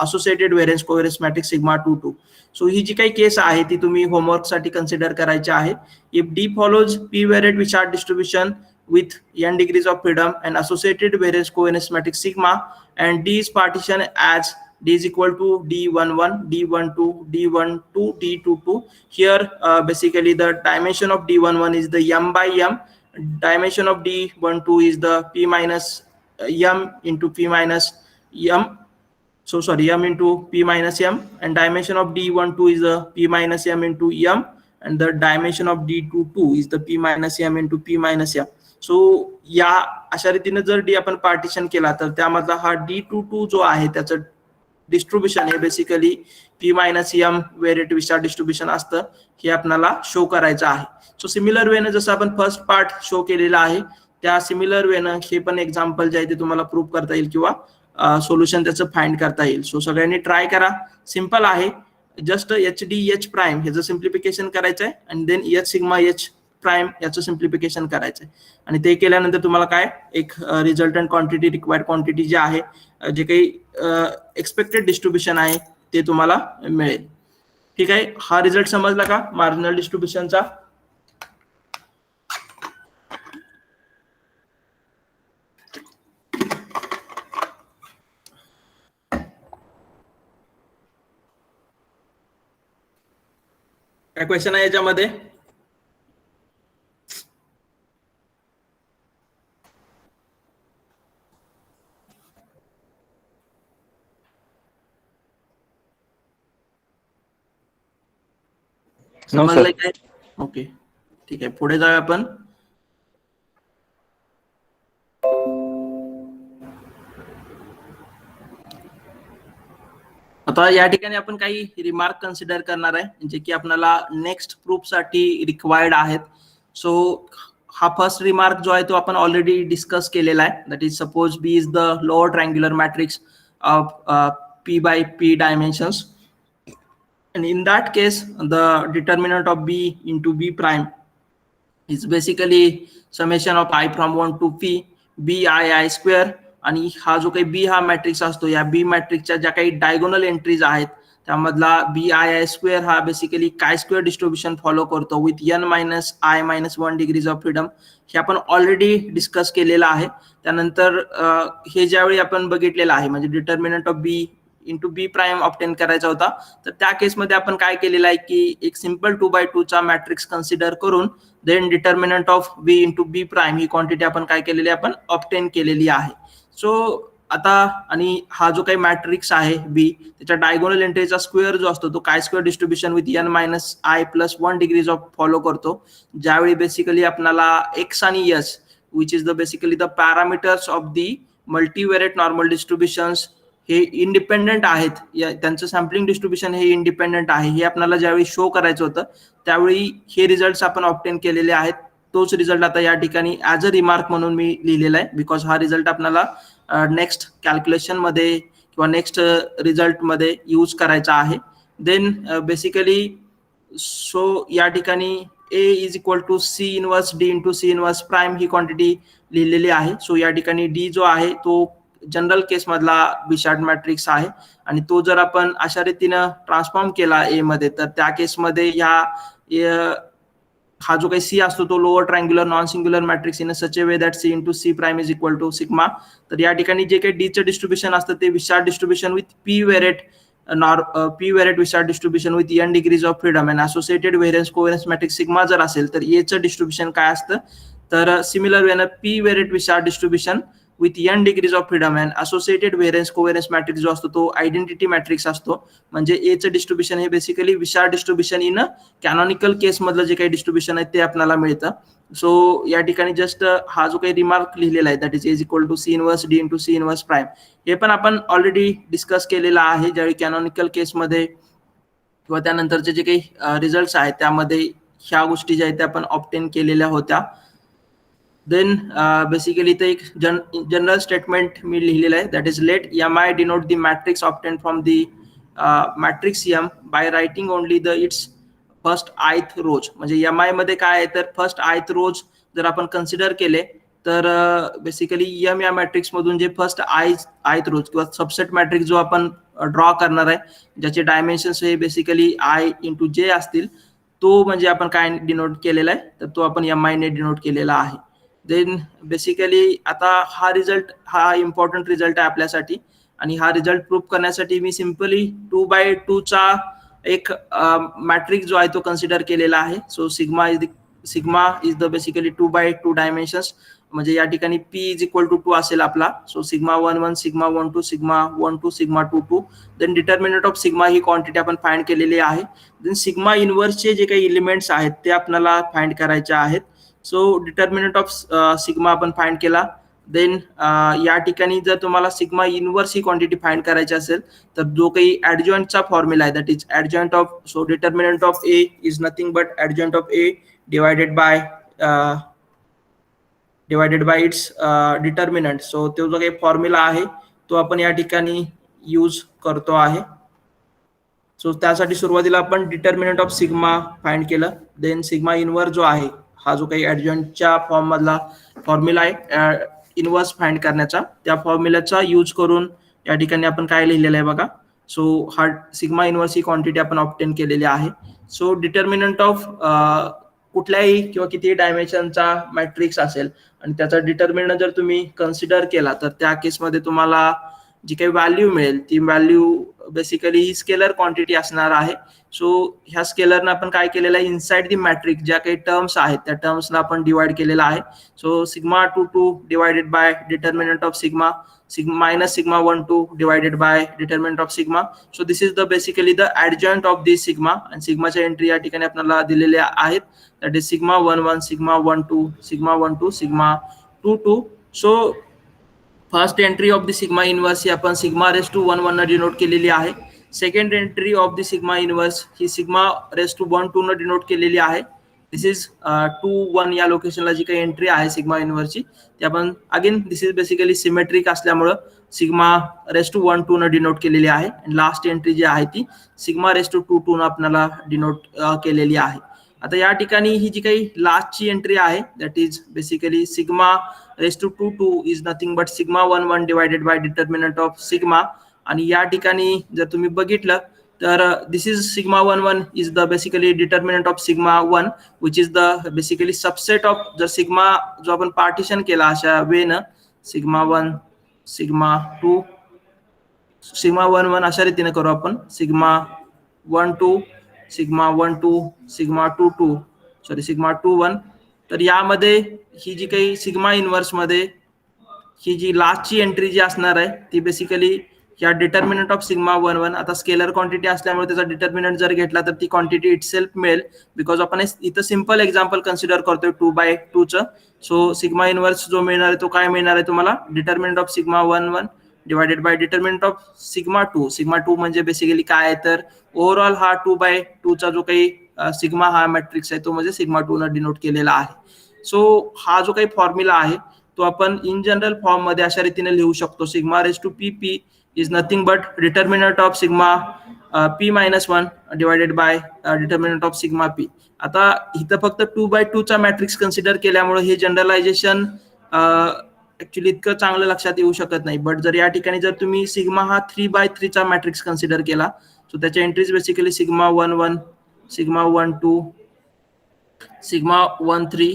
associated variance covariance matrix sigma 22. So ही जी काही केस आहे ती तुम्ही होमवर्क साठी कन्सिडर करायची आहे. If D follows P varied Wishart distribution with n degrees of freedom and associated variance covariance matrix sigma and D is partitioned as D is equal to D11, D12, D12, D22. Here basically the dimension of D11 is the M by M. Dimension of D12 is the P minus M into P minus M. So sorry, M into P minus M, and dimension of D12 is the P minus M into M, and the dimension of D22 is the P minus M into P minus M. So या अशा रीतीने जर D आपण partition केला तर त्यामधला हा D22 जो आहे त्याचं डिस्ट्रीब्युशन हे basically p minus m variate Wishart distribution असतं, हे आपल्याला शो करायचं आहे. सो सिमिलर वेनं जसं आपण फर्स्ट पार्ट शो केलेला आहे त्या सिमिलर वेनं हे पण एक्झाम्पल जे आहे ते तुम्हाला प्रूव्ह करता येईल किंवा सोल्युशन त्याचं फाइंड करता येईल. सो सगळ्यांनी ट्राय करा, सिम्पल आहे. Just H D H prime ह्याचं सिम्प्लिफिकेशन करायचं आहे आणि then H sigma H prime याचं सिम्प्लिफिकेशन करायचं आहे आणि ते केल्यानंतर तुम्हाला काय एक रिझल्टंट क्वांटिटी रिक्वायर्ड क्वांटिटी जे आहे जे काही एक्सपेक्टेड डिस्ट्रीब्युशन आहे ते तुम्हाला मिळेल. ठीक आहे, हा रिझल्ट समजला का मार्जिनल डिस्ट्रीब्युशनचा? काय क्वेश्चन आहे याच्यामध्ये? समजलंय काय? ओके, ठीक आहे, पुढे जाऊया आपण. आता या ठिकाणी आपण काही रिमार्क कन्सिडर करणार आहे जे की आपल्याला नेक्स्ट प्रूफ साठी रिक्वायर्ड आहेत. सो हा फर्स्ट रिमार्क जो आहे तो आपण ऑलरेडी डिस्कस केलेला आहे. That is suppose B is the lower triangular matrix of P by P dimensions and in that case the determinant of b into b prime is basically summation of I from 1 to p b I square. आणि हा जो काही बी हा matrix असतो या बी मॅट्रिक्सच्या ज्या काही डायगोनल एंट्रीज आहेत त्यामधला बी आय स्क्वेअर हा बेसिकली काय स्क्वेअर डिस्ट्रीब्युशन फॉलो करतो with n minus I minus 1 degrees of freedom. हे आपण ऑलरेडी डिस्कस केलेलं आहे. त्यानंतर हे ज्यावेळी आपण बघितलेलं आहे म्हणजे determinant of B into B prime obtain करायचा होता तर त्या केसमध्ये आपण काय केलेलं आहे की एक सिम्पल 2x2 चा मॅट्रिक्स कन्सिडर करून then determinant of B into B prime ही क्वांटिटी आपण काय केलेली आपण ऑप्टेन केलेली आहे. सो आता आणि हा जो काही मॅट्रिक्स आहे बी त्याच्या डायगोनल एंट्रीचा स्क्वेअर जो असतो तो chi square distribution with n minus i plus 1 degrees of follow करतो. ज्यावेळी बेसिकली आपल्याला एक्स आणि s which is the basically the parameters of the multivariate normal distributions हे इंडिपेंडेंट आहेत, त्यांचं सॅम्पलिंग डिस्ट्रीब्युशन हे इंडिपेंडेंट आहे हे आपल्याला ज्यावेळी शो करायचं होतं त्यावेळी हे रिझल्ट आपण ऑप्टेन केलेले आहेत. तोच रिझल्ट आता या ठिकाणी ऍज अ रिमार्क म्हणून मी लिहिलेला आहे बिकॉज हा रिझल्ट आपल्याला नेक्स्ट कॅल्क्युलेशन मध्ये किंवा नेक्स्ट रिझल्ट मध्ये यूज करायचा आहे. देन बेसिकली सो या ठिकाणी a is equal to C inverse D into C inverse prime ही क्वांटिटी लिहिलेली आहे. सो या ठिकाणी डी जो आहे तो जनरल केस मधला बिशार्ड मॅट्रिक्स आहे आणि तो जर आपण अशा रीतीनं ट्रान्सफॉर्म केला ए मध्ये तर त्या केसमध्ये हा जो काही सी असतो तो lower triangular non singular matrix in such a way that C into C prime is equal to sigma. तर या ठिकाणी जे काही डीचं डिस्ट्रीब्युशन असतं ते Wishart distribution with P variate Wishart distribution with n degrees of freedom and associated variance covariance matrix sigma जर असेल तर एचं डिस्ट्रीब्युशन काय असतं तर सिमिलर वेनं P variate Wishart distribution with n degrees of freedom and associated variance covariance matrix जो असतो तो आयडेंटिटी मॅट्रिक्स असतो. म्हणजे एचं डिस्ट्रीब्युशन हे बेसिकली विशार्ड डिस्ट्रीब्युशन इन कॅनॉनिकल केस मधलं जे काही डिस्ट्रीब्युशन आहे ते आपल्याला मिळतं. सो या ठिकाणी जस्ट हा जो काही रिमार्क लिहिलेला आहे that is equal to C inverse D into C inverse prime हे पण आपण ऑलरेडी डिस्कस केलेलं आहे ज्यावेळी कॅनॉनिकल केसमध्ये किंवा त्यानंतरचे जे काही रिझल्ट आहेत त्यामध्ये ह्या गोष्टी ज्या आहेत त्या आपण ऑप्टेन केलेल्या होत्या. देन बेसिकली ते एक जनरल स्टेटमेंट मी लिहिलेलं आहे that is let m i denote the matrix obtain from the matrix m by writing only the its first ith rows. म्हणजे एम आय मध्ये काय आहे तर फर्स्ट आयथ रोज जर आपण कन्सिडर केले तर बेसिकली एम या मॅट्रिक्स मधून जे फर्स्ट आयथ रोज किंवा सबसेट मॅट्रिक्स जो आपण ड्रॉ करणार आहे ज्याचे डायमेन्शन्स हे बेसिकली आय इंटू जे असतील तो म्हणजे आपण काय डिनोट केलेला आहे तर तो आपण एम आय ने डिनोट केलेला आहे. देन बेसिकली आता हा रिझल्ट हा इम्पॉर्टंट रिझल्ट आहे आपल्यासाठी आणि हा रिझल्ट प्रूव्ह करण्यासाठी मी सिम्पली 2x2 चा एक मॅट्रिक्स जो आहे तो कन्सिडर केलेला आहे. So sigma is the basically 2x2 dimensions म्हणजे या ठिकाणी p इज इक्वल टू 2 असेल आपला. So sigma 1 sigma 1 sigma 1 sigma 2 then determinant of sigma ही क्वांटिटी आपण फाइंड केलेली आहे. देन सिग्मा इनवर्सचे जे काही एलिमेंट्स आहेत ते आपल्याला फाइंड करायचे आहेत. सो डिटर्मिनंट ऑफ सिग्मा आपण फाइंड केला. देन या ठिकाणी जर तुम्हाला सिग्मा इनवर्स ही क्वांटिटी फाइंड करायची असेल तर जो काही ऍडजॉइंटचा फॉर्म्युला आहे that is adjoint of, so determinant of A is nothing but adjoint of A divided bye it's determinant. So तो जो काही फॉर्म्युला आहे तो आपण या ठिकाणी यूज करतो आहे. सो त्यासाठी सुरुवातीला आपण डिटर्मिनंट ऑफ सिग्मा फाइंड केलं. देन सिग्मा इनवर्स जो आहे हा जो काही ऍडजॉइंटच्या फॉर्म मधला फॉर्म्युला आहे इनवर्स फाइंड करण्याचा, त्या फॉर्म्युलाचा यूज करून या ठिकाणी आपण काय लिहिलेलं आहे बघा. सो हा सिग्मा इनवर्स ही क्वांटिटी आपण ऑब्टेन केलेली आहे. सो डिटर्मिनंट ऑफ कुठल्याही किंवा किती डायमेन्शनचा मॅट्रिक्स असेल आणि त्याचा डिटर्मिनंट जर तुम्ही कन्सिडर केला तर त्या केसमध्ये तुम्हाला जी काही व्हॅल्यू मिळेल ती व्हॅल्यू बेसिकली ही स्केलर क्वांटिटी असणार आहे. सो ह्या स्केलरनं आपण काय केलेलं आहे, इनसाइड दी मॅट्रिक्स ज्या काही टर्म्स आहेत त्या टर्म्सला आपण डिवाइड केलेला आहे. So sigma 2 divided by determinant of sigma minus sigma 1 divided by determinant of sigma. So this is the basically the adjoint of this sigma. आणि सिग्माच्या एंट्री या ठिकाणी आपल्याला दिलेल्या आहेत, that is sigma 1 sigma 1 sigma 1 sigma 2. So first entry of the sigma inverse ही आपण sigma raise to 1 1 न डिनोट केलेली आहे. Second entry of the sigma inverse ही सिग्मा रेस टू 1 2 न डिनोट केलेली आहे. दिस इज 2 1 या लोकेशनला जी काही एंट्री आहे सिग्मा इनवर्सची ती आपण again this is basically symmetric असल्यामुळं सिग्मा रेस टू 1 2 न डिनोट केलेली आहे. आणि लास्ट एंट्री जी आहे ती सिग्मा रेस टू 2 2 न आपल्याला डिनोट केलेली आहे. आता या ठिकाणी ही जी काही लास्टची एंट्री आहे that is basically sigma raise to 2 2 is nothing but sigma 1 1 divided by determinant of sigma. आणि या ठिकाणी जर तुम्ही बघितलं तर this is sigma 1 1 is the basically determinant of sigma 1 which is the basically subset of जर sigma जो आपण पार्टिशन केला अशा वेनं सिग्मा 1 सिग्मा 2 सिग्मा 1 1 अशा रीतीने करू आपण sigma 1 2 sigma 1 2 sigma 2 2 sorry sigma 2 1. तर यामध्ये ही जी काही सिग्मा इनवर्स मध्ये ही जी लास्टची एंट्री जी असणार आहे ती बेसिकली या डिटर्मिनंट ऑफ सिग्मा 1 1 आता स्केलर क्वांटिटी असल्यामुळे त्याचा डिटर्मिनंट जर घेतला तर ती क्वांटिटी इटसेल्फ मिळेल, बिकॉज आपण इथं सिंपल एक्झाम्पल कन्सिडर करतोय 2/2 चं. सो सिग्मा इनवर्स जो मिळणार आहे तो काय मिळणार आहे तुम्हाला, determinant of sigma 1 1 divided by determinant of sigma 2. Sigma 2 म्हणजे बेसिकली काय आहे तर ओव्हरऑल हा 2/2 चा जो काही सिग्मा हा मॅट्रिक्स आहे तो म्हणजे सिग्मा 2 न डिनोट केलेला आहे. सो हा जो काही फॉर्म्युला आहे तो आपण इन जनरल फॉर्म मध्ये अशा रीतीने लिहू शकतो, sigma raise to P P is nothing but determinant of sigma p minus 1 divided by determinant of sigma p. आता इथं फक्त 2/2 चा मॅट्रिक्स कन्सिडर केल्यामुळे हे जनरलायझेशन ऍक्च्युली इतकं चांगलं लक्षात येऊ शकत नाही. बट जर या ठिकाणी जर तुम्ही सिग्मा हा 3/3 चा मॅट्रिक्स कन्सिडर केला सो त्याच्या entries basically sigma 1 1 sigma 1 2 sigma 1 3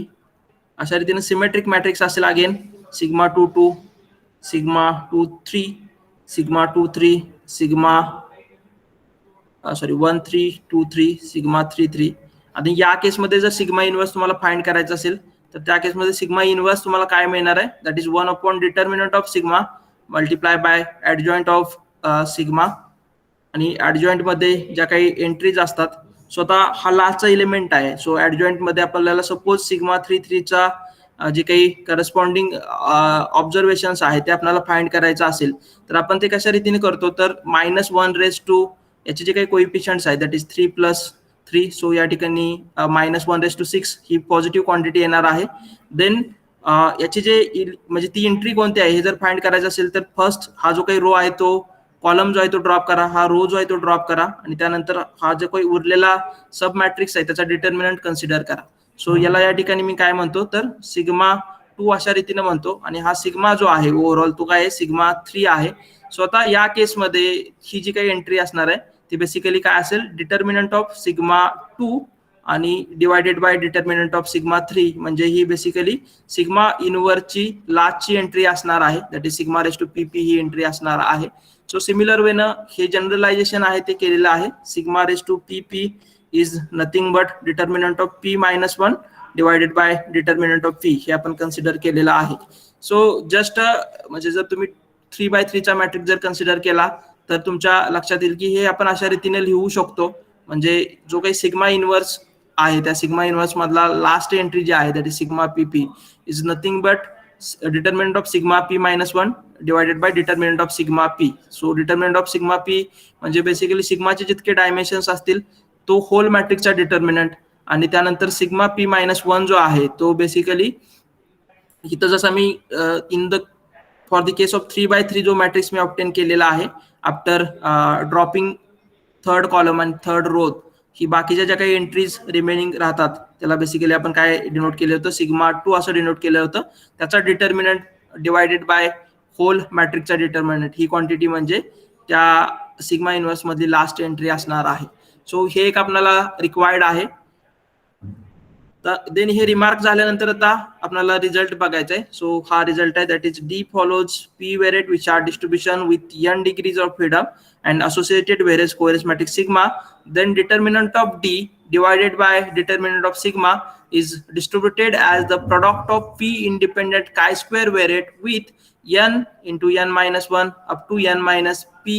अशा रीतीने सिमेट्रिक मॅट्रिक्स असेल. Again sigma 2 2 sigma 2 3 sigma 2 3 sigma 1 3 2 3 sigma 3 3. आणि या केसमध्ये जर सिग्मा इनवर्स तुम्हाला फाइंड करायचं असेल तर त्या केसमध्ये सिग्मा इनवर्स तुम्हाला काय मिळणार आहे, that is 1 upon determinant of sigma multiply by adjoint of sigma. आणि ऍडजॉइंट मध्ये ज्या काही एंट्रीज असतात स्वतः हा लास्टचा एलिमेंट आहे. सो ऍडजॉइंट मध्ये आपल्याला सपोज सिग्मा 3 3 चा जे काही करस्पॉन्डिंग ऑब्झर्वेशन्स आहे ते आपल्याला फाइंड करायचं असेल तर आपण ते कशा रीतीने करतो तर -1 रेस टू याचे जे काही कोइफिशियंट्स आहेत दॅट इज 3 + 3. सो या ठिकाणी -1 रेस टू 6 ही पॉझिटिव्ह क्वांटिटी येणार आहे. देन याची जे म्हणजे ती एंट्री कोणती आहे हे जर फाइंड करायचं असेल तर फर्स्ट हा जो काही रो आहे तो कॉलम जो आहे तो ड्रॉप करा, हा रो जो आहे तो ड्रॉप करा आणि त्यानंतर हा जो काही उरलेला सब मॅट्रिक्स आहे त्याचा डिटर्मिनंट कन्सिडर करा. सो याला या ठिकाणी मी काय म्हणतो तर सिग्मा 2 अशा रीतीने म्हणतो आणि हा सिग्मा जो आहे ओव्हरऑल तो काय आहे सिग्मा 3 आहे. सो आता या केसमध्ये ही जी काही एंट्री असणार आहे ती बेसिकली काय असेल डिटर्मिनंट ऑफ सिग्मा 2 आणि divided by determinant of sigma 3 म्हणजे ही बेसिकली सिग्मा इनवर्सची लास्टची एंट्री असणार आहे that is sigma raise to P P ही एंट्री असणार आहे. सो सिमिलर वेनं हे जनरलायझेशन आहे ते केलेलं आहे. Sigma raise to P P is nothing but determinant of p minus 1 divided by determinant of p हे आपण कन्सिडर केलेलं आहे. सो जस्ट म्हणजे जर तुम्ही 3/3 चा मॅट्रिक्स जर कन्सिडर केला तर तुमच्या लक्षात येईल की हे आपण अशा रीतीने लिहू शकतो. म्हणजे जो काही सिग्मा इनवर्स आहे त्या सिग्मा इन्व्हर्स मधला लास्ट एंट्री जी आहे that is sigma P P is nothing but determinant of sigma P minus 1 divided by determinant of sigma P. So determinant of sigma P म्हणजे बेसिकली सिग्माचे जितके dimensions असतील तो hole मॅट्रिक्सचा determinant, आणि त्यानंतर sigma P minus 1 जो आहे तो बेसिकली इथं जसं मी in the for the case of 3x3 जो मॅट्रिक्स मी ऑब्टेन केलेला आहे आफ्टर ड्रॉपिंग थर्ड कॉलम आणि थर्ड रो, ही बाकीच्या ज्या काही एंट्रीज रिमेनिंग राहतात त्याला बेसिकली आपण काय डिनोट केलं होतं, सिग्मा 2 असं डिनोट केलं होतं. त्याचा डिटर्मिनंट डिवायडेड बाय होल मॅट्रिक्सचा डिटर्मिनंट, ही क्वांटिटी म्हणजे त्या सिग्मा इन्व्हर्स मधली लास्ट एंट्री असणार आहे. सो हे एक आपल्याला रिक्वायर्ड आहे. देन हे रिमार्क झाल्यानंतर आता आपल्याला रिझल्ट बघायचा आहे. सो हा रिझल्ट आहे that is d follows p variate which are distribution with n degrees of फ्रीडम and associated various coherence matrix sigma, then determinant of D divided by determinant of sigma is distributed as the product of P independent chi-square variate with n into n minus 1 up to n minus P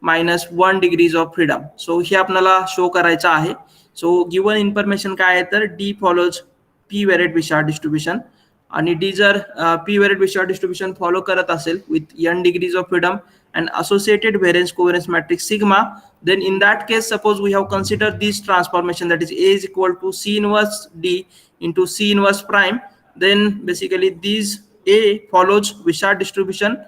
minus 1 degrees of freedom. So हे आपल्याला show करायचं आहे. So given information काय आहे तर D follows P variate Wishart distribution, आणि D जर P variate Wishart distribution follow करत असेल with n degrees of freedom and associated variance covariance matrix sigma, then in that case suppose we have considered this transformation that is A is equal to C inverse D into C inverse prime, then basically these A follows Wishart distribution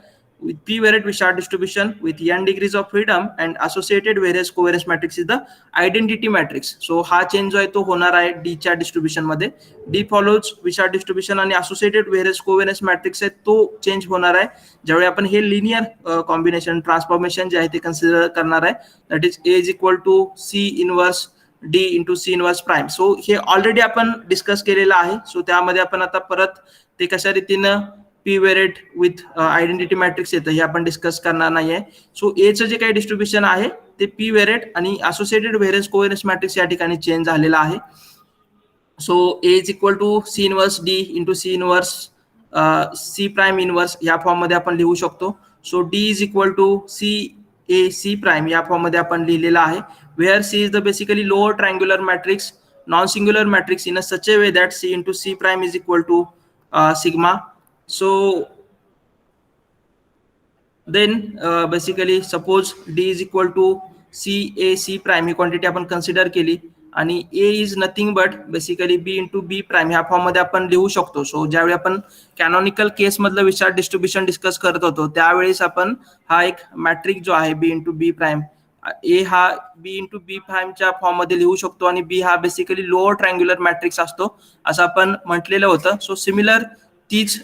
with P variate Wishart distribution with n degrees of freedom and associated variance covariance matrix is the identity matrix. So हा change जो आहे तो होणार आहे D च्या distribution मध्ये. D follows Wishart distribution आणि associated variance covariance matrix आहे तो चेंज होणार आहे ज्यावेळी आपण हे लिनियर कॉम्बिनेशन ट्रान्सफॉर्मेशन जे आहे ते कन्सिडर करणार आहे that is A is equal to C inverse D into C inverse prime. So हे ऑलरेडी आपण डिस्कस केलेलं आहे. सो त्यामध्ये आपण आता परत ते कशा रीतीनं पी वेरेट विथ आयडेंटिटी मॅट्रिक्स येतं हे आपण डिस्कस करणार नाहीये. सो एचं जे काही डिस्ट्रीब्युशन आहे ते पी वेरेट आणि असोसिएटेड व्हेरियन्स कोव्हेरियन्स मॅट्रिक्स या ठिकाणी चेंज झालेला आहे. So A is equal to C inverse D into C inverse C prime inverse या फॉर्म मध्ये आपण लिहू शकतो. So D is equal to C A C prime या फॉर्म मध्ये आपण लिहिलेला आहे. Where C is the basically lower triangular matrix non singular matrix in a such a way that C into C prime is equal to sigma. So then basically suppose D is equal to C A C prime he quantity आपण consider केली आणि A is nothing but basically B into B prime ह्या form मध्ये आपण लिहू शकतो. So ज्यावेळी आपण कॅनॉनिकल केस मधलं विशार डिस्ट्रीब्युशन डिस्कस करत होतो त्यावेळेस आपण हा एक मॅट्रिक्स जो आहे B into B prime ए हा बी इंटू बी प्राइमच्या फॉर्म मध्ये लिहू शकतो आणि बी हा बेसिकली लोअर ट्रायंग्युलर मॅट्रिक्स असतो असं आपण म्हटलेलं होतं. सो सिमिलर तीच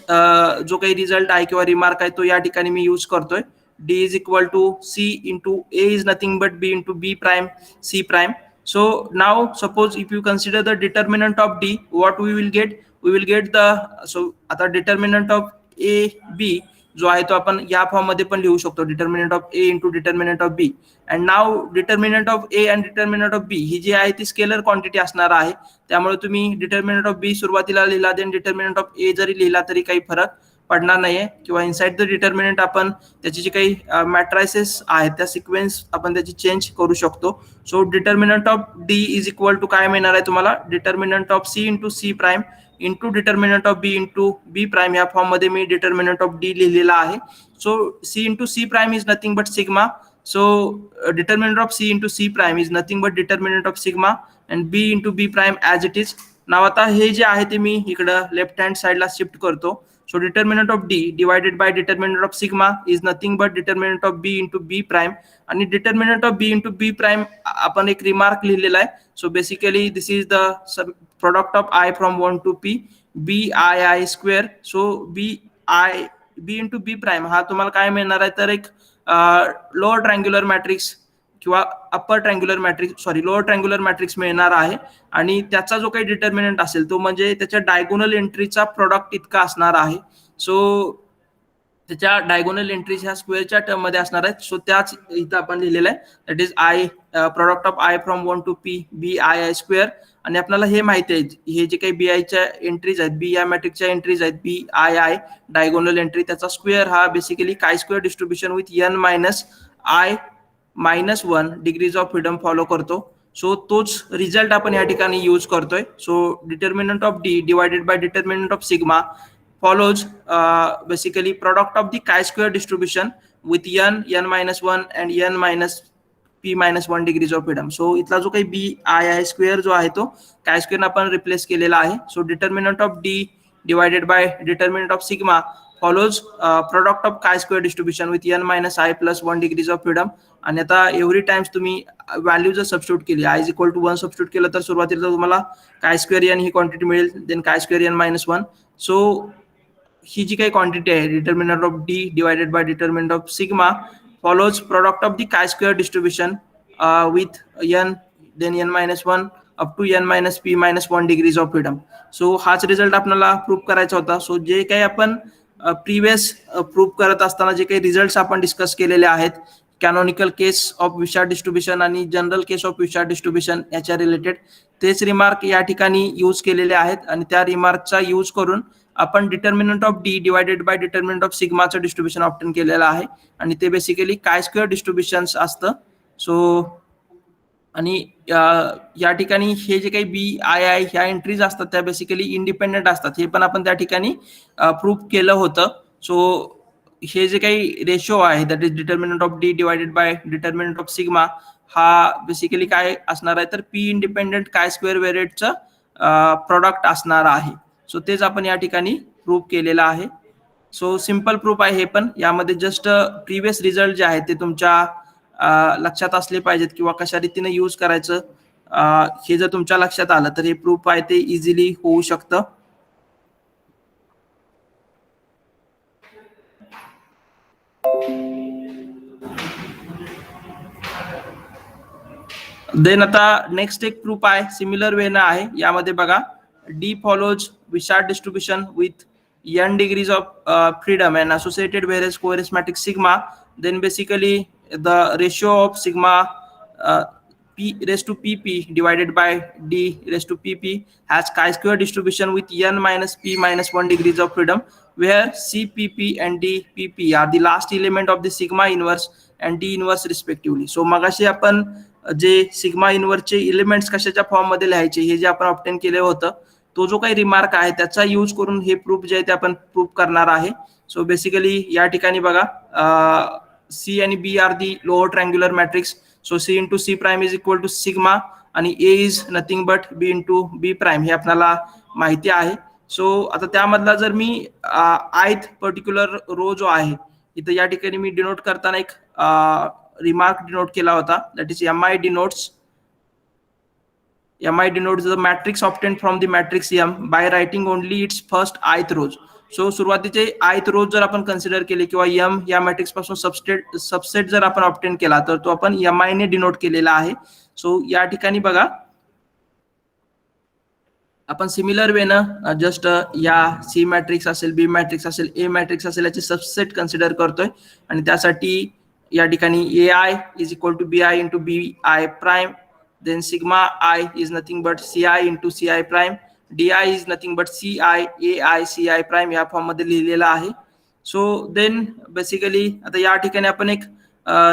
जो काही रिझल्ट आहे किंवा रिमार्क आहे तो या ठिकाणी मी यूज करतोय. D is equal to C into A is nothing but B into B prime C prime. So now suppose if you consider the determinant of D what we will get the so आता determinant of A B जो आहे तो आपण या form मध्ये पण लिहू शकतो determinant of a into determinant of b. And now determinant of a and determinant of b ही जी आहे ती स्केलर क्वांटिटी असणार आहे. त्यामुळे तुम्ही डिटर्मिनंट ऑफ बी सुरुवातीला लिहिला देन डिटर्मिनंट ऑफ ए जरी लिहिला तरी काही फरक पडणार नाहीये. किंवा इनसाइड द डिटर्मिनंट आपण त्याची जी काही मॅट्रायसेस आहेत त्या सिक्वेन्स आपण त्याची चेंज करू शकतो. So determinant of D is equal to काय मिळणार आहे तुम्हाला determinant of C into C prime into determinant of B into B prime या फॉर्म मध्ये मी डिटर्मिनंट ऑफ डी लिहिलेला आहे. So C into C prime is nothing but sigma. So determinant of C into C prime is nothing but determinant of sigma and B into B prime as it is. Now आता हे जे आहे ते मी इकडं left hand साइडला shift करतो. So determinant of D divided by determinant of sigma is nothing but determinant of B into B prime आणि determinant of B into B prime आपण एक रिमार्क लिहिलेला आहे. So basically this is the product of I from 1 to P B I square. So B into B prime हा तुम्हाला काय मिळणार आहे तर एक लोअर ट्रायंग्युलर मॅट्रिक्स किंवा upper triangular matrix lower triangular matrix मिळणार आहे आणि त्याचा जो काही डिटर्मिनंट असेल तो म्हणजे त्याच्या डायगोनल एंट्रीचा प्रोडक्ट इतका असणार आहे. सो त्याच्या डायगोनल एंट्रीज ह्या स्क्वेअरच्या टर्म मध्ये असणार आहेत. सो त्याच इथं आपण लिहिलेलं आहे that is I product of I from 1 to P B I square. आणि आपल्याला हे माहिती आहे हे जे काही बी आयच्या एंट्रीज आहेत बी या मॅट्रिक्सच्या एंट्रीज आहेत बी आय डायगोनल एंट्री त्याचा स्क्वेअर हा बेसिकली काय square distribution with n minus I minus 1 degrees of freedom follow करतो. सो तोच रिझल्ट आपण या ठिकाणी यूज करतोय. So determinant of d divided by determinant of sigma follows basically product of the chi-square distribution with n-1 and n-p-1 degrees of freedom. So इथला जो काही B I I square जो आहे तो काय स्क्वेअर आपण replace केलेला आहे. So determinant of d divided by determinant of sigma follows product of chi-square distribution with n-i+1 degrees of freedom. आणि आता एव्हरी टाइम्स तुम्ही व्हॅल्यू जर सबस्टिट्यूट केली i is equal to 1 substitute केलं तर सुरुवातीला तुम्हाला काय स्क्वेअर n ही क्वांटिटी मिळेल, then chi square n-1. So ही जी काही क्वांटिटी आहे determinant of d divided by determinant of sigma follows product of the chi square distribution with n then n-1 up to n-p-1 degrees of freedom. So हाच result आपल्याला prove करायचा होता. So जे काही आपण प्रिव्हियस प्रूव्ह करत असताना जे काही रिझल्ट आपण डिस्कस केलेले आहेत, कॅनॉनिकल केस ऑफ विशार्ड डिस्ट्रीब्युशन आणि जनरल केस ऑफ विशार्ड डिस्ट्रीब्युशन याच्या रिलेटेड तेच रिमार्क या ठिकाणी यूज केलेले आहेत. आणि त्या रिमार्कचा यूज करून आपण determinant of d divided by determinant of सिग्माचं डिस्ट्रीब्युशन ऑप्टेन केलेलं आहे. आणि ते बेसिकली काय स्क्वेअर डिस्ट्रीब्युशन असतं. सो आणि या ठिकाणी हे जे काही बी आय आय ह्या एंट्रीज असतात त्या बेसिकली इंडिपेंडेंट असतात, हे पण आपण त्या ठिकाणी प्रूव्ह केलं होतं. सो हे जे काही रेशो आहे that is determinant of d divided by determinant of sigma हा बेसिकली काय असणार आहे तर पी इंडिपेंडेंट काय स्क्वेअर व्हेरिएटचं प्रोडक्ट असणार आहे. सो तेच आपण या ठिकाणी प्रूव्ह केलेलं आहे. सो सिम्पल प्रूफ आहे हे पण. यामध्ये जस्ट प्रिव्हियस रिझल्ट जे आहेत ते तुमच्या लक्षात असले पाहिजेत किंवा कशा रीतीने यूज करायचं हे जर तुमच्या लक्षात आलं तर हे प्रूफ आहे ते इझिली होऊ शकतं. देन आता नेक्स्ट एक प्रूफ आहे सिमिलर वेनं आहे. यामध्ये बघा d follows Wishart distribution with n degrees of freedom and associated various co-arithmetic sigma, then basically the ratio of sigma p raised to pp divided by d raised to pp has chi-square distribution with n-p-1 degrees of freedom, where c pp and d pp are the last element of the sigma inverse and d inverse respectively. So मगाशी आपण जे sigma इनव्हर्सचे elements कशाच्या form मध्ये लिहायचे हे जे आपण obtain केले होतं, तो जो काही रिमार्क आहे त्याचा यूज करून हे प्रूफ जे आहे ते आपण प्रूफ करणार आहे. सो बेसिकली या ठिकाणी बघा सी आणि b are the lower triangular matrix. So C into C prime is equal to sigma आणि a is nothing but B into B prime हे आपल्याला माहिती आहे. सो आता त्यामधला जर मी आयथ पर्टिक्युलर रो जो आहे इथं या ठिकाणी मी डिनोट करताना एक रिमार्क डिनोट केला होता, that is MI denotes the matrix obtained from the matrix M by writing only its first ith rows. So सुरुवातीचे ith रोज जर आपण कन्सिडर केले किंवा M या मॅट्रिक्स पासून सबसेट जर आपण ऑब्टेन केला तर तो आपण MI ने डिनोट केलेला आहे. सो या ठिकाणी बघा आपण सिमिलर वेनं जस्ट या सी मॅट्रिक्स असेल, बी मॅट्रिक्स असेल, ए मॅट्रिक्स असेल याचे सबसेट कन्सिडर करतोय. आणि त्यासाठी या ठिकाणी AI is equal to BI into BI prime, then sigma I is nothing but CI into CI prime, DI is nothing but CI AI CI prime या form मध्ये लिहिलेला आहे. सो देन बेसिकली आता या ठिकाणी आपण एक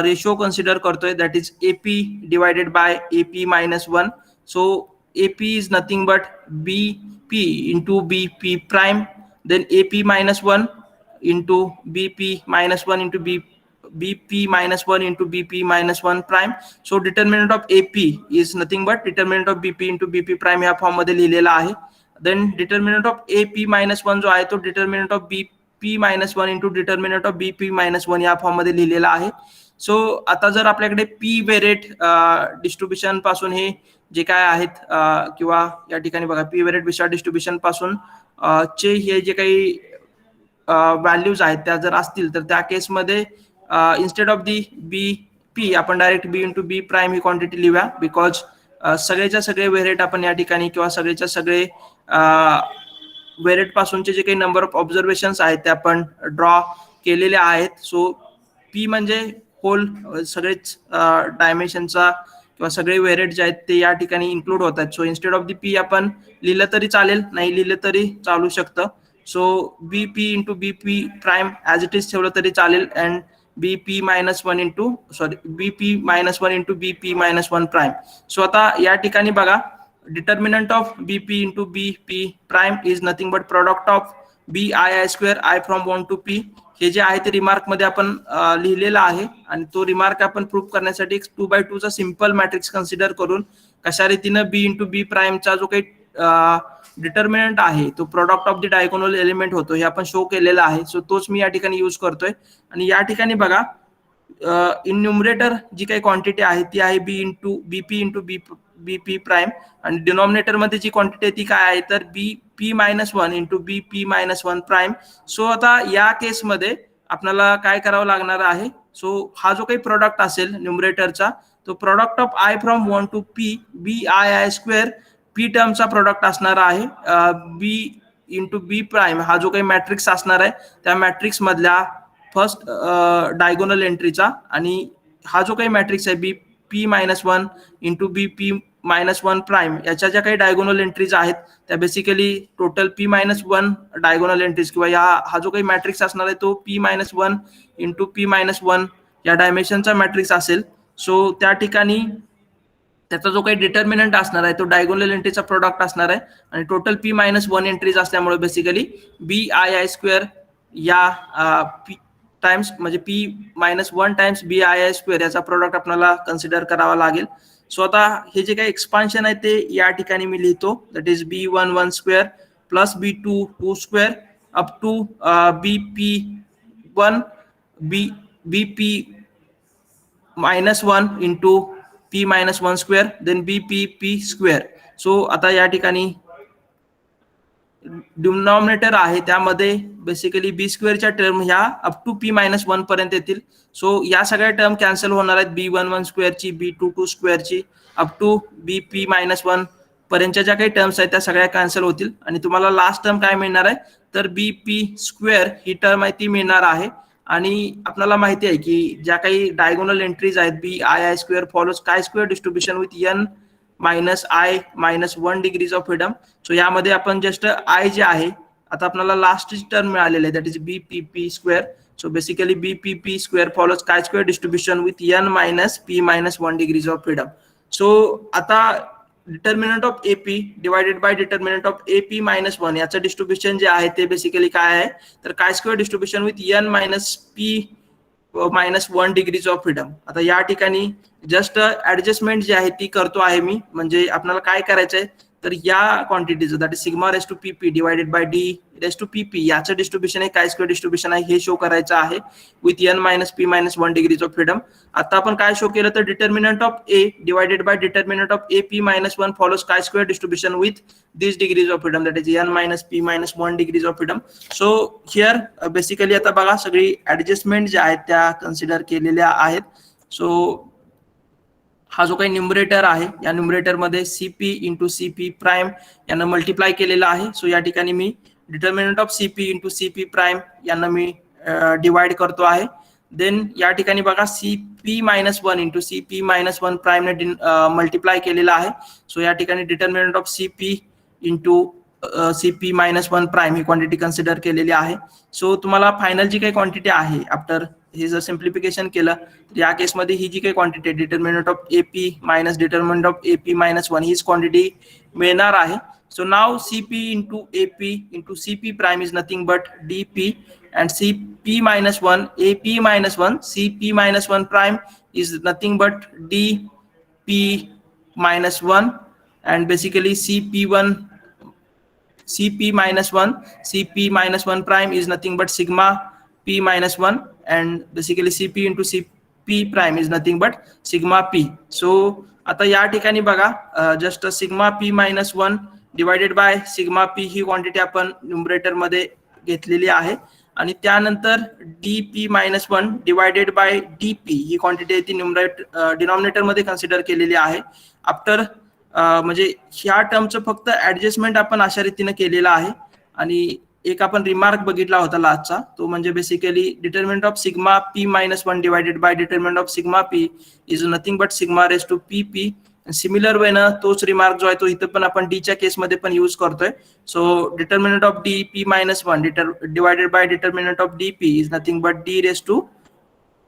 रेशो कन्सिडर करतोय that is AP divided by AP-1. So AP is nothing but BP into BP prime, then AP-1 into BP-1 into BP-1 into BP-1 prime. So determinant of AP is nothing but determinant of BP into BP prime या form मध्ये लिहिलेला आहे. Then determinant of AP-1 जो आहे तो determinant of BP-1 into determinant of BP-1 या form मध्ये लिहिलेला आहे. सो आता जर आपल्याकडे P वेरेट डिस्ट्रीब्युशन पासून हे जे काय आहेत किंवा या ठिकाणी बघा P वेरेट विशार्ड डिस्ट्रीब्युशन पासून चे हे जे काही व्हॅल्यूज आहेत त्या जर असतील तर त्या केसमध्ये इन्स्टेड ऑफ दी बी आपण डायरेक्ट बी इंटू बी प्राइम ही क्वांटिटी लिहूया, बिकॉज सगळेच्या सगळे व्हेरिएट आपण या ठिकाणी किंवा सगळेच्या सगळे व्हेरिएट पासूनचे जे काही नंबर ऑफ ऑब्झर्वेशन्स आहेत ते आपण ड्रॉ केलेले आहेत. सो पी म्हणजे होल सगळेच डायमेन्शनचा किंवा सगळे व्हेरिएट जे आहेत ते या ठिकाणी इन्क्लूड होत आहेत. So instead of the P आपण लिहिलं तरी चालेल, नाही लिहिलं तरी चालू शकतं. So BP into BP prime as it is ठेवलं तरी चालेल. And BP minus 1 into BP minus 1 into BP minus 1 prime. So आता या ठिकाणी बघा determinant of BP into BP prime is nothing but product of BI square I from 1 to P. हे जे आहे ते रिमार्क मध्ये आपण लिहिलेलं आहे आणि तो रिमार्क आपण प्रूव्ह करण्यासाठी 2x2 चा सिंपल मॅट्रिक्स कन्सिडर करून कशा रीतीनं B into B प्राइमचा जो काही डिटर्मिनंट आहे तो product of the diagonal element होतो हे आपण शो केलेला आहे. सो तोच मी या ठिकाणी यूज करतोय आणि या ठिकाणी बघा इन न्यूमरेटर जी काही क्वांटिटी आहे ती आहे बीपी इंटू बीपी प्राइम आणि डिनॉमिनेटर मध्ये जी क्वांटिटी आहे ती काय आहे तर BP minus 1 into BP minus 1 prime. So आता या केसमध्ये आपल्याला काय करावं लागणार आहे. सो हा जो काही प्रोडक्ट असेल न्यूमरेटरचा तो product of I from 1 to P B I square p टर्मचा प्रोडक्ट असणार आहे बी इंटू बी प्राइम हा जो काही मॅट्रिक्स असणार आहे त्या मॅट्रिक्स मधल्या फर्स्ट डायगोनल एंट्रीचा आणि हा जो काही मॅट्रिक्स आहे बी पी मायनस 1 इंटू बी पी मायनस 1 प्राइम याच्या ज्या काही डायगोनल एंट्रीज आहेत त्या basically total P minus 1 diagonal entries किंवा हा जो काही मॅट्रिक्स असणार आहे तो P minus 1 into p minus 1 या डायमेन्शनचा मॅट्रिक्स असेल. सो त्या ठिकाणी त्याचा जो काही डिटर्मिनंट असणार आहे तो डायगोनल एंट्रीचा प्रोडक्ट असणार आहे आणि टोटल पी मायनस 1 एंट्रीज असल्यामुळे बेसिकली बी आय स्क्वेअर या पी टाइम्स म्हणजे P minus 1 times B I square याचा प्रोडक्ट आपल्याला कन्सिडर करावा लागेल. सो आता हे जे काही एक्सपान्शन आहे ते या ठिकाणी मी लिहितो that is B11 square plus B22 square up to BP1 BP minus 1 into P minus 1 square then BP square. So आता या ठिकाणी डिनॉमिनेटर आहे त्यामध्ये बेसिकली बी स्क्वेअरच्या टर्म ह्या अप टू पी मायनस 1 पर्यंत येतील. सो या सगळ्या टर्म कॅन्सल होणार आहेत B11 स्क्वेअरची B22 स्क्वेअरची अप टू BP मायनस 1 पर्यंतच्या ज्या काही टर्म्स आहेत त्या सगळ्या कॅन्सल होतील आणि तुम्हाला लास्ट टर्म काय मिळणार आहे तर BP स्क्वेअर ही टर्म आहे ती मिळणार आहे. आणि आपल्याला माहिती आहे की ज्या काही डायगोनल एंट्रीज आहेत B I square follows chi square distribution with N minus I minus 1 degrees of freedom. So यामध्ये आपण जस्ट आय जे आहे आता आपल्याला लास्ट टर्म मिळालेले आहे that is BPP square. So basically BPP square follows chi square distribution with N minus P minus 1 degrees of freedom. So आता determinant of AP divided by determinant of AP minus 1 याचं distribution जे आहे ते basically काय आहे तर काय square distribution with N minus P minus 1 degrees of freedom. आता या ठिकाणी जस्ट ऍडजस्टमेंट जी आहे ती करतो आहे मी म्हणजे आपल्याला काय करायचंय तर या क्वांटिटीचं that is sigma raise to PP divided by D raise to PP याचं डिस्ट्रीब्युशन आहे काय स्क्वेअर डिस्ट्रीब्युशन आहे हे शो करायचं आहे with N minus P minus 1 degrees of freedom. आता आपण काय शो केलं तर determinant of A divided by determinant of A P minus 1 follows chi square distribution with this degrees of freedom that is N minus P minus 1 degrees of freedom. So here basically आता बघा सगळी adjustment ज्या आहेत त्या consider केलेल्या आहेत. So हा जो काही न्यूमरेटर आहे या न्यूमरेटर मध्ये सीपी इंटू सीपी प्राइम यांना मल्टिप्लाय केलेला आहे. सो या ठिकाणी मी determinant of CP into CP prime यांना मी डिवाइड करतो आहे. देन या ठिकाणी बघा CP minus 1 into CP minus 1 prime ने मल्टिप्लाय केलेला आहे. सो या ठिकाणी determinant of CP into CP minus 1 prime ही क्वांटिटी कन्सिडर केलेली आहे. सो तुम्हाला फायनल जी काही क्वांटिटी आहे आफ्टर हे जर सिम्प्लिफिकेशन केलं तर या केसमध्ये ही जी काही क्वांटिटी आहे determinant of AP minus determinant of AP minus 1 हीच क्वांटिटी मिळणार आहे. So now CP into AP into CP prime is nothing but DP and cp minus 1 ap minus 1 cp minus 1 prime is nothing but dp minus 1 and basically cp minus 1 cp minus 1 prime is nothing but sigma p minus 1 and basically cp into cp prime is nothing but sigma p. So आता या ठिकाणी बघा just sigma p minus 1 divided by sigma p he quantity आपण numerator मध्ये घेतलेली आहे आणि त्यानंतर dp minus 1 divided bye dp ही क्वांटिटी ती डिनॉमिनेटर मध्ये कन्सिडर केलेली आहे. आफ्टर म्हणजे ह्या टर्मचं फक्त ऍडजस्टमेंट आपण अशा रीतीने केलेला आहे आणि एक आपण रिमार्क बघितला होता लास्टचा तो म्हणजे basically determinant of sigma p minus 1 divided by determinant of sigma p is nothing but sigma raise to pp. Similar way ना तोच रिमार्क जो आहे तो इथं पण आपण डी च्या केसमध्ये पण यूज करतोय. So determinant of dp minus 1 divided by determinant of dp is nothing but d raise to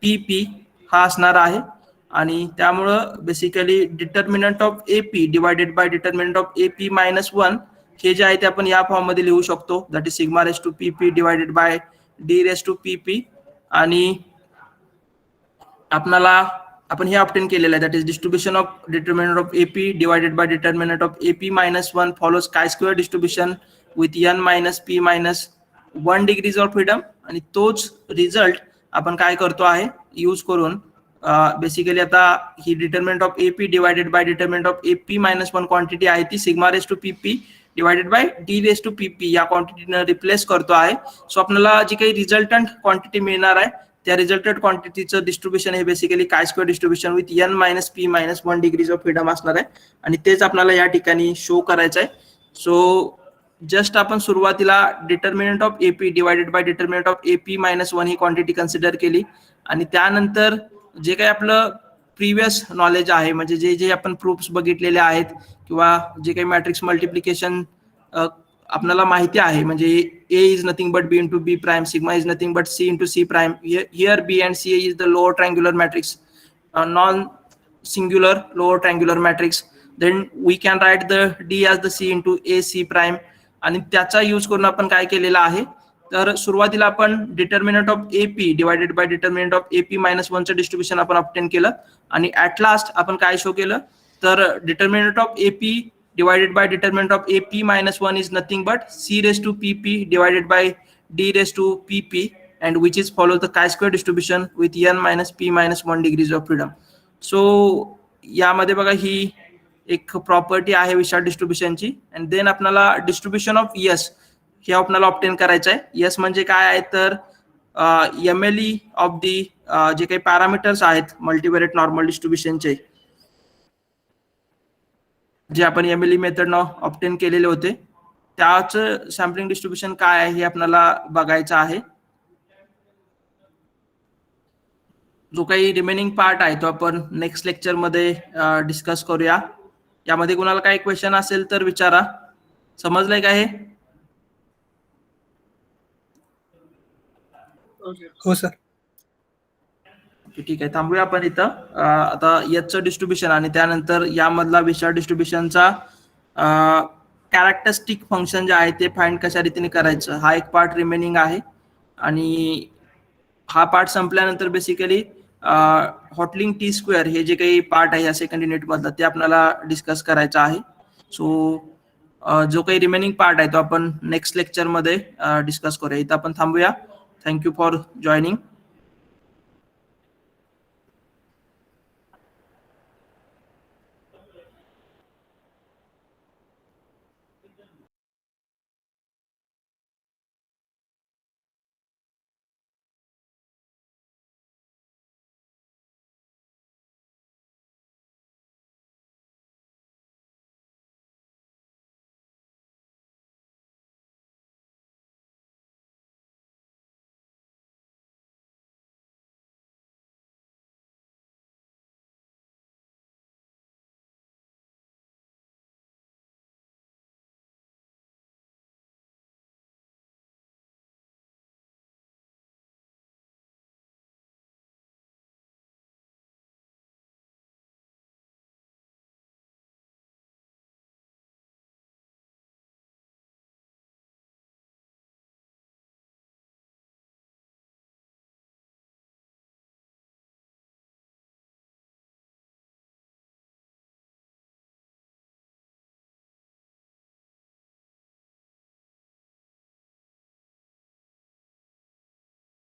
P P हा असणार आहे. आणि त्यामुळं basically determinant of A P divided by determinant of A P minus 1 हे जे आहे ते आपण या फॉर्म मध्ये लिहू शकतो, that is sigma raise to P P divided by D raise to P P. आणि आपण हे ऑब्टेन केलेलं आहे, that is distribution of determinant of AP divided by determinant of AP minus 1 follows chi square distribution with N minus P minus 1 degrees of freedom. आणि तोच result आपण काय करतो आहे यूज करून बेसिकली आता ही determinant of AP divided by determinant of AP minus 1 quantity आहे ती sigma raise to PP divided by D raise to PP या क्वांटिटीनं रिप्लेस करतो आहे. सो आपल्याला जी काही रिझल्टंट क्वांटिटी मिळणार आहे त्या रिझल्टेड क्वांटिटीचं डिस्ट्रीब्युशन हे बेसिकली काय square distribution with N minus P minus 1 degrees of freedom असणार आहे. आणि तेच आपल्याला या ठिकाणी शो करायचं आहे. सो जस्ट आपण सुरुवातीला determinant of AP divided by determinant of AP minus 1 he quantity consider केली. आणि त्यानंतर जे काही आपलं प्रिव्हियस नॉलेज आहे, म्हणजे जे जे आपण प्रूफ्स बघितलेले आहेत किंवा जे काही मॅट्रिक्स मल्टिप्लिकेशन आपल्याला माहिती आहे, म्हणजे A is nothing but B into B prime, sigma is nothing but C into C prime. Here B and C is the lower triangular matrix, non singular lower triangular matrix. Then we can write the D as the C into A C prime. आणि त्याचा use करून आपण काय केलेला आहे, तर सुरुवातीला आपण determinant of AP divided by determinant of AP minus 1चं डिस्ट्रीब्युशन आपण ऑब्टेन केलं. आणि ऍट लास्ट आपण काय शो केलं, तर determinant of AP divided by determinant of AP minus 1 is nothing but C raised to PP divided by D raised to PP, and which is follows the chi-square distribution with n minus p minus 1 degrees of freedom. So यामध्ये बघा ही एक property आहे विशाल डिस्ट्रीब्युशनची. And then आपल्याला distribution of yes हे आपल्याला obtain करायचं आहे. Yes म्हणजे काय आहे, तर MLE ऑफ दी जे काही पॅरामीटर्स आहेत मल्टीव्हेरिएट नॉर्मल डिस्ट्रीब्युशनचे, जे आपण MLE मेथडनं ऑब्टेन केलेले होते, त्याच सॅम्पलिंग डिस्ट्रीब्युशन काय आहे हे आपल्याला बघायचं आहे. जो काही रिमेनिंग पार्ट आहे तो आपण नेक्स्ट लेक्चर मध्ये डिस्कस करूया. यामध्ये कुणाला काही क्वेश्चन असेल तर विचारा. समजलंय का हे? हो सर. ठीक आहे, थांबूया आपण इथं. आता याचं डिस्ट्रीब्युशन आणि त्यानंतर यामधला विशाल डिस्ट्रीब्युशनचा कॅरेक्टरिस्टिक फंक्शन जे आहे ते फाइंड कशा रीतीने करायचं हा एक पार्ट रिमेनिंग आहे. आणि हा पार्ट संपल्यानंतर बेसिकली हॉटलिंग टी स्क्वेअर हे जे काही पार्ट आहे या सेकंड युनिट मधला ते आपल्याला डिस्कस करायचं आहे. सो जो काही रिमेनिंग पार्ट आहे तो आपण नेक्स्ट लेक्चर मध्ये डिस्कस करूया. इथं आपण थांबूया. Thank you for joining.